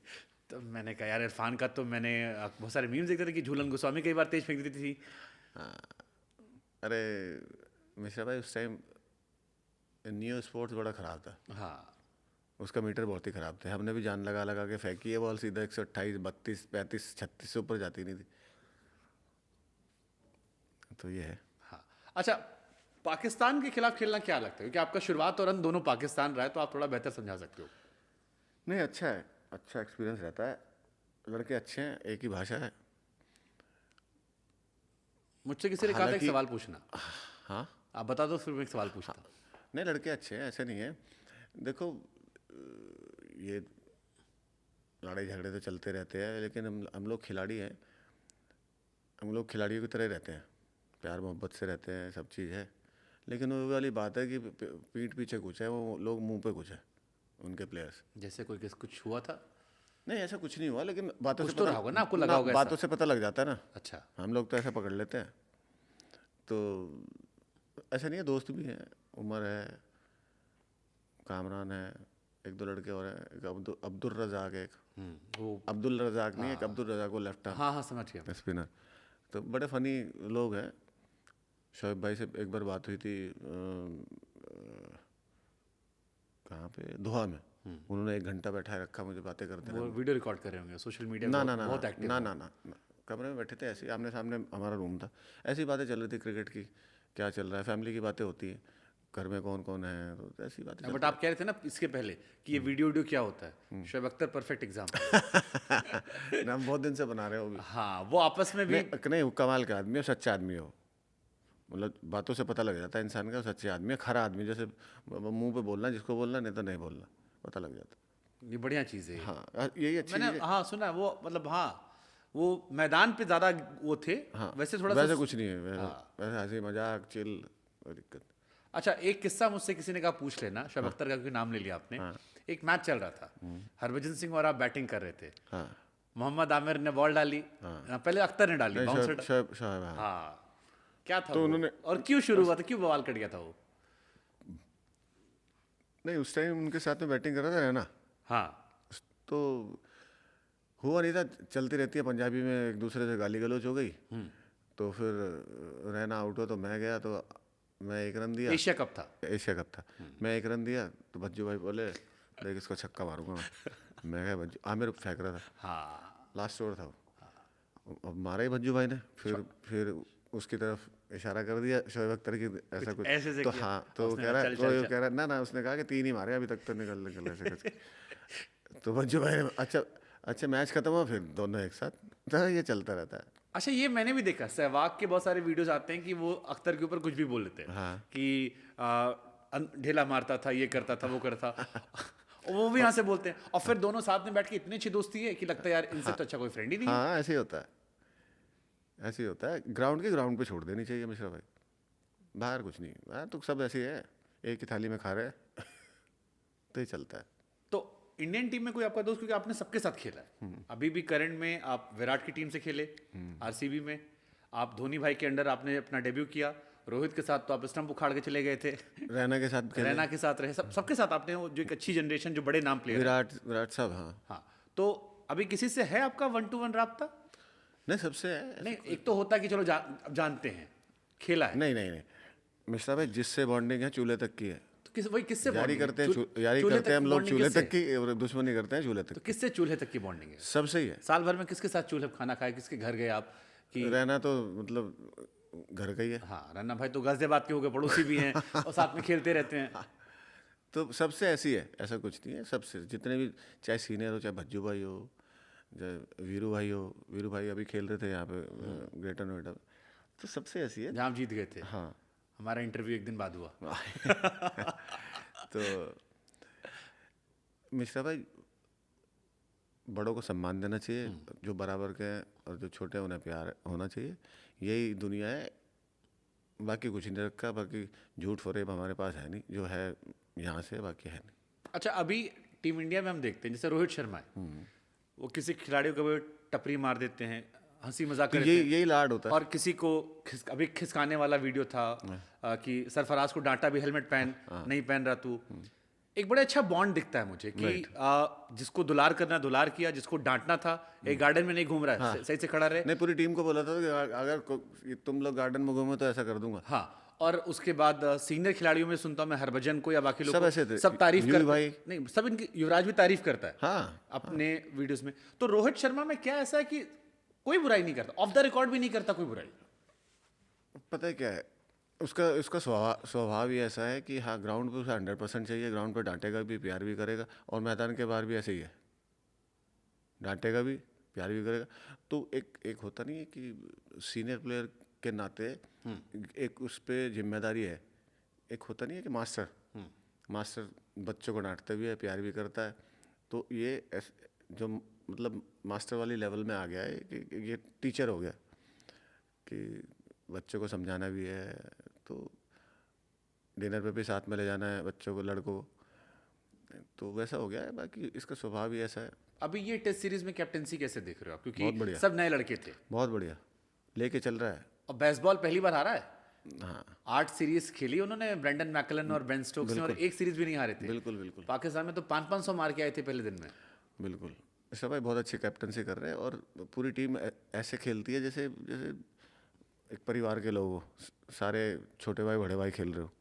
[SPEAKER 1] तो मैंने कहा यार इरफान का, तो मैंने बहुत सारे मीम्स देखते थे कि झूलन गोस्वामी कई बार तेज फेंक देती थी।
[SPEAKER 2] अरे मिश्रा भाई, उस टाइम न्यू स्पोर्ट्स बड़ा ख़राब था,
[SPEAKER 1] हाँ
[SPEAKER 2] उसका मीटर बहुत ही ख़राब थे। हमने भी जान लगा लगा के फेंकी है बॉल, सीधा 128, 32, 35, 36 से ऊपर जाती नहीं थी। तो ये है।
[SPEAKER 1] हाँ। अच्छा, पाकिस्तान के खिलाफ खेलना क्या लगता है? क्योंकि आपका शुरुआत और अंत दोनों पाकिस्तान रहा है, तो आप थोड़ा बेहतर समझा सकते हो।
[SPEAKER 2] नहीं, अच्छा है, अच्छा एक्सपीरियंस रहता है, लड़के अच्छे हैं, एक ही भाषा है।
[SPEAKER 1] मुझसे किसी ने कहा था एक
[SPEAKER 2] हालांकि-
[SPEAKER 1] सवाल पूछना,
[SPEAKER 2] हाँ,
[SPEAKER 1] आप बता दो, फिर मैं एक सवाल पूछता।
[SPEAKER 2] नहीं, लड़के अच्छे हैं, ऐसे नहीं है। देखो, ये लड़ाई झगड़े तो चलते रहते हैं, लेकिन हम लोग खिलाड़ी हैं, हम लोग खिलाड़ियों की तरह रहते हैं, प्यार मोहब्बत से रहते हैं, सब चीज़ है। लेकिन वो वाली बात है कि पीठ पीछे कुछ है, वो लोग मुंह पे कुछ है, उनके प्लेयर्स।
[SPEAKER 1] जैसे कोई कुछ हुआ था?
[SPEAKER 2] नहीं, ऐसा कुछ नहीं हुआ, लेकिन बातों
[SPEAKER 1] कुछ
[SPEAKER 2] से
[SPEAKER 1] तो
[SPEAKER 2] पता
[SPEAKER 1] रहा होगा ना, आपको लगा होगा ऐसा।
[SPEAKER 2] बातों से पता लग जाता है ना।
[SPEAKER 1] अच्छा।
[SPEAKER 2] हम लोग तो ऐसा पकड़ लेते हैं, तो ऐसा नहीं है, दोस्त भी हैं, उमर है, कामरान है, एक दो लड़के और हैं, एक अब्दुल रज़ाक, एक
[SPEAKER 1] वो
[SPEAKER 2] अब्दुल रज़ाक नहीं, एक अब्दुल रज़ाक, वो लेफ्ट
[SPEAKER 1] हाँ हाँ समझ गया।
[SPEAKER 2] स्पिनर। तो बड़े फनी लोग हैं। शोएब भाई से एक बार बात हुई थी, कहाँ पे, दोहा में। उन्होंने 1 घंटा बैठाए रखा मुझे बातें करते
[SPEAKER 1] वो
[SPEAKER 2] रहे।
[SPEAKER 1] वीडियो रिकॉर्ड कर रहे होंगे सोशल मीडिया
[SPEAKER 2] ना
[SPEAKER 1] पे,
[SPEAKER 2] ना ना
[SPEAKER 1] बहुत एक्टिव
[SPEAKER 2] ना
[SPEAKER 1] है।
[SPEAKER 2] ना ना ना, कमरे में बैठे थे, ऐसे आमने सामने हमारा रूम था, ऐसी बातें चल रही थी क्रिकेट की, क्या चल रहा है, फैमिली की बातें होती हैं, घर में कौन कौन है, तो ऐसी बातें।
[SPEAKER 1] बट आप कह रहे थे ना इसके पहले कि ये वीडियो क्या होता है, शोएब अख्तर परफेक्ट एग्जाम्पल।
[SPEAKER 2] ना, हम बहुत दिन से बना रहे हो भी।
[SPEAKER 1] हाँ वो आपस में भी
[SPEAKER 2] नहीं, वो कमाल का आदमी है, सच्चा आदमी है वो, मतलब बातों से पता लग जाता है इंसान का, सच्चे आदमी है, खरा आदमी, जैसे मुंह पे बोलना जिसको बोलना, नहीं तो नहीं बोलना, पता लग जाता।
[SPEAKER 1] ये बढ़िया चीज़ है।
[SPEAKER 2] हाँ, यही अच्छी
[SPEAKER 1] मैंने
[SPEAKER 2] चीज़ है।
[SPEAKER 1] हाँ सुना है, वो मतलब हाँ वो मैदान पे ज़्यादा वो थे।
[SPEAKER 2] हाँ,
[SPEAKER 1] वैसे थोड़ा
[SPEAKER 2] वैसे
[SPEAKER 1] सा
[SPEAKER 2] कुछ नहीं है, वैसे हंसी मजाक चिल, कोई दिक्कत।
[SPEAKER 1] अच्छा, एक किस्सा मुझसे किसी ने कहा पूछ लेना, शोएब अख्तर का क्योंकि नाम ले लिया आपने। एक मैच चल रहा था, हरभजन सिंह और आप बैटिंग कर रहे थे,
[SPEAKER 2] हाँ,
[SPEAKER 1] मोहम्मद आमिर ने बॉल डाली, पहले अख्तर ने डाली, बाउंसर।
[SPEAKER 2] शोएब, हाँ।
[SPEAKER 1] हाँ क्या था
[SPEAKER 2] तो
[SPEAKER 1] वो?
[SPEAKER 2] उन्होंने-
[SPEAKER 1] और क्यों शुरू हुआ था, क्यों बवाल कट गया था वो?
[SPEAKER 2] नहीं, उस टाइम उनके साथ में बैटिंग कर रहा था ना,
[SPEAKER 1] हाँ
[SPEAKER 2] तो हुआ नहीं था, चलती रहती है पंजाबी में, एक दूसरे से गाली गलौज हो गई, तो फिर रहना आउट हो, तो मैं गया, तो मैं 1 रन दिया,
[SPEAKER 1] एशिया कप था।
[SPEAKER 2] एशिया कप था, मैं 1 रन दिया, तो भज्जू भाई बोले देख इसको छक्का मारूंगा मैं कहा भज्जू, आमिर फेंक रहा था,
[SPEAKER 1] हाँ
[SPEAKER 2] लास्ट ओवर था वो, अब मारा ही भज्जू भाई ने, फिर उसकी तरफ इशारा कर दिया शोएब अख्तर की, ऐसा कुछ,
[SPEAKER 1] ऐसे से
[SPEAKER 2] तो
[SPEAKER 1] किया।
[SPEAKER 2] हाँ, तो
[SPEAKER 1] उसने
[SPEAKER 2] कह रहा
[SPEAKER 1] कहा, चल, चल,
[SPEAKER 2] कह रहा ना, उसने कहा कि 3 ही मारे अभी तक, तो निकल ऐसे कुछ। तो मंजू भाई ने अच्छा अच्छा मैच खत्म हुआ फिर दोनों एक साथ, तो ये चलता रहता है।
[SPEAKER 1] अच्छा, ये मैंने भी देखा, सहवाग के बहुत सारे वीडियोस आते हैं कि वो अख्तर के ऊपर कुछ भी बोल लेते हैं
[SPEAKER 2] हाँ।
[SPEAKER 1] कि ढेला मारता था, ये करता था, वो करता था। और वो भी यहाँ से बोलते हैं, और फिर दोनों साथ में बैठ के इतनी अच्छी दोस्ती है कि लगता है यार इनसे तो अच्छा कोई फ्रेंड ही नहीं है।
[SPEAKER 2] हाँ ऐसे ही होता है, ऐसे ही होता है। ग्राउंड के ग्राउंड पे छोड़ देनी चाहिए मिश्रा भाई, बाहर कुछ नहीं। बाहर तो सब ऐसे ही है, एक ही थाली में खा रहे हैं तो ये चलता है।
[SPEAKER 1] तो इंडियन टीम में कोई आपका दोस्त, क्योंकि आपने सबके साथ खेला है, अभी भी करंट में आप विराट की टीम से खेले, आरसीबी में आप धोनी भाई के अंडर आपने अपना डेब्यू किया, रोहित के साथ तो आप स्टंप उखाड़ के चले गए थे,
[SPEAKER 2] रैना के साथ खेले,
[SPEAKER 1] रैना के साथ रहे, सबके साथ आपने वो जो एक अच्छी जनरेशन, जो बड़े नाम प्लेयर।
[SPEAKER 2] विराट विराट साहब। हाँ
[SPEAKER 1] हाँ, तो अभी किसी से है आपका 1-to-1 राब्ता?
[SPEAKER 2] नहीं सबसे है।
[SPEAKER 1] नहीं, एक तो होता है कि चलो अब जानते हैं, खेला है,
[SPEAKER 2] नहीं नहीं नहीं मिश्रा भाई, जिससे बॉन्डिंग है चूल्हे तक की है।
[SPEAKER 1] तो वही किससे
[SPEAKER 2] यारी
[SPEAKER 1] bonding है?
[SPEAKER 2] करते हैं यारी
[SPEAKER 1] चूल्हे
[SPEAKER 2] करते हैं
[SPEAKER 1] तक
[SPEAKER 2] हम लोग
[SPEAKER 1] bonding
[SPEAKER 2] चूल्हे
[SPEAKER 1] किससे
[SPEAKER 2] तक की, और दुश्मनी करते हैं चूल्हे
[SPEAKER 1] तो
[SPEAKER 2] तक।
[SPEAKER 1] किससे चूल्हे तक की बॉन्डिंग है?
[SPEAKER 2] सबसे ही है।
[SPEAKER 1] साल भर में किसके साथ चूल्हे पे खाना खाए, किसके घर गए आप कि?
[SPEAKER 2] रहना तो मतलब घर का ही है।
[SPEAKER 1] हाँ, रन्ना भाई तो गाजियाबाद के हो गए, पड़ोसी भी हैं और साथ में खेलते रहते हैं।
[SPEAKER 2] तो सबसे ऐसी है, ऐसा कुछ नहीं है। सबसे जितने भी, चाहे सीनियर हो, चाहे भज्जू भाई हो, चाहे वीरू भाई हो। वीरू भाई अभी खेल रहे थे यहाँ पे ग्रेटर नोएडा में, तो सबसे ऐसी है।
[SPEAKER 1] जहाँ आप जीत गए थे।
[SPEAKER 2] हाँ
[SPEAKER 1] हमारा इंटरव्यू एक दिन बाद हुआ।
[SPEAKER 2] तो मिश्रा भाई, बड़ों को सम्मान देना चाहिए, जो बराबर के हैं, और जो छोटे हैं उन्हें प्यार होना चाहिए। यही दुनिया है, बाकी कुछ नहीं रखा। बाकी झूठ फरेब हमारे पास है नहीं, जो है यहाँ से, बाकी है नहीं।
[SPEAKER 1] अच्छा, अभी टीम इंडिया में हम देखते हैं जैसे रोहित शर्मा है, वो किसी खिलाड़ियों को भी टपरी मार देते हैं, हंसी मजाक
[SPEAKER 2] तो
[SPEAKER 1] करते
[SPEAKER 2] यही
[SPEAKER 1] हैं,
[SPEAKER 2] यही लाड होता है।
[SPEAKER 1] और किसी को अभी खिसकाने वाला वीडियो था कि सरफराज को डांटा भी, हेलमेट पहन, नहीं पहन रहा तू। एक बड़ा अच्छा बॉन्ड दिखता है मुझे कि जिसको दुलार करना दुलार किया, जिसको डांटना था एक गार्डन में नहीं घूम रहा है, सही से खड़ा रहे।
[SPEAKER 2] नहीं, पूरी टीम को बोला था कि अगर तुम लोग गार्डन में घूमो तो ऐसा कर दूंगा।
[SPEAKER 1] हाँ, और उसके बाद सीनियर खिलाड़ियों में सुनता हूँ मैं, हरभजन को या बाकी लोग
[SPEAKER 2] सब
[SPEAKER 1] को,
[SPEAKER 2] ऐसे थे।
[SPEAKER 1] सब तारीफ
[SPEAKER 2] युवी
[SPEAKER 1] करते
[SPEAKER 2] भाई।
[SPEAKER 1] नहीं, सब इनकी, युवराज भी तारीफ करता है
[SPEAKER 2] हाँ
[SPEAKER 1] अपने वीडियोस में। तो रोहित शर्मा में क्या ऐसा है कि कोई बुराई नहीं करता, ऑफ द रिकॉर्ड भी नहीं करता कोई बुराई?
[SPEAKER 2] पता है क्या है उसका, उसका स्वभाव ही ऐसा है कि हाँ, ग्राउंड पे उसे 100% चाहिए। ग्राउंड पे डांटेगा भी, प्यार भी करेगा, और मैदान के बाहर भी ऐसे ही है, डांटेगा भी, प्यार भी करेगा। तो एक होता नहीं है कि सीनियर प्लेयर के नाते एक उस पर जिम्मेदारी है। एक होता नहीं है कि मास्टर बच्चों को डांटता भी है, प्यार भी करता है। तो ये जो मतलब मास्टर वाली लेवल में आ गया है कि ये टीचर हो गया, कि बच्चों को समझाना भी है, तो डिनर पे भी साथ में ले जाना है बच्चों को, लड़कों को, तो वैसा हो गया है। बाकी इसका स्वभाव ही ऐसा है।
[SPEAKER 1] अभी ये टेस्ट सीरीज में कैप्टेंसी कैसे देख रहे हो आप,
[SPEAKER 2] बहुत
[SPEAKER 1] क्योंकि
[SPEAKER 2] बढ़िया।
[SPEAKER 1] सब नए लड़के थे,
[SPEAKER 2] बहुत बढ़िया लेके चल रहा है।
[SPEAKER 1] और बेसबॉल पहली बार हारा है।
[SPEAKER 2] हाँ
[SPEAKER 1] 8 सीरीज खेली उन्होंने, ब्रेंडन मैकलन और बेन स्टोक्स ने, और एक सीरीज भी नहीं हारे थे।
[SPEAKER 2] बिल्कुल बिल्कुल
[SPEAKER 1] पाकिस्तान में तो 500 मार के आए थे पहले दिन में।
[SPEAKER 2] बिल्कुल। सब भाई बहुत अच्छी कैप्टनसी कर रहे हैं, और पूरी टीम ऐसे खेलती है जैसे जैसे एक परिवार के लोग हो, सारे छोटे भाई बड़े भाई खेल रहे हो।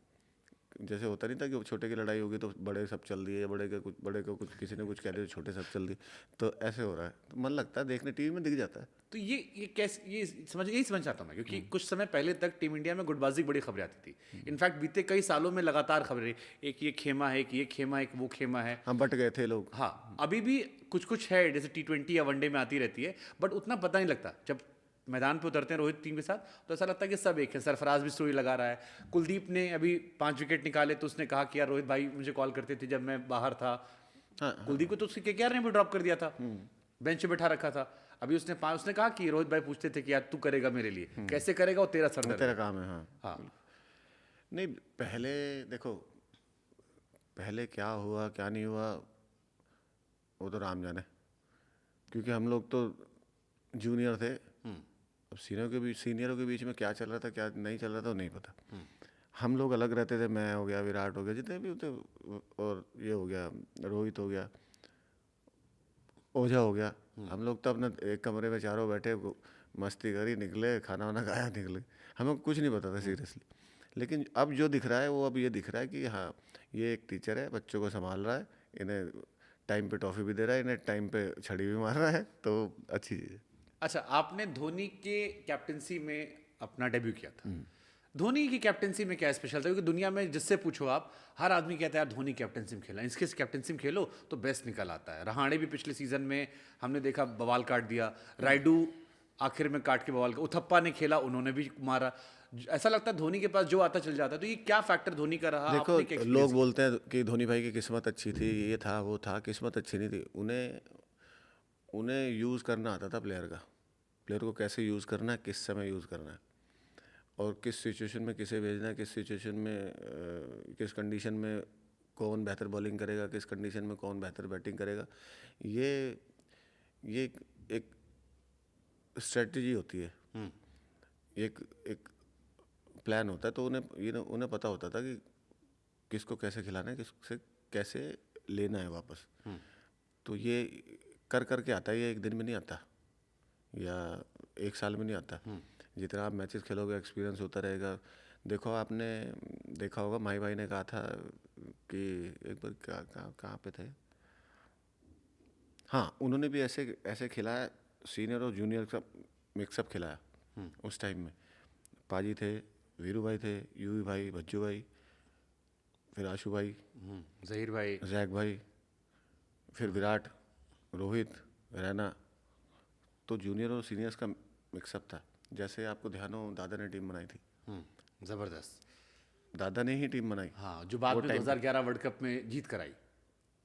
[SPEAKER 2] जैसे होता नहीं था कि छोटे की लड़ाई होगी तो बड़े सब चल दिए, या बड़े को कुछ किसी ने कुछ कह दिया तो छोटे सब चल दिए, तो ऐसे हो रहा है। तो मन लगता है देखने, टीवी में दिख जाता है।
[SPEAKER 1] तो ये कैसे, यही समझ चाहता हूँ मैं, क्योंकि कुछ समय पहले तक टीम इंडिया में गुटबाजी की बड़ी खबरें आती थी। इनफैक्ट बीते कई सालों में लगातार खबरें, एक ये खेमा है, एक ये खेमा है, एक वो खेमा है।
[SPEAKER 2] हम बट गए थे लोग।
[SPEAKER 1] हाँ, अभी भी कुछ है, जैसे T20 या वनडे में आती रहती है, बट उतना पता नहीं लगता। जब मैदान पे उतरते हैं रोहित टीम के साथ, तो ऐसा लगता है कि सब एक है। सरफराज भी स्टोरी लगा रहा है, कुलदीप ने अभी 5 विकेट निकाले तो उसने कहा कि यार रोहित भाई मुझे कॉल करते थे जब मैं बाहर था। कुलदीप को तो उसके KKR ने भी ड्रॉप कर दिया था, बेंच पे बैठा रखा था। अभी उसने कहा कि रोहित भाई पूछते थे कि यार तू करेगा मेरे लिए, कैसे करेगा, वो तेरा सरदर्द
[SPEAKER 2] तेरा
[SPEAKER 1] है।
[SPEAKER 2] काम है। हाँ
[SPEAKER 1] हाँ,
[SPEAKER 2] नहीं, पहले देखो, पहले क्या हुआ क्या नहीं हुआ वो तो राम जाने, क्योंकि हम लोग तो जूनियर थे। अब सीनियरों के बीच में क्या चल रहा था क्या नहीं चल रहा था वो नहीं पता। हम लोग अलग रहते थे, मैं हो गया, विराट हो गया, जितने भी होते, और ये हो गया, रोहित हो गया, ओझा हो गया। हम लोग तो अपना एक कमरे में चारों बैठे, मस्ती करी, निकले, खाना वाना खाया, निकले। हमें कुछ नहीं पता था सीरियसली। लेकिन अब जो दिख रहा है वो अब ये दिख रहा है कि हाँ, ये एक टीचर है, बच्चों को संभाल रहा है, इन्हें टाइम पे टॉफ़ी भी दे रहा है, इन्हें टाइम पे छड़ी भी मार रहा है, तो अच्छी चीज़ है।
[SPEAKER 1] अच्छा, आपने धोनी के कैप्टनसी में अपना डेब्यू किया था। धोनी की कैप्टनसी में क्या स्पेशल था? क्योंकि दुनिया में जिससे पूछो आप, हर आदमी कहता है यार धोनी कैप्टनसी में खेला, इसके कैप्टनसी में खेलो तो बेस्ट निकल आता है। रहाणे भी पिछले सीजन में हमने देखा बवाल काट दिया, राइडू आखिर में काट के बवाल, उथप्पा ने खेला, उन्होंने भी मारा। ऐसा लगता है धोनी के पास जो आता चल जाता है। तो ये क्या फैक्टर धोनी का रहा?
[SPEAKER 2] देखो,
[SPEAKER 1] आपने क्या
[SPEAKER 2] लोग
[SPEAKER 1] experience
[SPEAKER 2] बोलते हैं कि धोनी भाई की किस्मत अच्छी थी, ये था वो था। किस्मत अच्छी नहीं थी, उन्हें उन्हें यूज़ करना आता था प्लेयर का। प्लेयर को कैसे यूज़ करना है, किस समय यूज़ करना है, और किस सिचुएशन में किसे भेजना है, किस सिचुएशन में किस कंडीशन में कौन बेहतर बॉलिंग करेगा, किस कंडीशन में कौन बेहतर बैटिंग करेगा, ये एक स्ट्रेटजी होती है, एक एक प्लान होता है। तो उन्हें पता होता था कि किसको कैसे खिलाना है, किससे कैसे लेना है वापस। तो ये कर करके आता है, ये एक दिन में नहीं आता या एक साल में नहीं आता। जितना आप मैचेस खेलोगे एक्सपीरियंस होता रहेगा। देखो, आपने देखा होगा माही भाई ने कहा था कि एक बार कहाँ पे थे, हाँ, उन्होंने भी ऐसे ऐसे खिलाया, सीनियर और जूनियर का मिक्सअप खिलाया उस टाइम में। पाजी थे, वीरू भाई थे, यूवी भाई, भज्जू भाई, फिर आशु भाई,
[SPEAKER 1] जहीर भाई,
[SPEAKER 2] जैक भाई, फिर विराट, रोहित, रैना। तो जूनियर और सीनियर्स का मिक्सअप था। जैसे आपको ध्यान हो, दादा ने टीम बनाई थी,
[SPEAKER 1] जबरदस्त।
[SPEAKER 2] दादा ने ही टीम बनाई।
[SPEAKER 1] हाँ, जो बाद में 2011 वर्ल्ड कप में जीत कराई।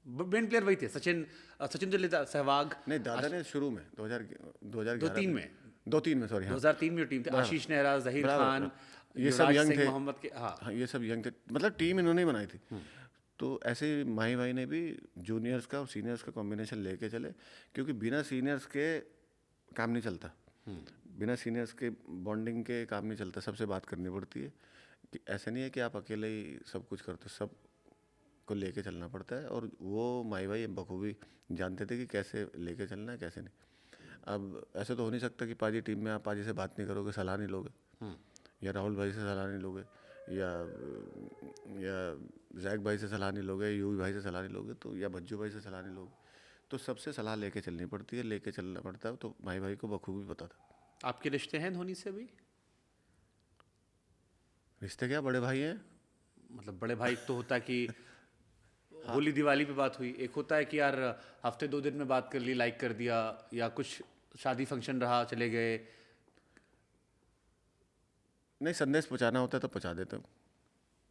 [SPEAKER 1] मेन प्लेयर वही थे, सचिन तेंदुलकर, सहवाग।
[SPEAKER 2] नहीं, दादा ने शुरू में 2011
[SPEAKER 1] 2003 में,
[SPEAKER 2] 2003 में, सॉरी, हाँ
[SPEAKER 1] 2003 में टीम थी, आशीष नेहरा, जहीर खान,
[SPEAKER 2] ये सब
[SPEAKER 1] युवराज
[SPEAKER 2] यंग
[SPEAKER 1] सिंह
[SPEAKER 2] थे।
[SPEAKER 1] मोहम्मद के। हाँ,
[SPEAKER 2] हाँ, ये सब यंग थे, मतलब टीम इन्होंने ही बनाई थी। तो ऐसे ही माही भाई ने भी जूनियर्स का और सीनियर्स का कॉम्बिनेशन लेके चले, क्योंकि बिना सीनियर्स के काम नहीं चलता, बिना सीनियर्स के बॉन्डिंग के काम नहीं चलता। सबसे बात करनी पड़ती है कि ऐसा नहीं है कि आप अकेले ही सब कुछ करते, सब को लेके चलना पड़ता है। और वो माही भाई बखूबी जानते थे कि कैसे लेके चलना है, कैसे नहीं। अब ऐसे तो हो नहीं सकता कि पाजी टीम में आप पाजी से बात नहीं करोगे, सलाह नहीं लोगे, या राहुल भाई से सलाह नहीं लोगे, या जैक भाई से सलाह नहीं लोगे, यूवी भाई से सलाह नहीं लोगे, तो या भज्जू भाई से सलाह नहीं लोगे। तो सबसे सलाह लेके चलनी पड़ती है, लेके चलना पड़ता है। तो माही भाई को बखूबी पता था।
[SPEAKER 1] आपके रिश्ते हैं धोनी से भी?
[SPEAKER 2] रिश्ते क्या, बड़े भाई हैं।
[SPEAKER 1] मतलब बड़े भाई तो होता है कि होली दिवाली पे बात हुई, एक होता है कि यार हफ्ते 2 दिन में बात कर ली, लाइक कर दिया, या कुछ शादी फंक्शन रहा चले गए।
[SPEAKER 2] नहीं, संदेश पहुंचाना होता है तो पहुंचा देते हो।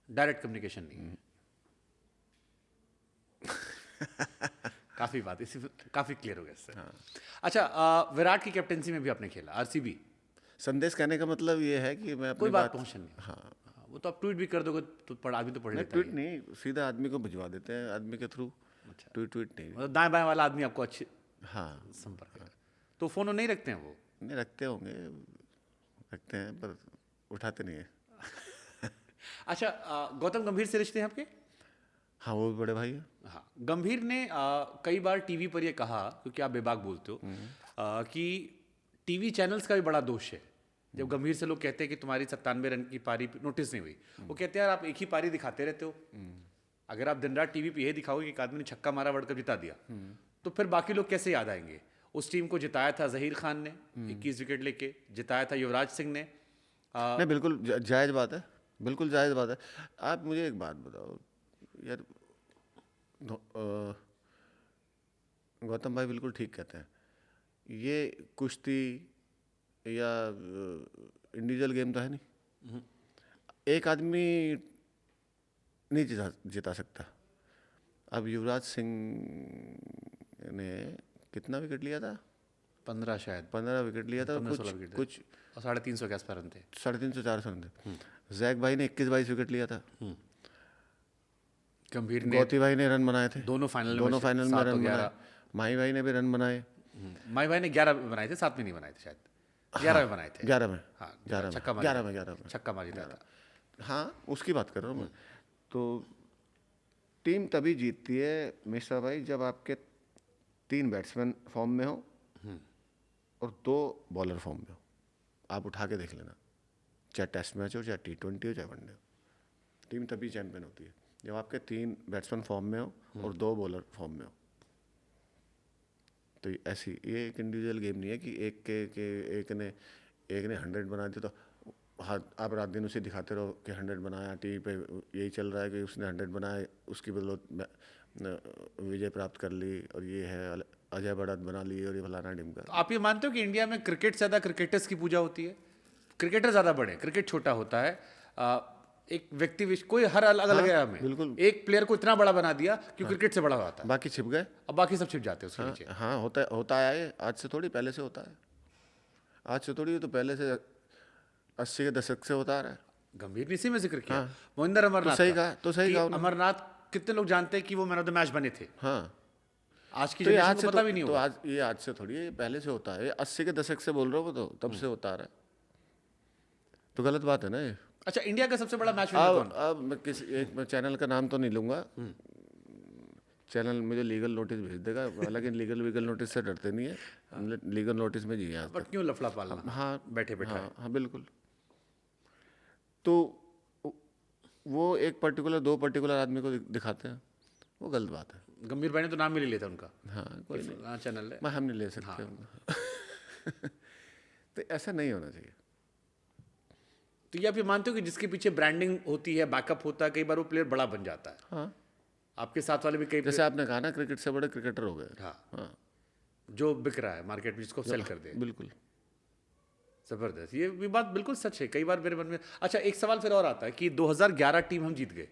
[SPEAKER 1] डायरेक्ट कम्युनिकेशन नहीं। काफी बात इसी काफी क्लियर हो गया इससे। अच्छा, विराट की कैप्टनसी में भी आपने खेला, आरसीबी।
[SPEAKER 2] संदेश कहने का मतलब ये है कि मैं अपनी
[SPEAKER 1] कोई बात पहुंचनी नहीं।
[SPEAKER 2] हाँ,
[SPEAKER 1] वो तो आप ट्वीट भी कर दोगे तो आदमी तो पढ़ लेता
[SPEAKER 2] ट्वीट नहीं, सीधा आदमी को भिजवा देते हैं, आदमी के थ्रू।
[SPEAKER 1] अच्छा।
[SPEAKER 2] ट्वीट नहीं।
[SPEAKER 1] मतलब दाएं बाएं वाला आदमी आपको अच्छे
[SPEAKER 2] हाँ,
[SPEAKER 1] संपर्क है। तो फोन नहीं रखते हैं वो?
[SPEAKER 2] नहीं रखते होंगे, रखते हैं पर उठाते नहीं है।
[SPEAKER 1] अच्छा, गौतम गंभीर से रिश्ते हैं आपके?
[SPEAKER 2] हाँ, वो भी बड़े भाई हैं।
[SPEAKER 1] हाँ, गंभीर ने कई बार टीवी पर ये कहा, क्योंकि आप बेबाक बोलते हो, कि टीवी चैनल्स का भी बड़ा दोष है। जब गंभीर से लोग कहते हैं कि तुम्हारी 97 रन की पारी नोटिस नहीं हुई, वो कहते हैं यार आप एक ही पारी दिखाते रहते हो। अगर आप दिन रात टीवी पे ये दिखाओगे कि एक आदमी ने छक्का मारा, वर्ल्ड कप जिता दिया, तो फिर बाकी लोग कैसे याद आएंगे? उस टीम को जिताया था जहीर खान ने 21 विकेट लेके, जिताया था युवराज सिंह ने।
[SPEAKER 2] नहीं, बिल्कुल जायज़ बात है, बिल्कुल जायज़ बात है। आप मुझे एक बात बताओ यार, गौतम भाई बिल्कुल ठीक कहते हैं, ये कुश्ती या इंडिविजुअल गेम तो है नहीं। एक आदमी नहीं जिता सकता। अब युवराज सिंह ने कितना विकेट लिया था?
[SPEAKER 1] 15 शायद,
[SPEAKER 2] 15 विकेट लिया था।
[SPEAKER 1] 15-16 विकेट
[SPEAKER 2] कुछ
[SPEAKER 1] और 350 के आसपास रन थे।
[SPEAKER 2] 350-400 रन थे। जैक भाई ने 21-22 विकेट लिया था।
[SPEAKER 1] गंभीर ने,
[SPEAKER 2] गौती भाई ने रन बनाए थे,
[SPEAKER 1] दोनों फाइनल में
[SPEAKER 2] दोनों फाइनल में
[SPEAKER 1] 7 और
[SPEAKER 2] रन
[SPEAKER 1] 11।
[SPEAKER 2] बनाए। माही भाई ने भी रन बनाए।
[SPEAKER 1] माई भाई ने 11 बनाए थे, 7 में नहीं बनाए थे शायद, 11 में बनाए थे।
[SPEAKER 2] 11 में,
[SPEAKER 1] हाँ,
[SPEAKER 2] 11
[SPEAKER 1] छक्का
[SPEAKER 2] में,
[SPEAKER 1] मार
[SPEAKER 2] 11 में, 11 में,
[SPEAKER 1] छक्का मार जीता था।
[SPEAKER 2] हाँ, उसकी बात कर रहा हूँ मैं। तो टीम तभी जीतती है मिश्रा भाई, जब आपके 3 बैट्समैन फॉर्म में हो और 2 बॉलर फॉर्म में हो। आप उठा के देख लेना, चाहे टेस्ट मैच हो, चाहे T20 हो, चाहे वनडे हो, टीम तभी चैंपियन होती है जब आपके 3 बैट्समैन फॉर्म में हो और 2 बॉलर फॉर्म में हो। तो ऐसी ये एक इंडिविजुअल गेम नहीं है कि एक ने 100 बना दिया तो आप रात दिन उसे दिखाते रहो कि 100 बनाया, टीवी पे यही चल रहा है कि उसने 100 बनाए, उसकी बदौलत विजय प्राप्त कर ली, और ये है अजय बढ़त बना ली, और ये फलाना ढिमका।
[SPEAKER 1] तो आप ये मानते हो कि इंडिया में क्रिकेट से ज़्यादा क्रिकेटर्स की पूजा होती है? क्रिकेटर ज़्यादा बड़े, क्रिकेट छोटा होता है। एक व्यक्ति कोई हर अलग अलग है हमें,
[SPEAKER 2] बिल्कुल।
[SPEAKER 1] एक प्लेयर को इतना बड़ा बना दिया कि क्रिकेट से बड़ा होता है,
[SPEAKER 2] बाकी छिप गए।
[SPEAKER 1] अब बाकी सब छिप जाते हैं उसके नीचे।
[SPEAKER 2] हाँ, होता आया है, आज से थोड़ी, पहले से होता है। आज से थोड़ी, तो पहले से 80 के दशक से होता आ रहा है।
[SPEAKER 1] गंभीर ने इसी में जिक्र किया, मोहिंदर अमरनाथ
[SPEAKER 2] सही
[SPEAKER 1] का,
[SPEAKER 2] कहा, तो सही
[SPEAKER 1] कि
[SPEAKER 2] कहा उन्होंने।
[SPEAKER 1] अमरनाथ कितने लोग जानते हैं कि वो मैन ऑफ द मैच बने थे?
[SPEAKER 2] हाँ,
[SPEAKER 1] आज की
[SPEAKER 2] तो ये
[SPEAKER 1] जनरेशन
[SPEAKER 2] आज
[SPEAKER 1] को
[SPEAKER 2] से
[SPEAKER 1] पता भी नहीं
[SPEAKER 2] तो
[SPEAKER 1] होगा।
[SPEAKER 2] आज से थोड़ी है, ये पहले से होता है। ये 80 के दशक से बोल रहे हो, वो तो तब से होता आ रहा है, तो गलत बात है ना ये।
[SPEAKER 1] अच्छा, इंडिया का सबसे बड़ा मैच विनर कौन?
[SPEAKER 2] अब मैं चैनल का नाम तो नहीं लूंगा, चैनल मुझे लीगल नोटिस भेज देगा, हालांकि लीगल नोटिस से डरते नहीं है, हमने लीगल नोटिस में जिए आज
[SPEAKER 1] बट
[SPEAKER 2] तक।
[SPEAKER 1] क्यों लफड़ा पालना?
[SPEAKER 2] हाँ,
[SPEAKER 1] बैठे बैठे।
[SPEAKER 2] हाँ बिल्कुल। तो वो एक पर्टिकुलर, 2 पर्टिकुलर आदमी को दिखाते हैं, वो गलत बात है।
[SPEAKER 1] गंभीर भाई ने तो नाम भी ले लिया था उनका,
[SPEAKER 2] हाँ, कोई नहीं,
[SPEAKER 1] चैनल है।
[SPEAKER 2] मैं हम नहीं ले सकते उनका। तो ऐसा नहीं होना चाहिए।
[SPEAKER 1] तो ये आप ये मानते हो कि जिसके पीछे ब्रांडिंग होती है, बैकअप होता है, कई बार वो प्लेयर बड़ा बन जाता है?
[SPEAKER 2] हाँ,
[SPEAKER 1] आपके साथ वाले भी कई
[SPEAKER 2] जैसे आपने कहा ना, क्रिकेट से बड़े क्रिकेटर हो गए।
[SPEAKER 1] हाँ,
[SPEAKER 2] हाँ,
[SPEAKER 1] जो बिक रहा है मार्केट में, जिसको सेल कर दे।
[SPEAKER 2] बिल्कुल।
[SPEAKER 1] जबरदस्त, ये भी बात बिल्कुल सच है। कई बार मेरे मन में, अच्छा एक सवाल फिर और आता है कि 2011 टीम हम जीत गए,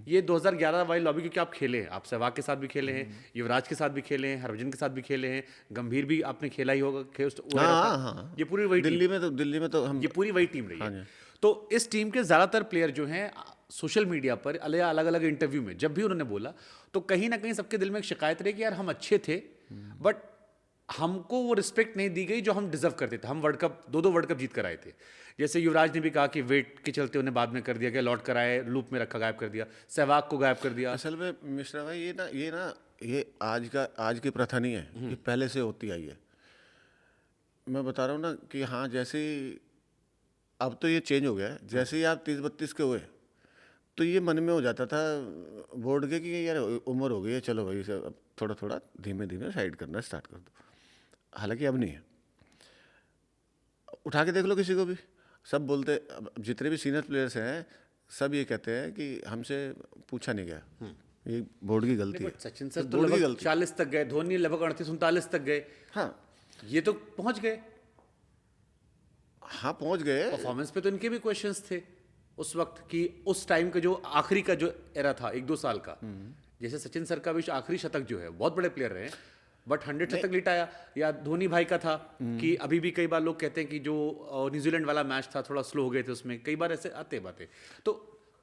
[SPEAKER 1] ये 2011 वाली लॉबी, क्योंकि आप खेले हैं, आप सहवाग के साथ भी खेले हैं, युवराज के साथ भी खेले हैं, हरभजन के साथ भी खेले हैं, गंभीर भी आपने खेला ही होगा,
[SPEAKER 2] हाँ,
[SPEAKER 1] ये पूरी वही
[SPEAKER 2] दिल्ली में तो हम,
[SPEAKER 1] ये पूरी वही टीम रही
[SPEAKER 2] हाँ
[SPEAKER 1] है।
[SPEAKER 2] जी।
[SPEAKER 1] तो इस टीम के ज़्यादातर प्लेयर जो हैं, सोशल मीडिया पर अलग अलग इंटरव्यू में जब भी उन्होंने बोला, तो कहीं ना कहीं सबके दिल में एक शिकायत रही कि यार हम अच्छे थे, बट हमको वो रिस्पेक्ट नहीं दी गई जो हम डिजर्व करते थे। हम वर्ल्ड कप, 2 वर्ल्ड कप जीत कर आए थे। जैसे युवराज ने भी कहा कि वेट के चलते उन्हें बाद में कर दिया गया, लौट कर आए, लूप में रखा, गायब कर दिया, सहवाग को गायब कर दिया।
[SPEAKER 2] असल में मिश्रा भाई, ये आज की प्रथा नहीं है, ये पहले से होती आई है। मैं बता रहा हूँ ना कि हाँ, जैसे अब तो ये चेंज हो गया है, जैसे ही आप 30-32 के हुए, तो ये मन में हो जाता था बोर्ड के कि यार उम्र हो गई है, चलो भाई अब थोड़ा थोड़ा धीमे धीमे साइड करना स्टार्ट कर दो। हालांकि अब नहीं है। उठा के देख लो किसी को भी, सब बोलते, अब जितने भी सीनियर प्लेयर्स हैं, सब ये कहते हैं कि हमसे पूछा नहीं गया, ये बोर्ड की गलती है।
[SPEAKER 1] सचिन सर तो
[SPEAKER 2] बोर्ड की
[SPEAKER 1] लगभग
[SPEAKER 2] गलती।
[SPEAKER 1] 40 तक गए, धोनी लगभग 38-39 तक गए।
[SPEAKER 2] हाँ,
[SPEAKER 1] ये तो पहुंच गए,
[SPEAKER 2] हाँ पहुंच गए।
[SPEAKER 1] परफॉर्मेंस पे तो इनके भी क्वेश्चंस थे उस वक्त, कि उस टाइम का जो आखिरी का जो एरा था 1-2 साल का, जैसे सचिन सर का भी आखिरी शतक जो है, बहुत बड़े प्लेयर रहे, बट 100 शतक लिटाया। या धोनी भाई का था कि अभी भी कई बार लोग कहते हैं कि जो न्यूजीलैंड वाला मैच था थोड़ा स्लो हो गए थे उसमें, कई बार ऐसे आते बातें। तो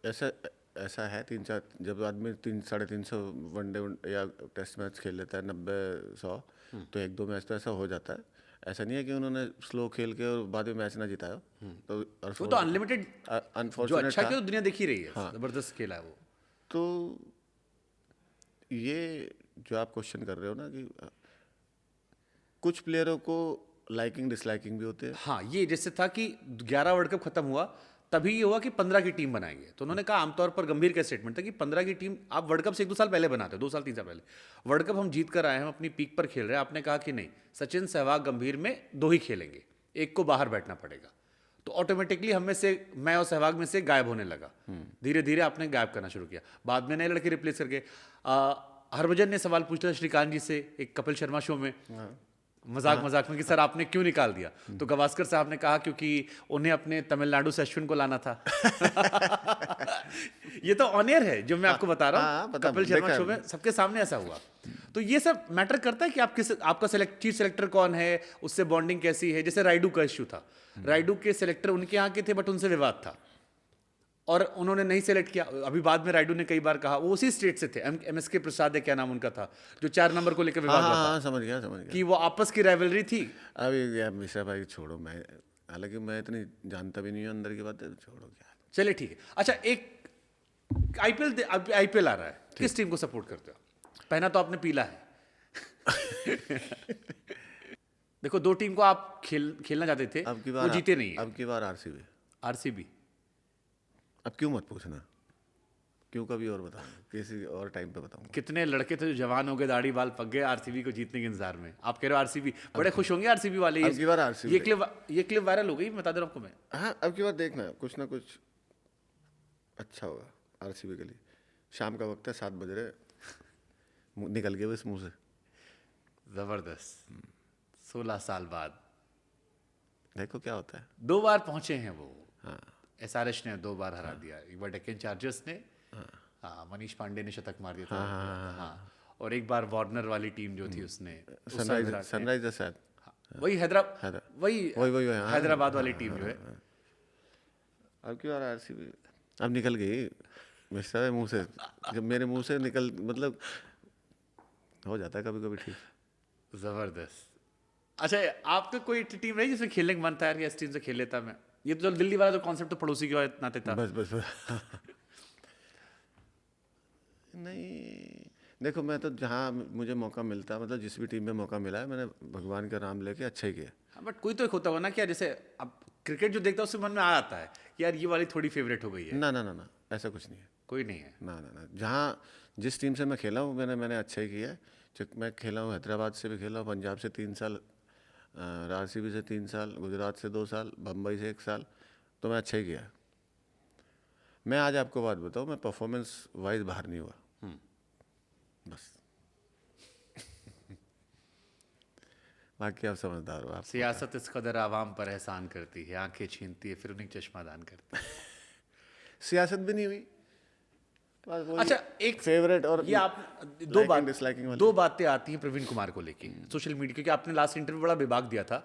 [SPEAKER 2] ऐसा है, 3-4, जब आदमी 300-350 वनडे या टेस्ट मैच खेल लेता है, 90-100, तो 1-2 मैच तो ऐसा हो जाता है। ऐसा नहीं है कि उन्होंने स्लो खेल के और बाद में मैच ना जिताया। तो
[SPEAKER 1] वो तो अनलिमिटेड, जो
[SPEAKER 2] अनफॉर्चुनेट
[SPEAKER 1] अच्छा
[SPEAKER 2] था।
[SPEAKER 1] खेला दुनिया देखी रही है, जबरदस्त खेला है वो।
[SPEAKER 2] तो ये जो आप क्वेश्चन कर रहे हो ना, कि कुछ प्लेयरों को लाइकिंग डिसलाइकिंग भी होते हैं।
[SPEAKER 1] हाँ, ये जैसे था कि 11 वर्ल्ड कप खत्म हुआ, तभी ये हुआ कि 15 की टीम बनाएंगे। तो उन्होंने कहा, आमतौर पर गंभीर का स्टेटमेंट था कि 15 की टीम आप वर्ल्ड कप से 1-2 साल पहले बनाते हो, 2 साल 3 साल पहले। वर्ल्ड कप हम जीत कर आए हैं, हम अपनी पीक पर खेल रहे हैं, आपने कहा कि नहीं, सचिन, सहवाग, गंभीर में 2 ही खेलेंगे, एक को बाहर बैठना पड़ेगा। तो ऑटोमेटिकली हम में से, मैं और सहवाग में से गायब होने लगा। धीरे धीरे आपने गायब करना शुरू किया, बाद में नए लड़के रिप्लेस करके। हरभजन ने सवाल पूछा श्रीकांत जी से एक कपिल शर्मा शो में, मजाक में कि सर आपने क्यों निकाल दिया? तो गवास्कर साहब ने कहा क्योंकि उन्हें अपने तमिलनाडु से अश्विन को लाना था। ये तो ऑन एयर है जो मैं आपको बता रहा हूँ, कपिल शर्मा शो में सबके सामने ऐसा हुआ। तो ये सब मैटर करता है कि आपका चीफ सेलेक्टर कौन है, उससे बॉन्डिंग कैसी है। जैसे राइडू का इश्यू था, राइडू के सेलेक्टर उनके यहाँ के थे, बट उनसे विवाद था और उन्होंने नहीं सेलेक्ट किया। अभी बाद में राइडू ने कई बार कहा, वो उसी स्टेट से थे, MSK प्रसाद है, क्या नाम उनका था, जो 4 नंबर को लेकर विवाद हुआ था।
[SPEAKER 2] समझ गया
[SPEAKER 1] कि वो आपस की राइवलरी थी।
[SPEAKER 2] अभी यार मिश्रा भाई छोड़ो, मैं हालांकि मैं इतनी जानता भी नहीं हूँ अंदर की बातें, छोड़ो क्या।
[SPEAKER 1] चलिए ठीक है। अच्छा, एक IPL आ रहा है, किस टीम को सपोर्ट करते हो? पहना तो आपने पीला है। देखो, 2 टीम को आप खेलना चाहते थे, वो जीते नहीं है।
[SPEAKER 2] अब की बार RCB।
[SPEAKER 1] RCB
[SPEAKER 2] अब क्यों मत पूछना, क्यों कभी और बताऊंगा, किसी और टाइम पे बताऊंगा।
[SPEAKER 1] कितने लड़के थे जो जवान हो गए, दाढ़ी बाल पक गए आरसीबी को जीतने के इंतजार में। आप कह रहे हो आरसीबी बड़े खुश होंगे, आरसीबी वाले।
[SPEAKER 2] अब की बार RCB
[SPEAKER 1] ये क्लिप वायरल हो गई, बता दे रहा हूं आपको मैं।
[SPEAKER 2] हाँ, अब की बार देखना कुछ ना कुछ अच्छा होगा RCB के लिए। शाम का वक्त है, 7 बज रहे, निकल गए इस मुंह से।
[SPEAKER 1] जबरदस्त। 16 साल बाद
[SPEAKER 2] देखो क्या होता है।
[SPEAKER 1] 2 बार पहुंचे हैं वो।
[SPEAKER 2] हाँ,
[SPEAKER 1] SRH ने 2 बार हरा दिया, एक बार डेक्कन चार्जर्स ने, हाँ मनीष पांडे ने शतक मार दिया था। हाँ, और एक बार वार्नर वाली टीम जो थी उसने
[SPEAKER 2] सनराइजर्स शायद।
[SPEAKER 1] वही
[SPEAKER 2] वही, हाँ,
[SPEAKER 1] हैदराबाद वाली टीम जो है।
[SPEAKER 2] अब की बार RCB अब निकल गई मिस्टर मुंह से। जब मेरे मुंह से निकल, मतलब हो जाता है कभी कभी ठीक।
[SPEAKER 1] जबरदस्त। अच्छा, आपका कोई टीम रही जिसमें खेलने का मन था यार कि इस टीम से खेल लेता मैं? ये तो दिल्ली वाला जो कॉन्सेप्ट तो पड़ोसी के नाते था।
[SPEAKER 2] बस नहीं, देखो मैं तो जहाँ मुझे मौका मिलता, मतलब जिस भी टीम में मौका मिला है, मैंने भगवान का नाम लेके अच्छा ही किया।
[SPEAKER 1] हाँ, बट कोई तो एक होता होगा ना कि यार जैसे अब क्रिकेट जो देखता है उससे मन में आ जाता है कि यार ये वाली थोड़ी फेवरेट हो गई है।
[SPEAKER 2] ना, ऐसा कुछ नहीं है।
[SPEAKER 1] कोई नहीं है।
[SPEAKER 2] ना, जहाँ जिस टीम से मैं खेला हूँ मैंने अच्छा ही किया है। मैं खेला हूँ हैदराबाद से भी खेला हूँ, पंजाब से 3 साल, RCB से 3 साल, गुजरात से 2 साल, बम्बई से 1 साल, तो मैं अच्छा ही किया। मैं आज आपको बात बताऊँ, मैं परफॉर्मेंस वाइज बाहर नहीं हुआ बस। बाकी आप समझदार हो। आप
[SPEAKER 1] सियासत इस कदर आवाम पर एहसान करती है, आंखें छीनती है फिर उन्हें चश्मा दान करती है।
[SPEAKER 2] सियासत भी नहीं हुई, बस वही
[SPEAKER 1] अच्छा, एक
[SPEAKER 2] फेवरेट और
[SPEAKER 1] ये आप
[SPEAKER 2] डिसलाइकिंग वाली।
[SPEAKER 1] 2 बातें आती हैं प्रवीण कुमार को लेके सोशल मीडिया, क्योंकि आपने लास्ट इंटरव्यू बड़ा बेबाक दिया था।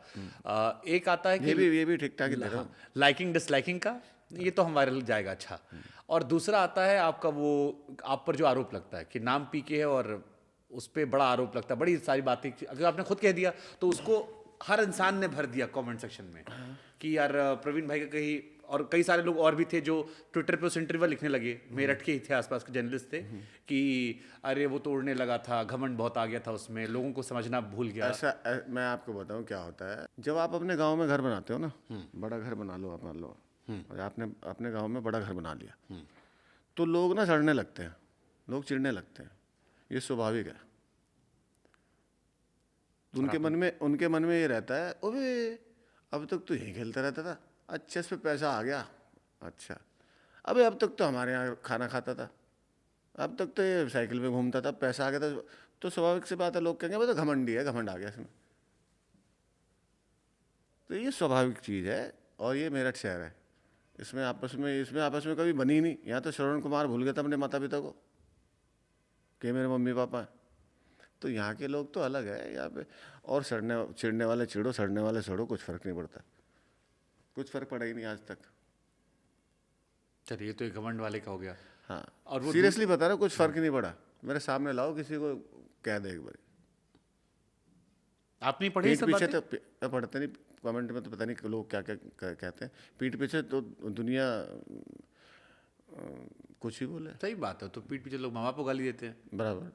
[SPEAKER 1] एक आता है कि
[SPEAKER 2] ये भी ठीक ठाक ही दे रहा हूँ।
[SPEAKER 1] लाइकिंग डिसलाइकिंग का, ये तो हम वायरल जाएगा। अच्छा, और दूसरा आता है आपका वो, आप पर जो आरोप लगता है कि नाम पी के है और उस पर बड़ा आरोप लगता है, बड़ी सारी बातें अगर आपने खुद कह दिया तो उसको हर इंसान ने भर दिया कमेंट सेक्शन में कि यार प्रवीण भाई का कहीं, और कई सारे लोग और भी थे जो ट्विटर पे उस इंटरव्यू लिखने लगे, मेरठ के ही थे, आसपास के जर्नलिस्ट थे, कि अरे वो तो उड़ने लगा था, घमंड बहुत आ गया था उसमें, लोगों को समझना भूल गया।
[SPEAKER 2] मैं आपको बताऊं क्या होता है। जब आप अपने गांव में घर बनाते हो ना, बड़ा घर बना लो आप, मान लो और आपने अपने गांव में बड़ा घर बना लिया, तो लोग ना सड़ने लगते हैं, लोग चिढ़ने लगते हैं, ये स्वाभाविक है। उनके मन में ये रहता है, ओबे अब तक तो यहीं खेलता रहता था, अच्छा इस पे पैसा आ गया, अच्छा अबे अब तक तो हमारे यहाँ खाना खाता था, अब तक तो ये साइकिल पे घूमता था, पैसा आ गया था। तो स्वाभाविक सी बात है, लोग कहेंगे वो तो घमंडी है, घमंड आ गया इसमें। तो ये स्वाभाविक चीज़ है, और ये मेरठ शहर है, इसमें आपस में कभी बनी नहीं। यहाँ तो श्रवण कुमार भूल गया था अपने माता पिता को कि मेरे मम्मी पापा हैं। तो यहाँ के लोग तो अलग है यहाँ पे। और चिढ़ने वाले चिढ़ो, सड़ने वाले सड़ो, कुछ फ़र्क नहीं पड़ता, कुछ फ़र्क पड़ा ही नहीं आज तक।
[SPEAKER 1] चलिए, ये तो एक घमंड वाले का हो गया।
[SPEAKER 2] हाँ,
[SPEAKER 1] और वो
[SPEAKER 2] सीरियसली बता रहा हूँ, कुछ फ़र्क नहीं पड़ा। मेरे सामने लाओ, किसी को कह दे एक बार।
[SPEAKER 1] आप नहीं पढ़ी
[SPEAKER 2] पीठ
[SPEAKER 1] सब
[SPEAKER 2] पीछे
[SPEAKER 1] बातें?
[SPEAKER 2] तो पढ़ते नहीं, कमेंट में तो पता नहीं लोग क्या क्या कहते हैं। पीठ पीछे तो दुनिया कुछ ही बोले।
[SPEAKER 1] सही बात है, तो पीठ पीछे लोग माँ बाप को गाली देते हैं,
[SPEAKER 2] बराबर।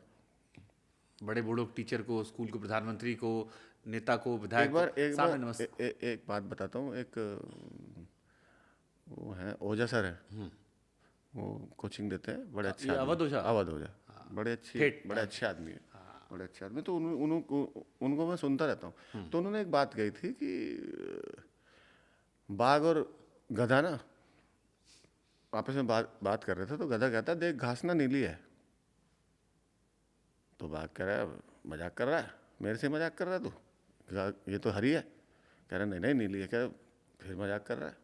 [SPEAKER 1] बड़े बूढ़ों टीचर को, स्कूल को, प्रधानमंत्री को, नेता को, विधायक को सामने नमस्ते।
[SPEAKER 2] एक बात बताता हूँ। एक वो है ओझा सर है, वो कोचिंग देते हैं, बड़े अच्छे आदमी। अवध ओझा बड़े अच्छे आदमी है, बड़े अच्छे आदमी। तो उनको मैं सुनता रहता हूँ। तो उन्होंने एक बात कही थी कि बाघ और गधा ना आपस में बात कर रहे थे, तो गधा कहता देख घास ना नीली है। तो बाघ कह रहा है मजाक कर रहा है, मेरे से मजाक कर रहा है तू, ये तो हरी है। कह रहा नहीं नीली है। कह फिर मजाक कर रहा है।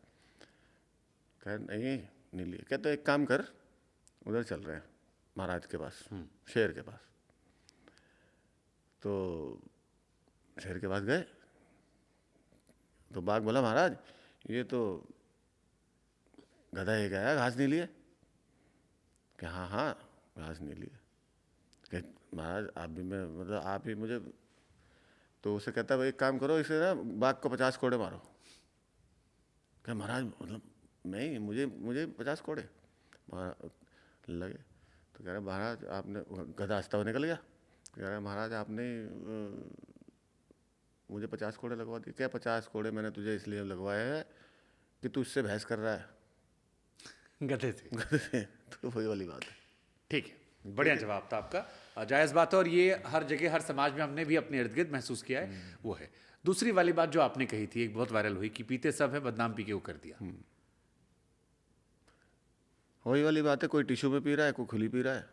[SPEAKER 2] कह नहीं नीली है। कहते एक काम कर, उधर चल रहे हैं महाराज के पास, शेर के पास। तो शेर के पास गए, तो बाघ बोला महाराज ये तो गधा एक आया, घास नीली है। कि हाँ घास नीली है। कि महाराज आप भी मैं मतलब आप ही मुझे। तो उसे कहता है एक काम करो, इसे ना बाघ को 50 कोड़े मारो। क्या महाराज मतलब नहीं, मुझे 50 कोड़े लगे। तो कह रहे महाराज आपने, गधा हंसता हुआ निकल गया। कह रहे महाराज आपने मुझे 50 कोड़े लगवा दिए। क्या 50 कोड़े मैंने तुझे इसलिए लगवाए हैं कि तू इससे बहस कर रहा है
[SPEAKER 1] गधे से।
[SPEAKER 2] तो वही वाली बात है।
[SPEAKER 1] ठीक है, बढ़िया जवाब था आपका, जायज़ बात है, और ये हर जगह हर समाज में हमने भी अपने इर्द गिर्द महसूस किया है, वो है। दूसरी वाली बात जो आपने कही थी, एक बहुत वायरल हुई कि पीते सब है, बदनाम पी के वो कर दिया।
[SPEAKER 2] वही वाली बात है, कोई टिश्यू में पी रहा है, कोई खुली पी रहा है।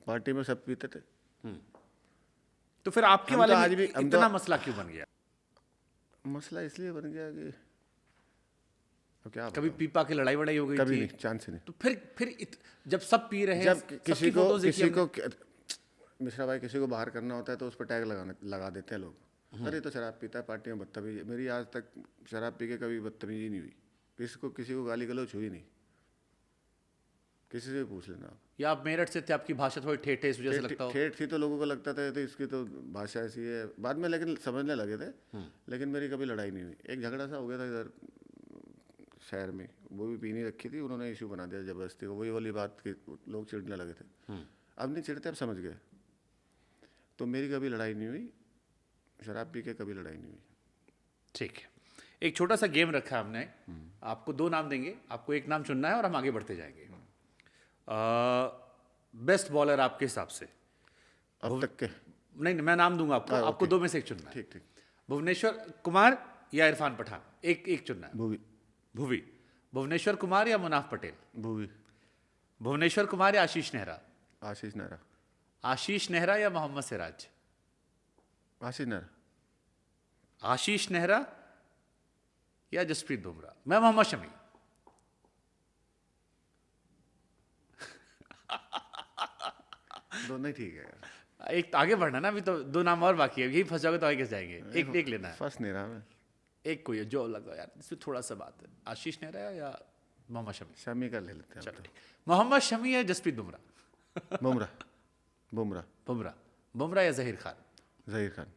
[SPEAKER 2] पार्टी में सब पीते थे।
[SPEAKER 1] तो फिर आपके
[SPEAKER 2] हम
[SPEAKER 1] वाले
[SPEAKER 2] तो
[SPEAKER 1] में
[SPEAKER 2] आज भी- हम
[SPEAKER 1] इतना
[SPEAKER 2] तो-
[SPEAKER 1] मसला क्यों बन गया?
[SPEAKER 2] मसला इसलिए बन गया कि अब क्या
[SPEAKER 1] कभी
[SPEAKER 2] बताऊं?
[SPEAKER 1] पीपा की लड़ाई वड़ाई हो गई
[SPEAKER 2] कभी
[SPEAKER 1] थी?
[SPEAKER 2] नहीं, चांस ही नहीं।
[SPEAKER 1] तो फिर जब सब पी रहे हैं,
[SPEAKER 2] जब
[SPEAKER 1] सबकी
[SPEAKER 2] किसी को
[SPEAKER 1] photos देखी
[SPEAKER 2] किसी
[SPEAKER 1] हमने।
[SPEAKER 2] को मिश्रा भाई किसी को बाहर करना होता है तो उस पर टैग लगा देते हैं लोग। अरे तो शराब पीता है, पार्टी में बदतमीजी। मेरी आज तक शराब पी के कभी बदतमीजी नहीं हुई, किसी को गाली गलौज हुई नहीं। किसी से भी पूछ लेना आप।
[SPEAKER 1] या आप मेरठ से थे, आपकी भाषा थोड़ी ठेठ है, इस वजह से लगता हो?
[SPEAKER 2] ठेठ थी तो लोगों को लगता था तो इसकी तो भाषा ऐसी है, बाद में लेकिन समझने लगे थे। लेकिन मेरी कभी लड़ाई नहीं हुई। एक झगड़ा सा हो गया था इधर शहर में, वो भी पीनी रखी थी, उन्होंने इशू बना दिया जबरदस्ती को। वही वाली बात कि लोग चिढ़ने लगे थे। अब नहीं चिढ़ते, अब समझ गए। तो मेरी कभी लड़ाई नहीं हुई, शराब पी के कभी लड़ाई नहीं हुई।
[SPEAKER 1] ठीक है, एक छोटा सा गेम रखा है हमने, आपको दो नाम देंगे, आपको एक नाम चुनना है और हम आगे बढ़ते जाएंगे। बेस्ट बॉलर आपके हिसाब से?
[SPEAKER 2] अब तक के?
[SPEAKER 1] नहीं, मैं नाम दूंगा आपको, आपको दो में से एक चुनना है।
[SPEAKER 2] ठीक ठीक।
[SPEAKER 1] भुवनेश्वर कुमार या इरफान पठान, एक चुनना है।
[SPEAKER 2] भूवी।
[SPEAKER 1] भुवी। भुवनेश्वर कुमार या मुनाफ पटेल?
[SPEAKER 2] भूवी।
[SPEAKER 1] भुवनेश्वर कुमार या आशीष नेहरा?
[SPEAKER 2] आशीष नेहरा।
[SPEAKER 1] आशीष नेहरा या मोहम्मद सिराज?
[SPEAKER 2] आशीष नेहरा।
[SPEAKER 1] आशीष नेहरा या जसप्रीत बुमराह? मैं मोहम्मद शमी।
[SPEAKER 2] दोनों ही ठीक है यार।
[SPEAKER 1] एक आगे बढ़ना ना, अभी तो दो नाम और बाकी है, यही फंस जाओगे तो आगे कैसे जाएंगे? एक लेना है,
[SPEAKER 2] फर्स्ट नेहरा में।
[SPEAKER 1] एक कोई है जो लगा यार इसमें थोड़ा सा बात है, आशीष नेहरा या मोहम्मद शमी?
[SPEAKER 2] शमी का ले लेते हैं।
[SPEAKER 1] चलो ठीक, मोहम्मद शमी या जसप्रीत बुमराह?
[SPEAKER 2] बुमराह। बुमराह।
[SPEAKER 1] बुमराह। बुमराह या जहीर खान?
[SPEAKER 2] जहीर खान।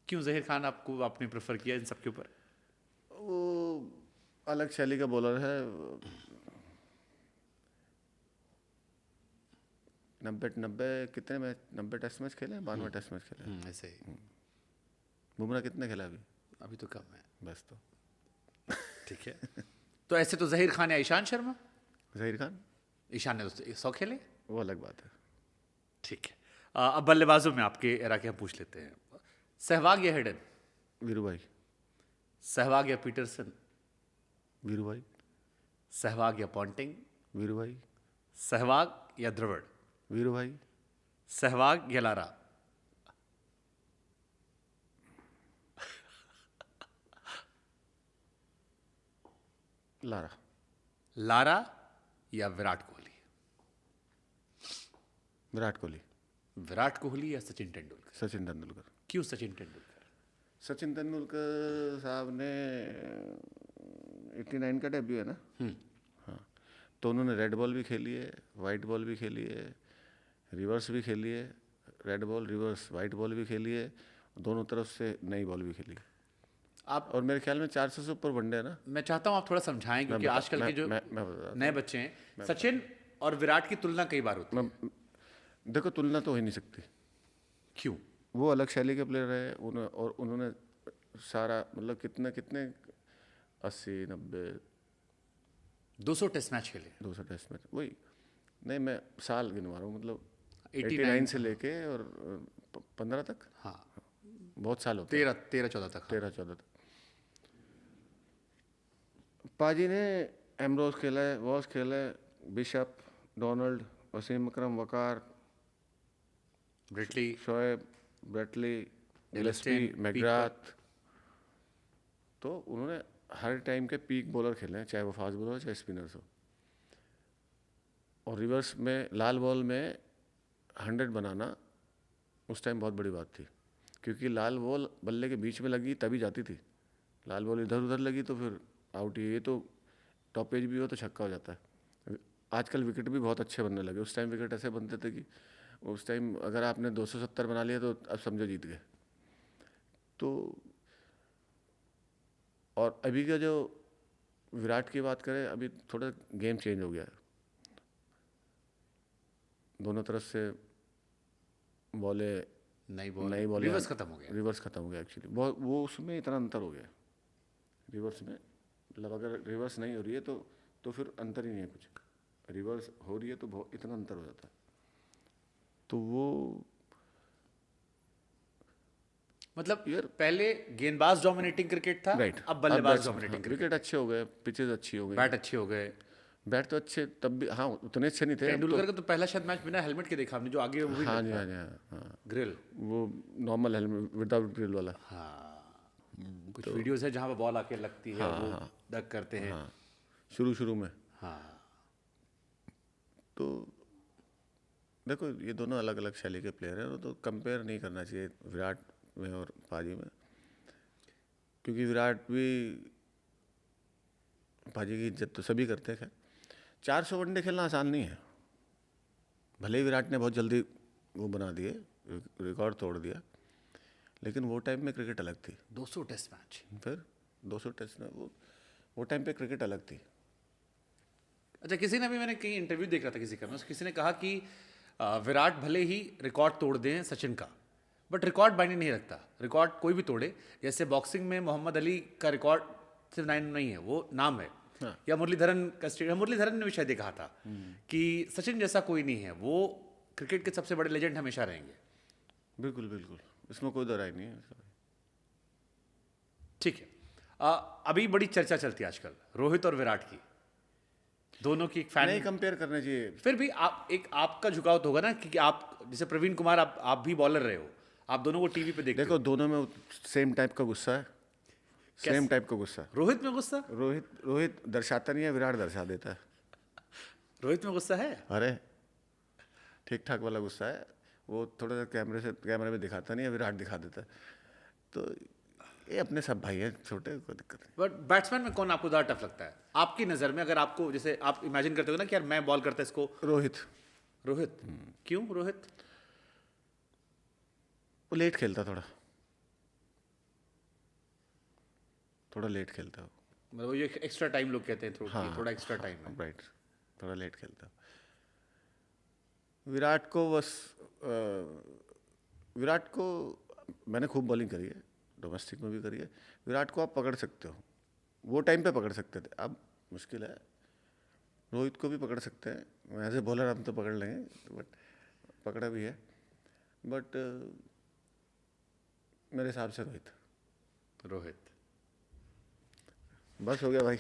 [SPEAKER 1] क्यों जहीर खान आपको आपने प्रेफर किया इन सब के ऊपर?
[SPEAKER 2] वो अलग शैली का बॉलर है। 90 कितने मैच, 90 टेस्ट मैच खेले हैं, 92 टेस्ट मैच खेले हैं।
[SPEAKER 1] ऐसे ही।
[SPEAKER 2] बुमराह कितने खेला अभी?
[SPEAKER 1] अभी तो कम है।
[SPEAKER 2] बस तो
[SPEAKER 1] ठीक है, तो ऐसे तो जहीर खान या ईशान शर्मा?
[SPEAKER 2] जहीर खान।
[SPEAKER 1] ईशान ने तो 100 खेले।
[SPEAKER 2] वो अलग बात है।
[SPEAKER 1] ठीक है, अब बल्लेबाजों में आपके एरा के हम पूछ लेते हैं। सहवाग या हेडन?
[SPEAKER 2] वीरू भाई।
[SPEAKER 1] सहवाग या पीटरसन?
[SPEAKER 2] वीरू भाई।
[SPEAKER 1] सहवाग या पॉन्टिंग?
[SPEAKER 2] वीरू भाई।
[SPEAKER 1] सहवाग या द्रविड़?
[SPEAKER 2] वीरू भाई।
[SPEAKER 1] सहवाग या लारा?
[SPEAKER 2] लारा।
[SPEAKER 1] लारा या विराट कोहली?
[SPEAKER 2] विराट कोहली।
[SPEAKER 1] विराट कोहली या सचिन तेंदुलकर?
[SPEAKER 2] सचिन तेंदुलकर।
[SPEAKER 1] क्यों सचिन तेंदुलकर?
[SPEAKER 2] सचिन तेंदुलकर साहब ने 89 का डेब्यू है ना। हाँ, तो उन्होंने रेड बॉल भी खेली है, वाइट बॉल भी खेली है, रिवर्स भी खेली है। Red ball, reverse, white ball भी खेली है, दोनों तरफ से नई बॉल भी खेली है।
[SPEAKER 1] आप,
[SPEAKER 2] और मेरे ख्याल में 400 से ऊपर वनडे है ना।
[SPEAKER 1] मैं चाहता हूँ आप थोड़ा समझाएं, क्योंकि आजकल के जो
[SPEAKER 2] मैं बता
[SPEAKER 1] नए बच्चे हैं, सचिन और विराट की तुलना कई बार होती है।
[SPEAKER 2] मैं देखो, तुलना तो हो ही नहीं सकती।
[SPEAKER 1] क्यों?
[SPEAKER 2] वो अलग शैली के प्लेयर है, और उन्होंने सारा मतलब कितने कितने 80, 90,
[SPEAKER 1] 200 टेस्ट मैच खेले।
[SPEAKER 2] 200 टेस्ट मैच। वही नहीं, मैं साल गिनवा रहा हूँ, मतलब
[SPEAKER 1] 89
[SPEAKER 2] 89 से लेके और 15 तक।
[SPEAKER 1] हाँ,
[SPEAKER 2] बहुत साल होते हैं।
[SPEAKER 1] 13-14 तक।
[SPEAKER 2] 13-14 तक। पाजी ने एमरोज खेला है, वॉस खेला है, बिशप, डोनाल्ड, वसीम अकरम, वकार,
[SPEAKER 1] ब्रिटली,
[SPEAKER 2] शोएब, ब्रेटली,
[SPEAKER 1] गिलस्टेन,
[SPEAKER 2] गिलस्पी, मैकग्राथ। तो उन्होंने हर टाइम के पीक बॉलर खेले हैं, चाहे वो फास्ट बॉलर हो चाहे स्पिनर्स हो। और रिवर्स में लाल बॉल में 100 बनाना उस टाइम बहुत बड़ी बात थी, क्योंकि लाल बॉल बल्ले के बीच में लगी तभी जाती थी। लाल बॉल इधर उधर लगी तो फिर आउट ही। ये तो टॉप पेज भी हो तो छक्का हो जाता है। आजकल विकेट भी बहुत अच्छे बनने लगे, उस टाइम विकेट ऐसे बनते थे कि उस टाइम अगर आपने 270 बना लिया तो अब समझो जीत गए। तो और अभी का जो विराट की बात करें, अभी थोड़ा गेम चेंज हो गया है, दोनों तरफ से बॉले,
[SPEAKER 1] नई बॉल,
[SPEAKER 2] बॉल,
[SPEAKER 1] रिवर्स खत्म हो गया।
[SPEAKER 2] रिवर्स खत्म हो गया एक्चुअली। बहुत वो उसमें इतना अंतर हो गया रिवर्स में, मतलब अगर रिवर्स नहीं हो रही है तो फिर अंतर ही नहीं है कुछ। रिवर्स हो रही है तो बहुत इतना अंतर हो जाता है। तो वो
[SPEAKER 1] मतलब
[SPEAKER 2] यार
[SPEAKER 1] पहले गेंदबाज डोमिनेटिंग क्रिकेट था,
[SPEAKER 2] राइट,
[SPEAKER 1] अब बल्लेबाज डोमिनेटिंग क्रिकेट,
[SPEAKER 2] विकेट अच्छे हो गए, पिचेज अच्छी हो गई,
[SPEAKER 1] बैट अच्छे हो गए।
[SPEAKER 2] बैट तो अच्छे तब भी, हाँ उतने अच्छे नहीं थे अब
[SPEAKER 1] तेंदुलकर का तो पहला शायद मैच बिना हेलमेट के देखा हमने, जो आगे वो भी
[SPEAKER 2] हाँ जी
[SPEAKER 1] लगता
[SPEAKER 2] हाँ
[SPEAKER 1] है,
[SPEAKER 2] जी हाँ हाँ,
[SPEAKER 1] ग्रिल।
[SPEAKER 2] वो नॉर्मल हेलमेट विदाउट ग्रिल वाला।
[SPEAKER 1] हाँ, कुछ वीडियोस है जहाँ पे बॉल आके लगती है, वो डक करते हैं।
[SPEAKER 2] हाँ शुरू शुरू में।
[SPEAKER 1] हाँ,
[SPEAKER 2] तो देखो ये दोनों अलग अलग शैली के प्लेयर हैं, तो कंपेयर नहीं करना चाहिए विराट में और पाजी में, क्योंकि विराट भी, पाजी की इज्जत तो सभी करते हैं। खैर 400 वनडे खेलना आसान नहीं है, भले ही विराट ने बहुत जल्दी वो बना दिए, रिकॉर्ड तोड़ दिया, लेकिन वो टाइम में क्रिकेट अलग थी।
[SPEAKER 1] 200 टेस्ट मैच,
[SPEAKER 2] फिर 200 टेस्ट में वो टाइम पे क्रिकेट अलग थी।
[SPEAKER 1] अच्छा किसी ने भी, मैंने कहीं इंटरव्यू देख रहा था किसी का में, किसी ने कहा कि विराट भले ही रिकॉर्ड तोड़ दें सचिन का, बट रिकॉर्ड मायने नहीं रखता, रिकॉर्ड कोई भी तोड़े। जैसे बॉक्सिंग में मोहम्मद अली का रिकॉर्ड सिर्फ 9 नहीं है, वो नाम है।
[SPEAKER 2] हाँ।
[SPEAKER 1] या मुरलीधरन ने भी शायद ये कहा था कि सचिन जैसा कोई नहीं है, वो क्रिकेट के सबसे बड़े लेजेंड हमेशा रहेंगे।
[SPEAKER 2] बिल्कुल बिल्कुल, इसमें कोई दो राय नहीं है।
[SPEAKER 1] ठीक है, अभी बड़ी चर्चा चलती है आजकल रोहित और विराट की, दोनों की एक फैन।
[SPEAKER 2] नहीं कंपेयर करना चाहिए।
[SPEAKER 1] फिर भी आपका झुकाव तो होगा ना, क्योंकि आप जैसे प्रवीण कुमार, आप भी बॉलर रहे हो, आप दोनों को टीवी पे देखते
[SPEAKER 2] देखो दोनों में सेम टाइप का गुस्सा है, सेम टाइप का गुस्सा।
[SPEAKER 1] हो। रोहित में गुस्सा,
[SPEAKER 2] रोहित दर्शाता नहीं है, विराट दर्शा देता है।
[SPEAKER 1] रोहित में गुस्सा है।
[SPEAKER 2] अरे ठीक ठाक वाला गुस्सा है, वो थोड़ा सा कैमरे में दिखाता नहीं है, विराट दिखा देता है। तो ये अपने सब भाई हैं छोटे, कोई दिक्कत नहीं।
[SPEAKER 1] बट बैट्समैन में कौन आपको ज़्यादा टफ लगता है आपकी नज़र में? अगर आपको, जैसे आप इमेजिन करते हो ना कि यार मैं बॉल करता इसको।
[SPEAKER 2] रोहित।
[SPEAKER 1] रोहित क्यों? रोहित
[SPEAKER 2] वो लेट खेलता, थोड़ा लेट खेलता हो।
[SPEAKER 1] मतलब ये एक्स्ट्रा टाइम लोग कहते हैं, थोड़ा एक्स्ट्रा टाइम है।
[SPEAKER 2] राइट, थोड़ा लेट खेलता। विराट को बस विराट को मैंने खूब बॉलिंग करी है, डोमेस्टिक में भी करी है। विराट को आप पकड़ सकते हो, वो टाइम पे पकड़ सकते थे, अब मुश्किल है। रोहित को भी पकड़ सकते हैं, एज ए बॉलर हम तो पकड़ लेंगे, बट पकड़ा भी है। बट मेरे हिसाब से रोहित। बस हो गया भाई,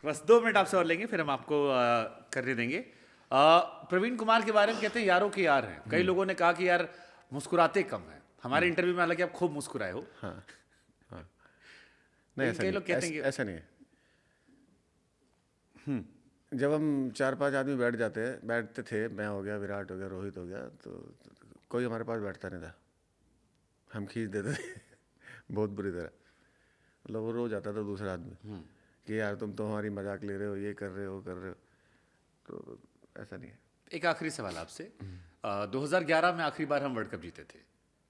[SPEAKER 1] बस 2 मिनट आपसे और लेंगे, फिर हम आपको करने देंगे। प्रवीण कुमार के बारे में कहते हैं यारों के यार हैं। कई लोगों ने कहा कि यार मुस्कुराते कम हैं। हमारे इंटरव्यू में हालांकि आप खूब मुस्कुराए हो।
[SPEAKER 2] हाँ हाँ, नहीं ऐसा
[SPEAKER 1] कई लोग कहते हैं
[SPEAKER 2] नहीं,
[SPEAKER 1] कि
[SPEAKER 2] ऐसा नहीं है। जब हम 4-5 आदमी बैठते थे, मैं हो गया, विराट हो गया, रोहित हो गया, तो कोई हमारे पास बैठता नहीं था, हम खींच देते थे बहुत बुरी तरह। मतलब वो रोज आता था दूसरा आदमी कि यार तुम तो हमारी मजाक ले रहे हो, ये कर रहे हो। तो ऐसा नहीं है।
[SPEAKER 1] एक आखिरी सवाल आपसे। 2011 में आखिरी बार हम वर्ल्ड कप जीते थे,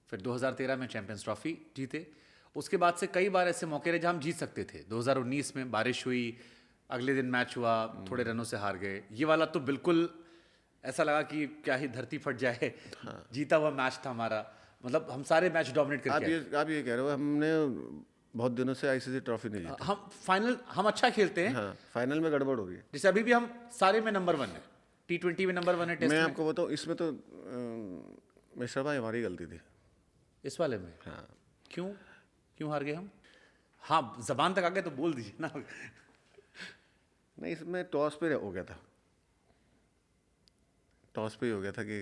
[SPEAKER 1] फिर 2013 में चैंपियंस ट्रॉफी जीते। उसके बाद से कई बार ऐसे मौके रहे जहाँ हम जीत सकते थे। 2019 में बारिश हुई, अगले दिन मैच हुआ, थोड़े रनों से हार गए। ये वाला तो बिल्कुल ऐसा लगा कि क्या ही धरती फट जाए। जीता हुआ मैच था हमारा, मतलब हम सारे मैच डोमिनेट करके आए।
[SPEAKER 2] आप ये कह रहे हो हमने बहुत दिनों से आईसीसी ट्रॉफी नहीं जीती।
[SPEAKER 1] हम अच्छा खेलते हैं।
[SPEAKER 2] हाँ, फाइनल में गड़बड़ हो रही है।
[SPEAKER 1] जैसे अभी भी हम सारे में नंबर 1 है, T20 में नंबर 1 है, टेस्ट
[SPEAKER 2] मैं
[SPEAKER 1] में।
[SPEAKER 2] आपको बताऊँ, इसमें तो मिश्रा भाई हमारी गलती थी।
[SPEAKER 1] इस वाले में
[SPEAKER 2] हाँ,
[SPEAKER 1] क्यों हार गए हम? हाँ, जबान तक आ गए तो बोल दीजिए ना।
[SPEAKER 2] नहीं इसमें टॉस पे हो गया था, टॉस पे ही हो गया था कि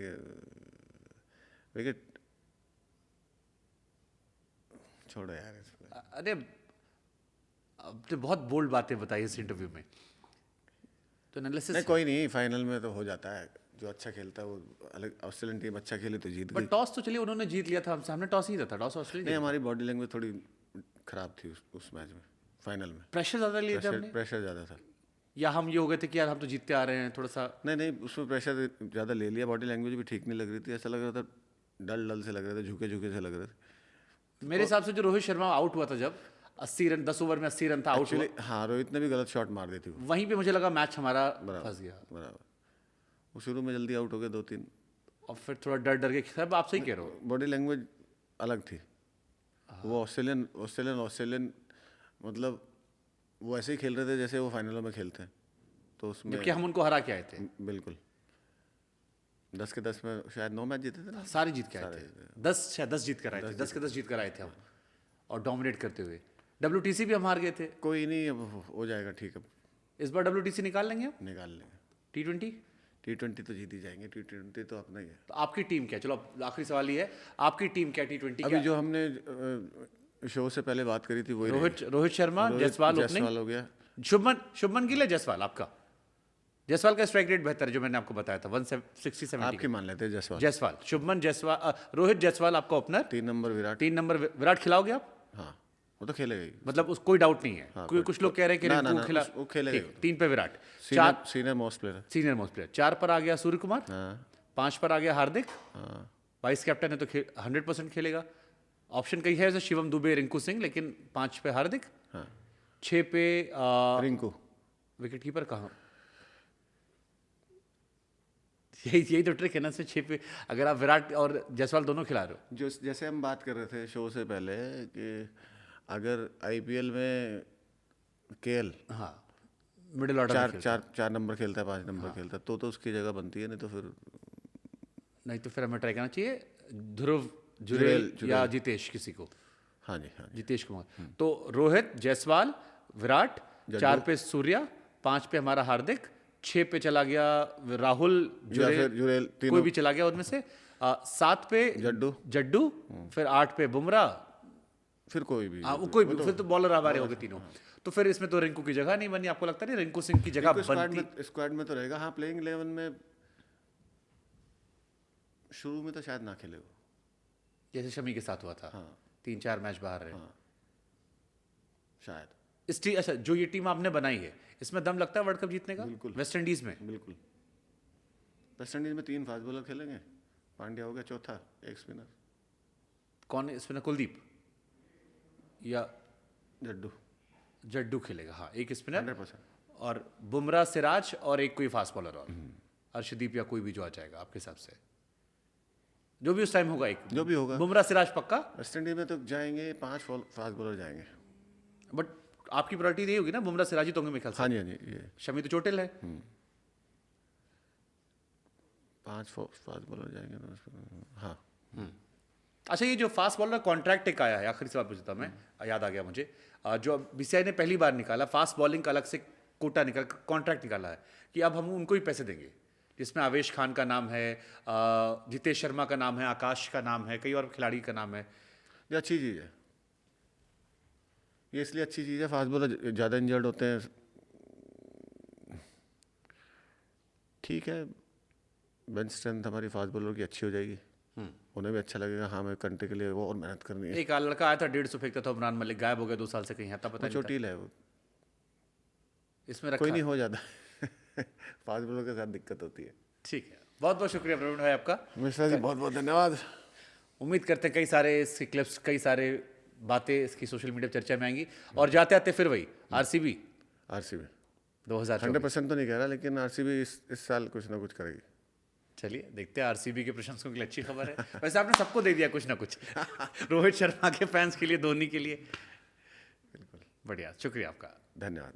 [SPEAKER 2] विकेट, छोड़ो यार इसमें।
[SPEAKER 1] अरे अब तो बहुत बोल्ड बातें बताई इस इंटरव्यू में, तो एनालिसिस
[SPEAKER 2] नहीं कोई नहीं, फाइनल में तो हो जाता है, जो अच्छा खेलता है वो अलग। ऑस्ट्रेलियन टीम अच्छा खेली तो जीत गई।
[SPEAKER 1] बट टॉस तो चलिए उन्होंने जीत लिया था, हमने टॉस नहीं था, टॉस ऑस्ट्रेलिया।
[SPEAKER 2] नहीं, हमारी बॉडी लैंग्वेज थोड़ी खराब थी उस मैच में, फाइनल में।
[SPEAKER 1] प्रेशर ज़्यादा लिए थे हमने,
[SPEAKER 2] प्रेशर ज़्यादा था,
[SPEAKER 1] या हम ये हो गए थे कि यार हम तो जीतते आ रहे हैं थोड़ा सा।
[SPEAKER 2] नहीं उसमें प्रेशर ज़्यादा ले लिया। बॉडी लैंग्वेज भी ठीक नहीं लग रही थी, ऐसा लग रहा था डल से लग रहे थे, झुके से लग रहे थे।
[SPEAKER 1] मेरे हिसाब से जो रोहित शर्मा आउट हुआ था जब 80 रन, 10 ओवर में 80 रन था, आउट हुआ,
[SPEAKER 2] हाँ, रोहित ने भी गलत शॉट मार दी थी वो।
[SPEAKER 1] वहीं पे मुझे लगा मैच हमारा फंस गया।
[SPEAKER 2] बराबर, वो शुरू में जल्दी आउट हो गए 2-3,
[SPEAKER 1] और फिर थोड़ा डर के, सब आप सही कह रहे हो।
[SPEAKER 2] बॉडी लैंग्वेज अलग थी। वो ऑस्ट्रेलियन मतलब वो ऐसे ही खेल रहे थे जैसे वो फाइनलों में खेलते हैं। तो उसमें
[SPEAKER 1] जबकि हम उनको हरा के आए थे,
[SPEAKER 2] बिल्कुल 10 के 10 में शायद 9 मैच जीते थे ना।
[SPEAKER 1] सारे जीत के आए थे, 10 जीत कर आए थे, 10 के 10 जीत कर आए थे हम, और डोमिनेट करते हुए। WTC भी हम हार गए थे,
[SPEAKER 2] कोई नहीं, अब हो जाएगा ठीक, अब
[SPEAKER 1] इस बार WTC निकाल लेंगे हम।
[SPEAKER 2] निकाल लेंगे।
[SPEAKER 1] T20
[SPEAKER 2] T20 तो जीत ही जाएंगे, T20 तो अपना ही है।
[SPEAKER 1] तो आपकी टीम क्या, चलो अब आखिरी सवाल ये है, आपकी टीम क्या T20
[SPEAKER 2] अभी
[SPEAKER 1] क्या?
[SPEAKER 2] जो हमने शो से पहले बात करी थी वही
[SPEAKER 1] रोहित शर्मा, जायसवाल ओपनिंग,
[SPEAKER 2] जायसवाल हो गया।
[SPEAKER 1] शुभमन गिल है, जायसवाल आपका? जायसवाल का स्ट्राइक रेट बेहतर है, जो मैंने आपको बताया था, 160-70
[SPEAKER 2] आपकी मान लेते हैं जायसवाल।
[SPEAKER 1] जायसवाल, शुभमन जायसवाल, रोहित जायसवाल आपका opener,
[SPEAKER 2] 3 number Virat.
[SPEAKER 1] 3 number Virat खिलाओगे आप?
[SPEAKER 2] हाँ, वो तो खेलेगा ही।
[SPEAKER 1] मतलब कोई डाउट नहीं है,
[SPEAKER 2] हाँ,
[SPEAKER 1] कुछ लोग कह रहे हैं कि
[SPEAKER 2] ना,
[SPEAKER 1] रिंकू
[SPEAKER 2] ना,
[SPEAKER 1] खिला,
[SPEAKER 2] वो खेलेगा
[SPEAKER 1] ठीक, 3 पे Virat,
[SPEAKER 2] senior most player.
[SPEAKER 1] Senior most player, 4 पर आ गया सूर्य कुमार,
[SPEAKER 2] हाँ
[SPEAKER 1] 5 पर आ गया हार्दिक,
[SPEAKER 2] हाँ
[SPEAKER 1] 22 कैप्टन है तो 100% खेलेगा। ऑप्शन कई है जैसे शिवम दुबे, रिंकू सिंह, लेकिन 5 पे हार्दिक,
[SPEAKER 2] हाँ
[SPEAKER 1] 6 पे
[SPEAKER 2] रिंकू।
[SPEAKER 1] विकेट कीपर कहाँ? यही तो ट्रिक है ना, इसमें 6 पे अगर आप विराट और जायसवाल दोनों खिला रहे हो।
[SPEAKER 2] जो जैसे हम बात कर रहे थे शो से पहले कि अगर IPL में KL
[SPEAKER 1] हाँ, मिडिल ऑर्डर
[SPEAKER 2] चार नंबर खेलता है, 5 नंबर खेलता है, तो उसकी जगह बनती है, नहीं तो फिर
[SPEAKER 1] नहीं तो फिर हमें ट्राई करना चाहिए ध्रुव जुरेल या जितेश, किसी को,
[SPEAKER 2] हाँ जी हाँ जी।
[SPEAKER 1] जितेश कुमार। तो रोहित, जायसवाल, विराट, 4 पे सूर्या, 5 पे हमारा हार्दिक, 6 पे चला गया राहुल,
[SPEAKER 2] या फिर जुरेल,
[SPEAKER 1] कोई भी चला गया उनमें से, 7 पे जड्डू, फिर 8 पे बुमराह,
[SPEAKER 2] फिर कोई भी
[SPEAKER 1] वो कोई भी, फिर तो बॉलर हमारे हो गए तीनों। तो फिर इसमें तो रिंकू की जगह नहीं बनी, आपको लगता नहीं रिंकू सिंह की जगह बनती?
[SPEAKER 2] स्क्वाड में तो रहेगा। हाँ, प्लेइंग 11 में शुरू में तो शायद ना खेले वो,
[SPEAKER 1] जैसे शमी के साथ हुआ था, 3-4 मैच बाहर रहे
[SPEAKER 2] शायद।
[SPEAKER 1] इस टीम, अच्छा जो ये टीम आपने बनाई है, इसमें दम लगता है वर्ल्ड कप जीतने का?
[SPEAKER 2] बिल्कुल।
[SPEAKER 1] वेस्ट इंडीज में
[SPEAKER 2] बिल्कुल। वेस्ट इंडीज में 3 फास्ट बॉलर खेलेंगे, पांड्या हो गया चौथा, एक स्पिनर।
[SPEAKER 1] कौन है स्पिनर? कुलदीप या
[SPEAKER 2] जड्डू
[SPEAKER 1] जड्डू खेलेगा, हाँ, एक स्पिनर
[SPEAKER 2] 100%।
[SPEAKER 1] और बुमराह, सिराज और एक कोई फास्ट बॉलर और अर्शदीप या कोई भी जो आ जाएगा आपके हिसाब से, जो भी उस टाइम होगा, एक
[SPEAKER 2] जो भी होगा।
[SPEAKER 1] बुमराह सिराज पक्का।
[SPEAKER 2] वेस्ट इंडीज में तो जाएंगे 5 फास्ट बॉलर जाएंगे।
[SPEAKER 1] बट आपकी प्रायोरिटी यही होगी ना, बुमराह सिराज ही तो होंगे मेरे ख्याल से।
[SPEAKER 2] हाँ जी हाँ जी, ये
[SPEAKER 1] शमी तो चोटिल है।
[SPEAKER 2] 5 फास्ट बॉलर जाएंगे तो हाँ।
[SPEAKER 1] अच्छा, ये जो फास्ट बॉलर कॉन्ट्रैक्ट एक आया है, आखिरी सवाल पूछता हूं मैं, याद आ गया मुझे, जो BCCI ने पहली बार निकाला, फास्ट बॉलिंग का अलग से कोटा निकाला, कॉन्ट्रैक्ट निकाला है कि अब हम उनको ही पैसे देंगे, जिसमें आवेश खान का नाम है, जितेश शर्मा का नाम है, आकाश का नाम है, कई और खिलाड़ी का नाम है।
[SPEAKER 2] ये अच्छी चीज़ है, ये इसलिए अच्छी चीज़ है, फास्ट बॉलर ज़्यादा इंजर्ड होते हैं। ठीक है, बेंच स्ट्रेंथ हमारी फास्ट बॉलर की अच्छी हो जाएगी, उन्हें भी अच्छा लगेगा, हाँ मैं कंट्री के लिए वो और मेहनत करनी है।
[SPEAKER 1] एक लड़का आया था 150 फेंकता था, उमरान मलिक, गायब हो गया 2 साल से, कहीं आता पता नहीं था।
[SPEAKER 2] चोटिल है वो,
[SPEAKER 1] इसमें रखा
[SPEAKER 2] कोई नहीं हो जाता फास्ट बॉलर के साथ दिक्कत होती है।
[SPEAKER 1] ठीक है, बहुत बहुत शुक्रिया प्रवीण भाई आपका।
[SPEAKER 2] मिश्रा जी बहुत बहुत धन्यवाद।
[SPEAKER 1] उम्मीद करते हैं कई सारे इसके क्लिप्स, कई सारे बातें इसकी सोशल मीडिया चर्चा में आएंगी। और जाते आते फिर वही RCB
[SPEAKER 2] 100% तो नहीं कह रहा, लेकिन RCB इस साल कुछ ना कुछ करेगी।
[SPEAKER 1] चलिए देखते हैं, RCB के प्रशंसकों के लिए अच्छी खबर है। वैसे आपने सबको दे दिया कुछ ना कुछ रोहित शर्मा के फैंस के लिए, धोनी के लिए, बिल्कुल बढ़िया, शुक्रिया आपका,
[SPEAKER 2] धन्यवाद।